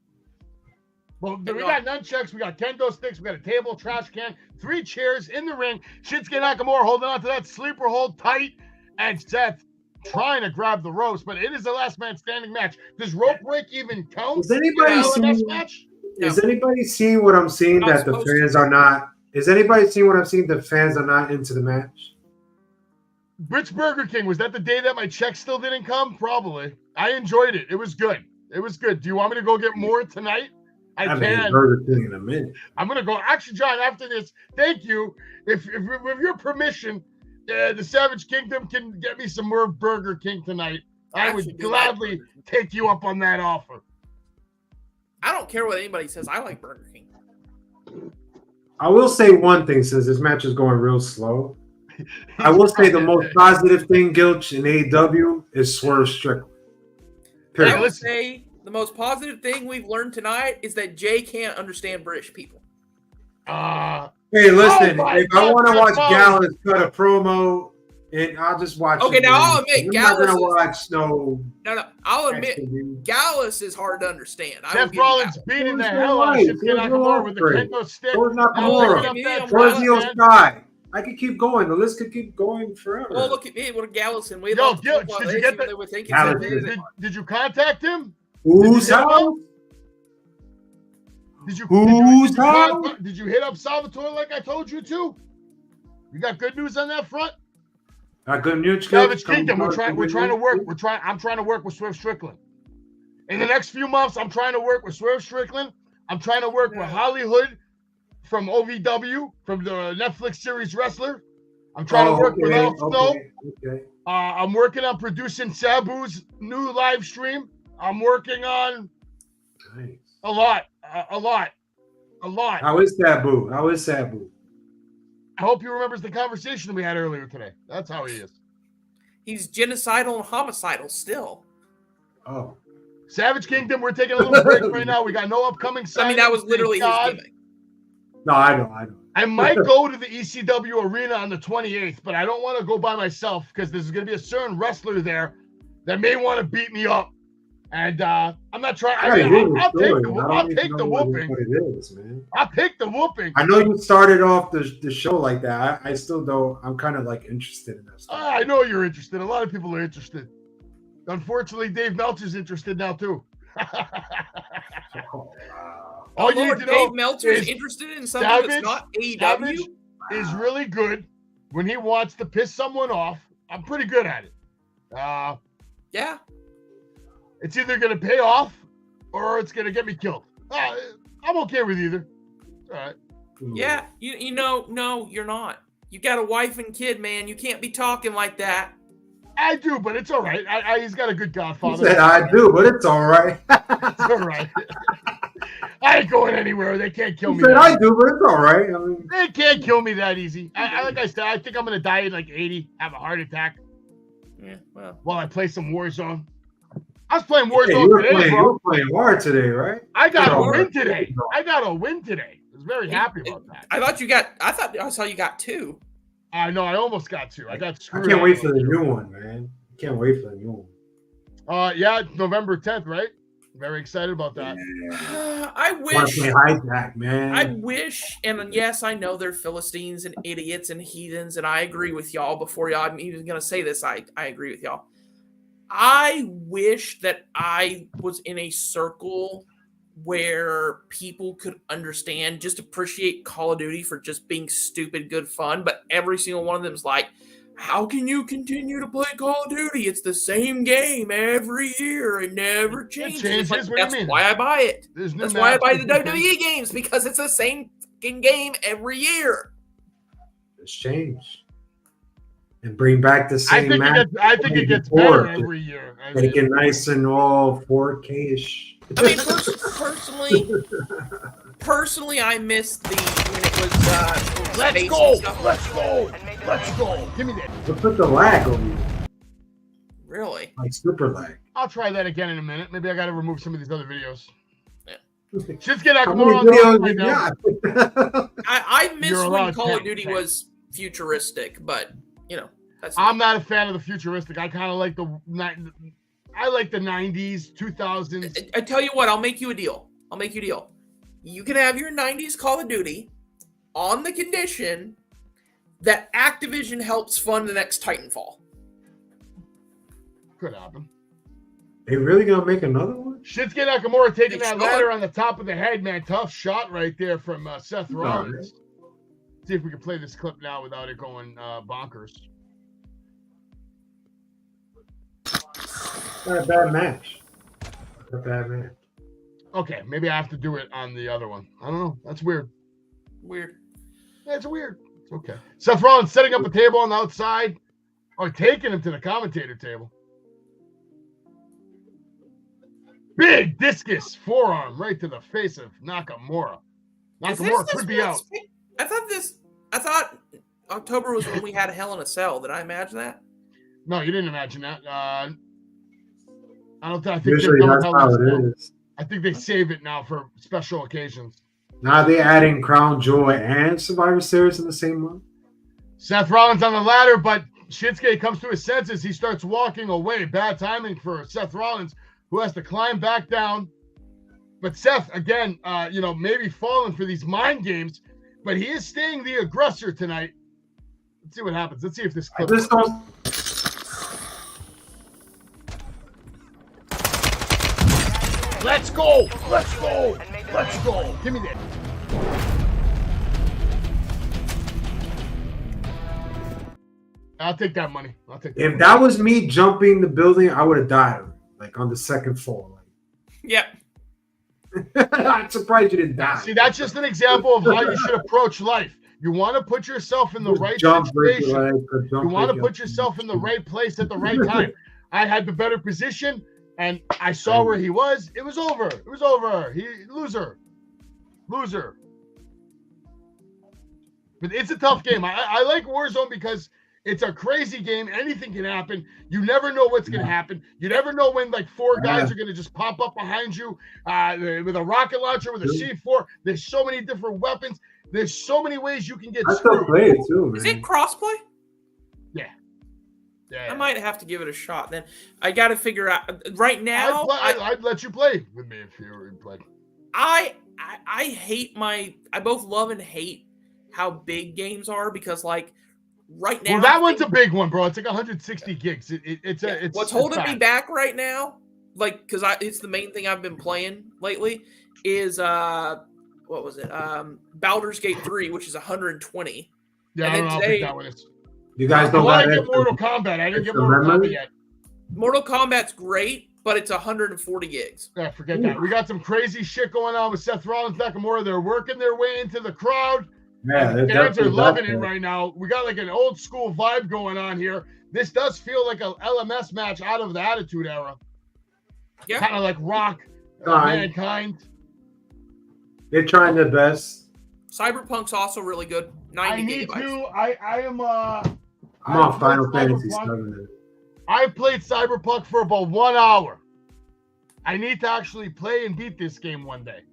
Well, we got nunchucks, we got kendo sticks, we got a table, trash can, 3 chairs in the ring. Shinsuke Nakamura holding on to that sleeper hold tight, and Seth trying to grab the ropes, but it is a last man standing match. Does rope break even count? Is anybody seeing what I'm seeing that the fans are not? Is anybody seeing what I'm seeing? The fans are not into the match. Rich Burger King, was that the day that my check still didn't come? Probably. I enjoyed it. It was good. Do you want me to go get more tonight? I can. Burger King in a minute. I'm gonna go. Actually, John, after this, thank you. If with your permission, the Savage Kingdom can get me some more Burger King tonight. I would gladly take you up on that offer. I don't care what anybody says. I like Burger King. I will say one thing, since this match is going real slow. I will say the most positive thing, Gilch, in AEW is Swerve Strickland. I would say the most positive thing we've learned tonight is that Jay can't understand British people. Hey, listen, if I want to watch Gallus cut a promo, and I'll just watch. Okay, now I'll admit Gallus. I'm not gonna watch no. I'll admit Gallus is hard to understand. Seth Rollins beating the hell out of Shinsuke Nakamura with the kendo stick. Where's Nakamura? Where's Io Sky? I could keep going. The list could keep going forever. Well, look at me. What a Gallus and we. Yo, Gil, did you get that? Did you contact him? Who's house? Did you hit up Salvatore like I told you to? You got good news on that front? Good news. Savage Kingdom. We're trying to work. I'm trying to work with Swerve Strickland. In the next few months, I'm trying to work with Swerve Strickland. I'm trying to work with Hollywood from OVW, from the Netflix series Wrestler. I'm trying to work with Al Snow. I'm working on producing Sabu's new live stream. I'm working on a lot. How is Sabu? I hope he remembers the conversation we had earlier today. That's how he is. He's genocidal and homicidal still. Oh. Savage Kingdom, we're taking a little break right now. We got no upcoming signings. I mean, that was literally his gimmick. No, I know. I might go to the ECW arena on the 28th, but I don't want to go by myself because there's going to be a certain wrestler there that may want to beat me up. And I'm not trying. I'll take the whooping. What it is, man. I'll take the whooping. I know you started off the show like that. I still don't. I'm kind of like interested in that stuff. I know you're interested. A lot of people are interested. Unfortunately, Dave Meltzer's interested now too. All you need to know Dave Meltzer is interested in something that's not AEW. Savage is really good when he wants to piss someone off. I'm pretty good at it. Yeah. It's either going to pay off or it's going to get me killed. I'm okay with either. All right. Yeah. You know, no, you're not. You got a wife and kid, man. You can't be talking like that. I do, but it's all right. He's got a good godfather. He said I do, but it's all right. It's all right. I ain't going anywhere. They can't kill me. He said I do, but it's all right. I mean, they can't kill me that easy. Like I said, I think I'm going to die at like 80, have a heart attack. Yeah, well. While I play some Warzone. I was playing Warzone today, bro. You were playing War today, right? I got a win today. was very happy about that. I thought I saw you got 2. I know. I almost got 2. I got I screwed. can't wait for the new one, man. Can't wait for the new one. Yeah, November 10th, right? Very excited about that. I I want wish. to play hijack, man. I wish, and yes, I know they're Philistines and idiots and heathens, and I agree with y'all. Before y'all, I'm even going to say this, I agree with y'all. I wish that I was in a circle where people could understand, just appreciate Call of Duty for just being stupid, good fun, but every single one of them is like, how can you continue to play Call of Duty? It's the same game every year. It never changes. Like, that's why I buy it. That's why I buy the WWE games, because it's the same fucking game every year. It's changed. And bring back the same match. I think it gets better every year. Make it nice and all 4K-ish. I mean, personally, I missed when it was. Let's go. Give me that. Let's put the lag on you. Really? Like super lag. I'll try that again in a minute. Maybe I got to remove some of these other videos. Yeah. Just get Nakamura on the right now. I miss when Call of Duty was futuristic, but I'm not a fan of the futuristic. I kind of like the 90s, 2000s. I tell you what, I'll make you a deal. You can have your 90s Call of Duty on the condition that Activision helps fund the next Titanfall. Could happen. They really gonna make another one? Shinsuke Nakamura taking that ladder on the top of the head, man. Tough shot right there from Seth Rollins. See if we can play this clip now without it going bonkers. Not a bad match. Okay, maybe I have to do it on the other one. I don't know. That's weird. That's weird. It's okay. Seth Rollins setting up a table on the outside, or taking him to the commentator table. Big discus forearm right to the face of Nakamura. Nakamura could be out. I thought October was when we had a Hell in a Cell. Did I imagine that? No, you didn't imagine that. I think usually that's how it is. I think they save it now for special occasions. Now they adding Crown Jewel and Survivor Series in the same month. Seth Rollins on the ladder, but Shinsuke comes to his senses. He starts walking away. Bad timing for Seth Rollins, who has to climb back down. But Seth, again, maybe falling for these mind games, but he is staying the aggressor tonight. Let's see what happens. Let's see if this clip. Let's go. Give me that. I'll take that money. If that was me jumping the building, I would have died like on the second floor. Yep. I'm surprised you didn't die. See, that's just an example of how you should approach life. You want to put yourself in the right situation. You want to put yourself in the right place at the right time. I had the better position, and I saw where he was. It was over. Loser. But it's a tough game. I like Warzone because it's a crazy game. Anything can happen. You never know what's going to happen. You never know when like four guys are going to just pop up behind you with a rocket launcher, with a C4. There's so many different weapons. There's so many ways you can get screwed. Play it too, man. Is it crossplay? Yeah. I might have to give it a shot. Then I got to figure out. Right now, I'd let you play with me if you played. I hate I both love and hate how big games are because like right now. Well, that one's a big one, bro. It's like 160 gigs. It's what's holding me back right now, like because it's the main thing I've been playing lately is what was it? Baldur's Gate 3, which is 120. Yeah, I don't know if that one is. You guys don't want to get Mortal Kombat. I didn't get Mortal Kombat yet. Mortal Kombat's great, but it's 140 gigs. Yeah, forget that. We got some crazy shit going on with Seth Rollins, Nakamura. They're working their way into the crowd. Yeah, the fans are loving it right now. We got like an old school vibe going on here. This does feel like a LMS match out of the Attitude Era. Yeah, kind of like Rock, Mankind. They're trying their best. Cyberpunk's also really good. 90 gigabytes. I'm on Final Fantasy 7. I played Cyberpunk for about 1 hour. I need to actually play and beat this game one day.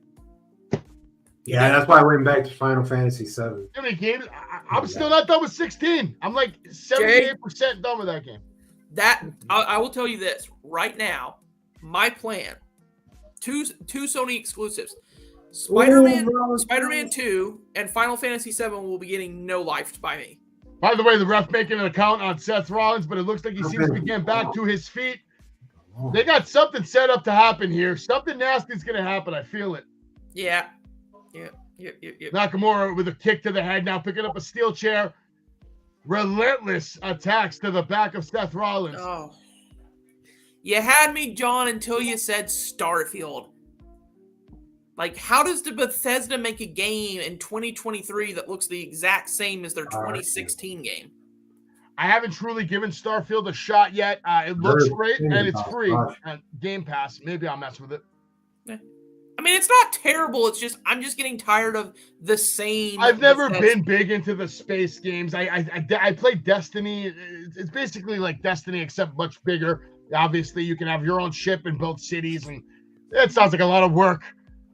Yeah, that's why I went back to Final Fantasy VII. How many games? I'm still not done with 16. I'm like 78% done with that game. I will tell you this right now. My plan: two Sony exclusives. Spider-Man 2 and Final Fantasy 7 will be getting no life by me. By the way, the ref making an account on Seth Rollins, but it looks like he seems to be getting back to his feet. They got something set up to happen here. Something nasty is going to happen. I feel it. Yeah. Nakamura with a kick to the head, now picking up a steel chair. Relentless attacks to the back of Seth Rollins. Oh. You had me, John, until you said Starfield. Like, how does the Bethesda make a game in 2023 that looks the exact same as their 2016 game? I haven't truly given Starfield a shot yet. It looks great, and it's free on Game Pass. Maybe I'll mess with it. I mean, it's not terrible. It's just I'm just getting tired of the same. I've never been big into the space games. I played Destiny. It's basically like Destiny, except much bigger. Obviously, you can have your own ship and build cities, and it sounds like a lot of work.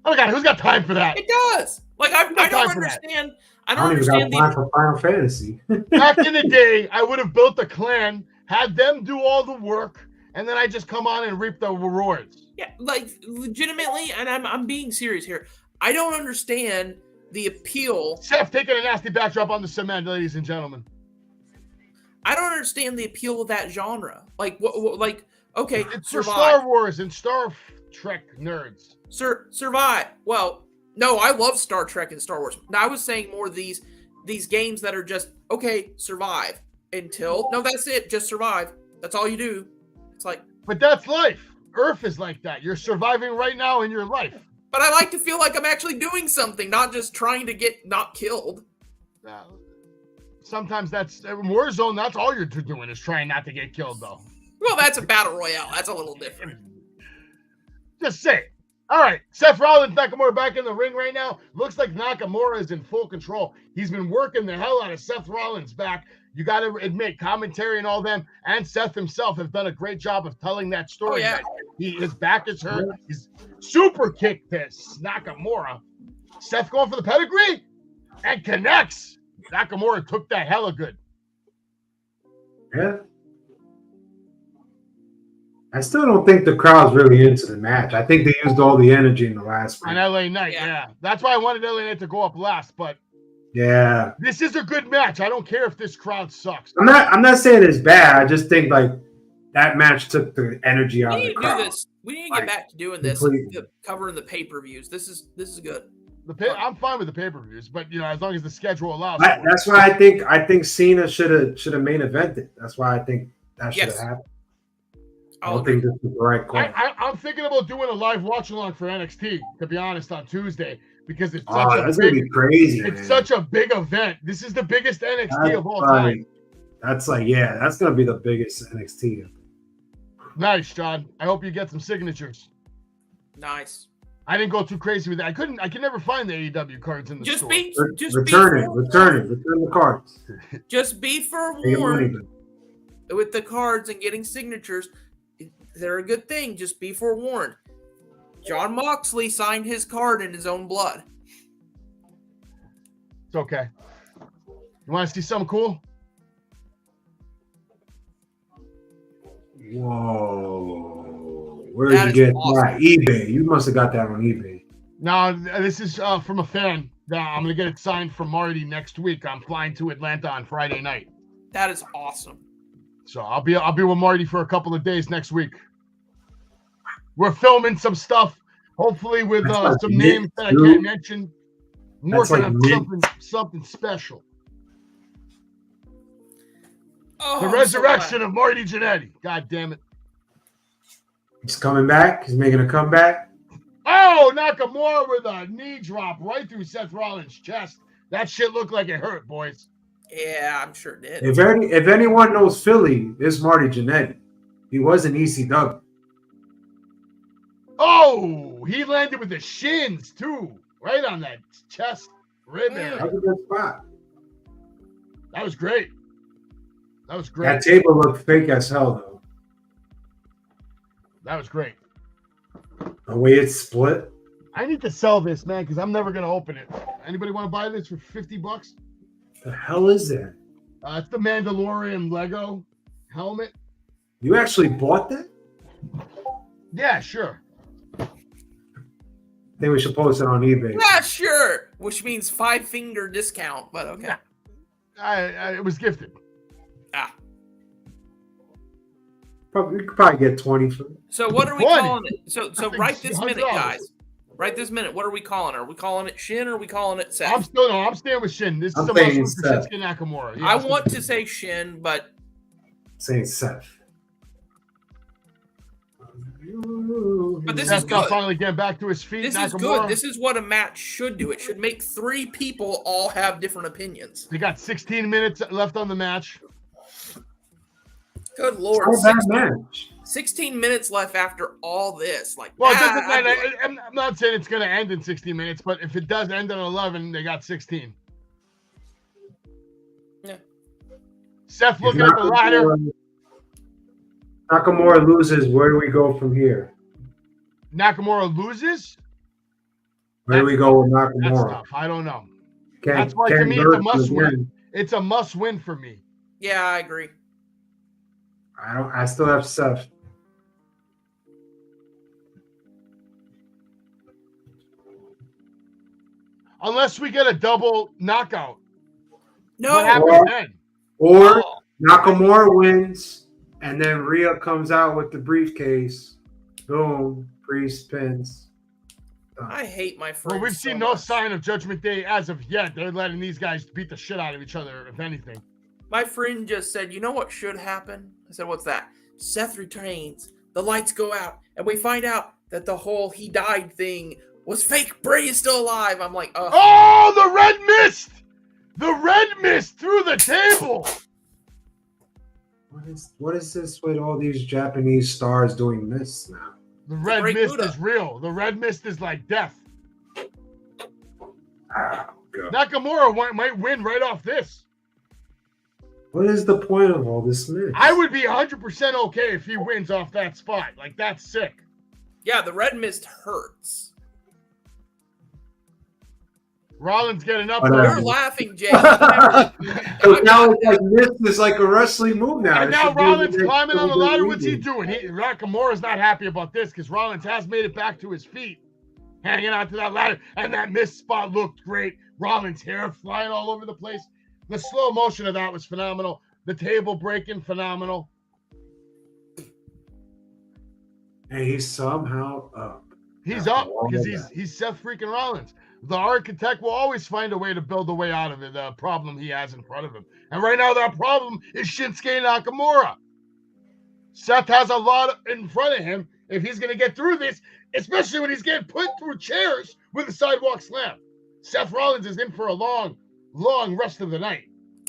Oh my God, who's got time for that? It does. Like I don't understand. I don't understand time for Final Fantasy. Back in the day, I would have built a clan, had them do all the work, and then I just come on and reap the rewards. Yeah, like legitimately, and I'm being serious here. I don't understand the appeal. Seth taking a nasty backdrop on the cement, ladies and gentlemen. I don't understand the appeal of that genre. Like, what like, okay, it's Survive. For Star Wars and Star Trek nerds. Survive. Well, no, I love Star Trek and Star Wars. Now, I was saying more these games that are just okay, survive until that's it, just survive. That's all you do. It's like, but that's life. Earth is like that. You're surviving right now in your life. But I like to feel like I'm actually doing something, not just trying to get not killed. Sometimes that's Warzone. That's all you're doing is trying not to get killed, though. Well, that's a battle royale. That's a little different. Just say it. All right, Seth Rollins, Nakamura back in the ring right now. Looks like Nakamura is in full control. He's been working the hell out of Seth Rollins back. You got to admit, commentary and all them, and Seth himself have done a great job of telling that story. Oh, yeah. His back is hurt. He's super kicked this Nakamura. Seth going for the pedigree and connects. Nakamura took that hella good. Yeah. I still don't think the crowd's really into the match. I think they used all the energy in the last one. On LA Knight, yeah. That's why I wanted LA Knight to go up last, but yeah. This is a good match. I don't care if this crowd sucks. I'm not saying it's bad. I just think like that match took the energy out of the crowd. We need to do this. We need to get back to doing this, covering the pay-per-views. This is good. I'm fine with the pay-per-views, but as long as the schedule allows. That's why I think Cena should have main evented. That's why I think that should have happened. I don't think this is the right call. I'm thinking about doing a live watch along for NXT, to be honest, on Tuesday, because it's that's gonna be crazy. It's such a big event. This is the biggest NXT of all time. That's that's gonna be the biggest NXT. Nice, John. I hope you get some signatures. Nice. I didn't go too crazy with that. I could never find the AEW cards in the store. Return the cards. Just be forewarned with the cards and getting signatures. They're a good thing. Just be forewarned. John Moxley signed his card in his own blood. It's okay. You want to see something cool? Whoa. Where did you get that? eBay. You must have got that on eBay. No, this is from a fan. I'm going to get it signed from Marty next week. I'm flying to Atlanta on Friday night. That is awesome. So I'll be with Marty for a couple of days next week. We're filming some stuff, hopefully with some names that I can't mention. I'm working on something special. Oh, the resurrection of Marty Jannetty. God damn it. He's coming back. He's making a comeback. Oh, Nakamura with a knee drop right through Seth Rollins' chest. That shit looked like it hurt, boys. Yeah, I'm sure it did. If anyone knows Philly, it's Marty Jannetty. He was in ECW. Oh, he landed with the shins too, right on that chest rib area. That was a good spot. That was great. That table looked fake as hell, though. That was great. The way it's split. I need to sell this, man, because I'm never gonna open it. Anybody want to buy this for $50? The hell is that? It's the Mandalorian Lego helmet. You actually bought that? Yeah, sure. I think we should post it on eBay. Yeah, sure. Which means 5-finger discount, but okay. It was gifted. Ah. We could probably get 20 for it. So what are we 20? calling it? So right this minute, $100. guys. Right this minute, what are we calling it? Are we calling it Shin or are we calling it Seth? I'm staying with Shin. This is a saying must for Seth. Shinsuke Nakamura. Yeah, I want to say Shin, but Saying Seth. this is Seth's not good. finally getting back to his feet. This Nakamura. is good. This is what a match should do. It should make 3 people all have different opinions. They got 16 minutes left on the match. Good Lord. It's not a bad match. 16 minutes left after all this. Like, Well, I'm I'm not saying it's going to end in 60 minutes, but if it does end at 11, they got 16. Yeah. Seth looking at the ladder. Nakamura loses. Where do we go from here? Nakamura loses. Where do we go with That's Nakamura? tough. I don't know. Can't- That's why to can't me it's a hurt must win. again. It's a must win for me. Yeah, I agree. I still have Seth. Unless we get a double knockout. No. What happens Well- then? Or Nakamura wins, and then Rhea comes out with the briefcase. Boom. Priest pins. I hate my friends. Well, we've seen no sign of Judgment Day as of yet. They're letting these guys beat the shit out of each other, if anything. My friend just said, you know what should happen? I said, what's that? Seth retains, the lights go out, and we find out that the whole he died thing was fake. Bray is still alive. I'm like, oh, the red mist! The red mist through the table! What is this with all these Japanese stars doing this now? The red Great mist Buddha. is real. The red mist is like death. Oh, God. Nakamura might win right off this. What is the point of all this mess? I would be 100% okay if he wins off that spot. Like, that's sick. yeah, the red mist hurts. Rollins getting up. You're laughing, Jay. So now it's like this is like a wrestling move now. And It now should be Rollins the next climbing on the ladder. What's he WWE. doing? Nakamura's not happy about this because Rollins has made it back to his feet, hanging out to that ladder. And that missed spot looked great. Rollins' hair flying all over the place. The slow motion of that was phenomenal. The table breaking, phenomenal. And he's somehow up. He's After up all because of he's Seth freaking Rollins. The architect will always find a way to build a way out of it, the problem he has in front of him. And right now that problem is Shinsuke Nakamura. Seth has a lot in front of him if he's going to get through this, especially when he's getting put through chairs with a sidewalk slam. Seth Rollins is in for a long, long rest of the night.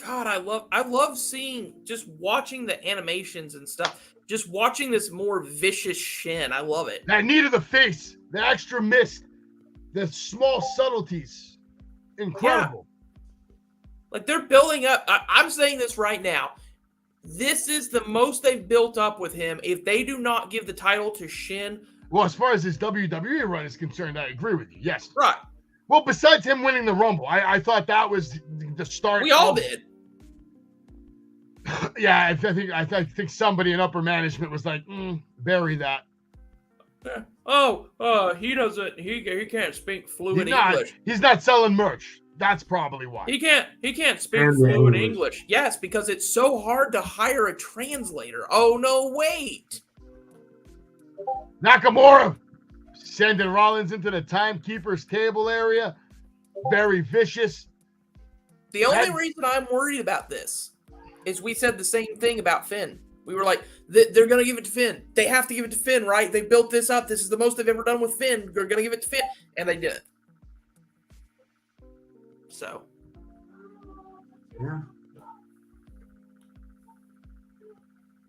God, I love seeing, just watching the animations and stuff. Just watching this more vicious Shin. I love it. That knee to the face, the extra mist, the small subtleties. Incredible. Like, they're building up. I'm saying this right now. This is the most they've built up with him. If they do not give the title to Shin. Well, as far as his WWE run is concerned, I agree with you. Yes. Right. Well, besides him winning the Rumble, I thought that was the start. We all did. Yeah, I think somebody in upper management was like, bury that. He doesn't. He can't speak fluent English. He's not selling merch. That's probably why. He can't speak And fluent English. English. Yes, because it's so hard to hire a translator. Oh no, wait. Nakamura sending Rollins into the timekeeper's table area. Very vicious. The only reason I'm worried about this is we said the same thing about Finn. We were like, they're going to give it to Finn. They have to give it to Finn, right? They built this up. This is the most they've ever done with Finn. They're going to give it to Finn. And they did it. So. Yeah.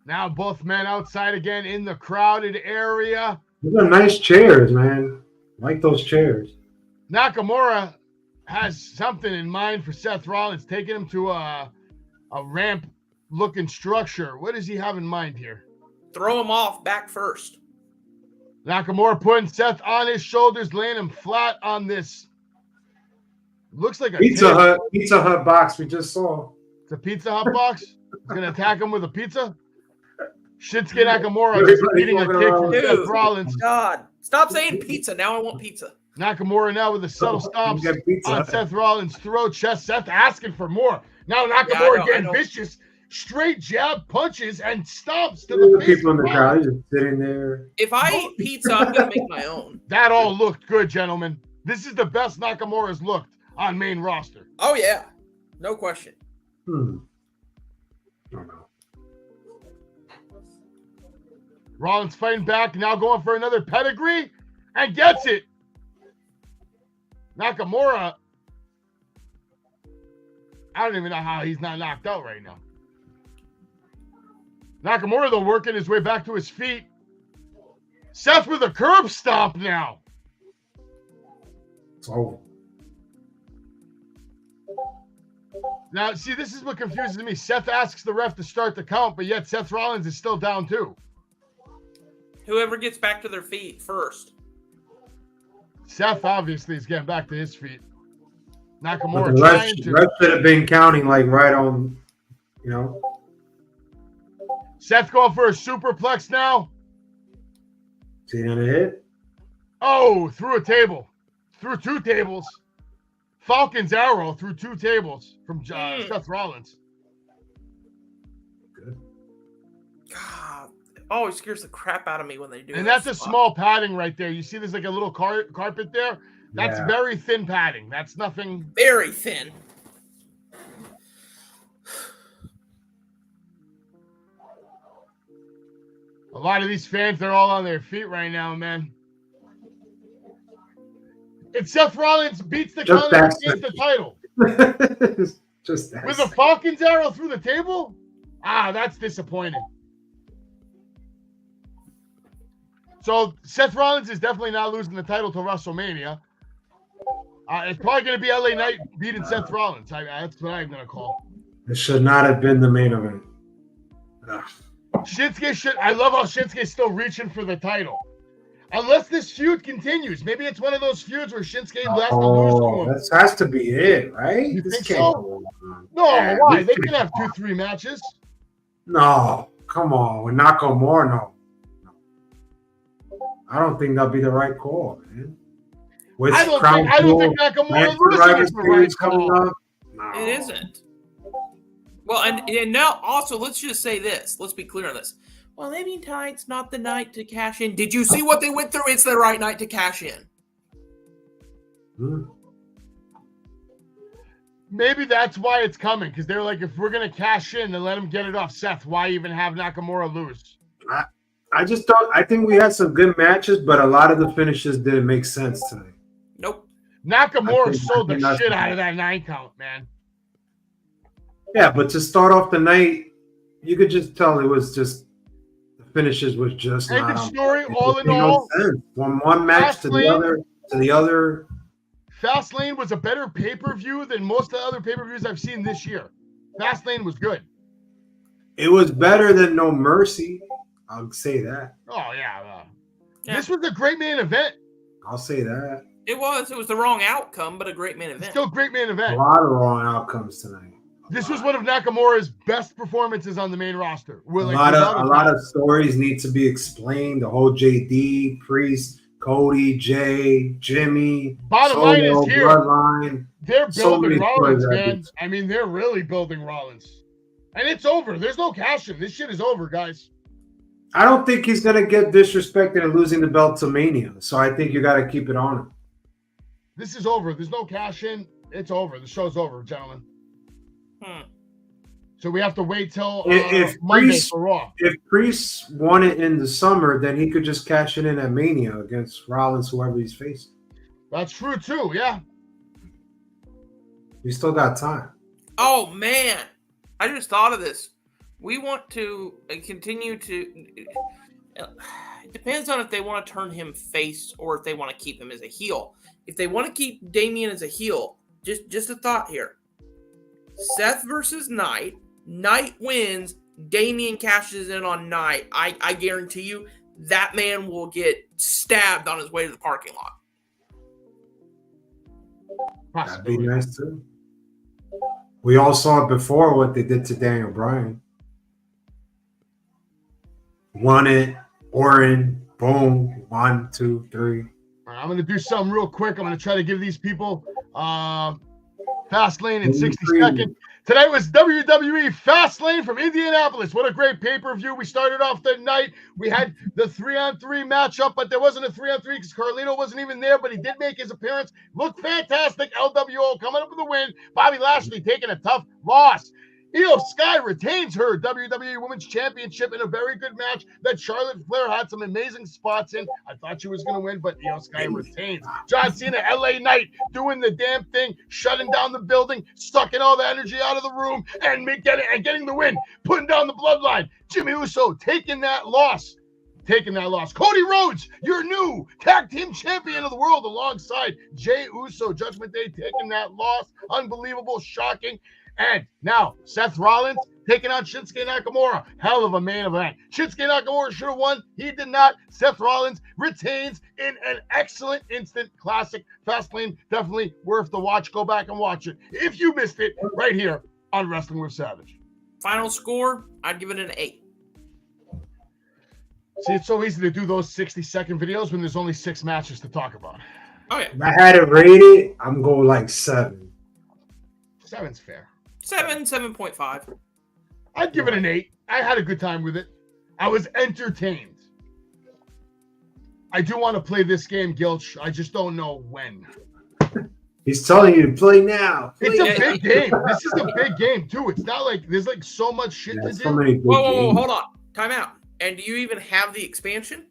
Now both men outside again in the crowded area. Those are nice chairs, man. I like those chairs. Nakamura has something in mind for Seth Rollins, taking him to a ramp-looking structure. What does he have in mind here? Throw him off back first. Nakamura putting Seth on his shoulders, laying him flat on this. Looks like a Pizza Hut box we just saw. It's a Pizza Hut box. He's gonna attack him with a pizza. Shinsuke Nakamura just eating a kick from Seth Rollins. God, stop saying pizza. Now I want pizza. Nakamura now with a subtle stomps on Seth Rollins' throat chest. Seth asking for more. Now Nakamura getting vicious. Straight jab punches and stomps to the face. People in the crowd just sitting there. If I eat pizza, I'm gonna make my own. That all looked good, gentlemen. This is the best Nakamura's looked on main roster. Oh yeah, no question. I don't know. Rollins fighting back, now going for another pedigree, and gets it. Nakamura, I don't even know how he's not knocked out right now. Nakamura, though, working his way back to his feet. Seth with a curb stomp now. It's over. Now, see, this is what confuses me. Seth asks the ref to start the count, but yet Seth Rollins is still down too. Whoever gets back to their feet first. Seth obviously is getting back to his feet. Nakamura The trying to. ref should have been counting like right on, you know. Seth going for a superplex now. See another hit? Oh, through a table. Through two tables. Falcon's arrow through two tables from Seth Rollins. Good. God, it always scares the crap out of me when they do. And that's a small padding right there. You see there's like a little carpet there? That's very thin padding. That's nothing. Very thin. A lot of these fans, they're all on their feet right now, man. If Seth Rollins beats the count and gets the title. Just that. With a Falcon's arrow through the table? That's disappointing. So Seth Rollins is definitely not losing the title till WrestleMania. It's probably going to be LA Knight beating Seth Rollins. That's what I'm going to call. It should not have been the main event. Ugh. Shinsuke should. I love how Shinsuke's still reaching for the title. Unless this feud continues. Maybe it's one of those feuds where Shinsuke has to lose to him. That has to be it, right? You This think can't so? go on. No, Yeah, why? this They can't can have go 2-3 matches. No, come on. With Nakamura, no. I don't think that'll be the right call, man. With I don't think Nakamura losing is the right coming call. up. No. It isn't. Well, and now also let's just say this. Let's be clear on this. Well, maybe tonight's not the night to cash in. Did you see what they went through? It's the right night to cash in. Maybe that's why it's coming, because they're like, if we're going to cash in, then let him get it off Seth. Why even have Nakamura lose? I just thought, I think we had some good matches, but a lot of the finishes didn't make sense today. Nope. Nakamura sold the shit out of that 9 count, man. Yeah, but to start off the night, you could just tell it was just the finishes was just And not the on. story, It all just in made no all, sense. From one match to the other. FASTLANE was a better pay-per-view than most of the other pay-per-views I've seen this year. FASTLANE was good. It was better than No Mercy. I'll say that. Oh, yeah. This was a great main event. I'll say that. It was the wrong outcome, but a great main event. Still great main A event. lot of wrong outcomes tonight. This was one of Nakamura's best performances on the main roster. A lot of stories need to be explained. The whole JD, Priest, Cody, Jay, Jimmy. Bottom line is here. Bloodline. They're So building many Rollins, stories man. I mean, they're really building Rollins. And it's over. There's no cash in. This shit is over, guys. I don't think he's going to get disrespected and losing the belt to Mania. So I think you got to keep it on him. This is over. There's no cash in. It's over. The show's over, gentlemen. So we have to wait till if Monday Priest, for Raw. If Priest won it in the summer, then he could just cash it in at Mania against Rollins, whoever he's facing. That's true, too. Yeah. We still got time. Oh, man. I just thought of this. We want to continue to... It depends on if they want to turn him face or if they want to keep him as a heel. If they want to keep Damian as a heel, just a thought here. Seth versus Knight. Knight wins. Damian cashes in on Knight. I guarantee you that man will get stabbed on his way to the parking lot. That'd be nice too. We all saw it before what they did to Daniel Bryan. Won it, Orin, boom, 1, 2, 3. All right, I'm going to do something real quick. I'm going to try to give these people FASTLANE in 60 seconds. Tonight was WWE FASTLANE from Indianapolis. What a great pay-per-view. We started off the night. We had the 3-on-3 matchup, but there wasn't a 3-on-3 because Carlito wasn't even there, but he did make his appearance. Looked fantastic. LWO coming up with a win. Bobby Lashley taking a tough loss. Io Sky retains her WWE Women's Championship in a very good match that Charlotte Flair had some amazing spots in. I thought she was going to win, but Io Sky retains. John Cena, LA Knight, doing the damn thing, shutting down the building, sucking all the energy out of the room, and getting the win, putting down the bloodline. Jimmy Uso taking that loss. Cody Rhodes, your new tag team champion of the world, alongside Jey Uso. Judgment Day taking that loss. Unbelievable, shocking. And now Seth Rollins taking on Shinsuke Nakamura. Hell of a main event. Shinsuke Nakamura should have won. He did not. Seth Rollins retains in an excellent instant classic. FASTLANE, definitely worth the watch. Go back and watch it if you missed it right here on Wrestling with Savage. Final score, I'd give it an 8. See, it's so easy to do those 60-second videos when there's only 6 matches to talk about. Oh, yeah. If I had it rated, I'm going like 7. 7's fair. 7.5. I'd give it an 8. I had a good time with it. I was entertained. I do want to play this game, Gilch. I just don't know when. He's telling you to play now. It's a big game. This is a big game, too. It's not like there's like so much shit to do. So many good Whoa, hold on. Time out. And do you even have the expansion?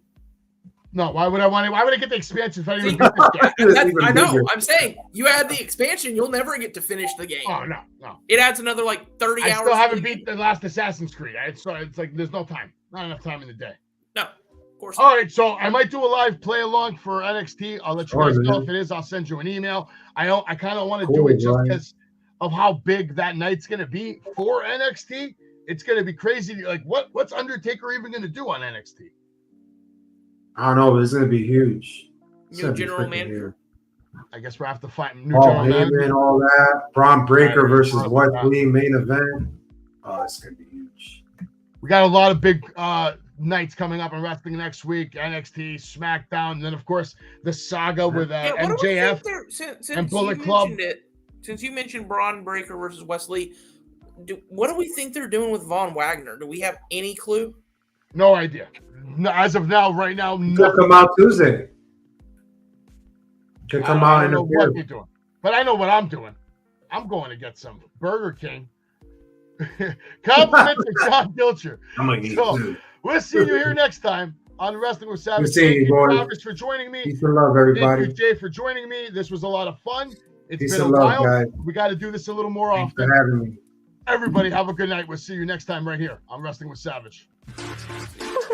No, why would I get the expansion if I didn't even beat this game? I know. I'm saying you add the expansion, you'll never get to finish the game. Oh, no. It adds another like 30 hours. I still haven't beat the last Assassin's Creed. It's like there's no time. Not enough time in the day. No, of course not. All right, so I might do a live play along for NXT. I'll let you guys know if it is. I'll send you an email. I kind of want to do it just because of how big that night's going to be for NXT. It's going to be crazy. Like, what's Undertaker even going to do on NXT? I don't know, but it's going to be huge. New general manager. I guess we'll have to find new general manager. All that. Braun Breaker versus Wesley main event. Oh, it's going to be huge. We got a lot of big nights coming up in wrestling next week. NXT, SmackDown, and then, of course, the saga with MJF and Bullet Club. Since you mentioned Braun Breaker versus Wesley, what do we think they're doing with Von Wagner? Do we have any clue? No idea. No, as of now, right now, could come out Tuesday. Could come out in a what you're doing, but I know what I'm doing. I'm going to get some Burger King. Compliment to John Gilcher. So we'll see you here next time on Wrestling with Savage. Thank you, Travis, for joining me. Peace and love, everybody. Thank you, Jay, for joining me. This was a lot of fun. It's been a love, while. guys. We got to do this a little more Thanks often. for having me. Everybody, have a good night. We'll see you next time right here on Wrestling with Savage.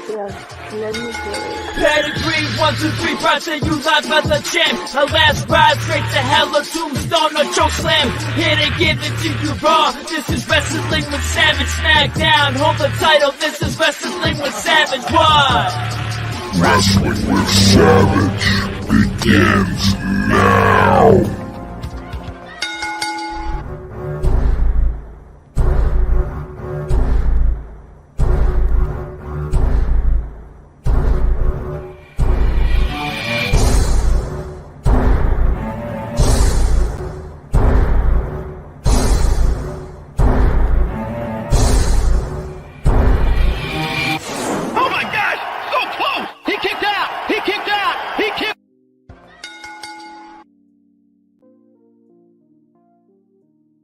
Pedigree, 1, 2, 3, project you live as a champ. Her last ride straight to hell, a tombstone, a choke slam. Here to give it to you raw. This is Wrestling with Savage. SmackDown, hold the title. This is Wrestling with Savage. What? Wrestling with Savage begins now.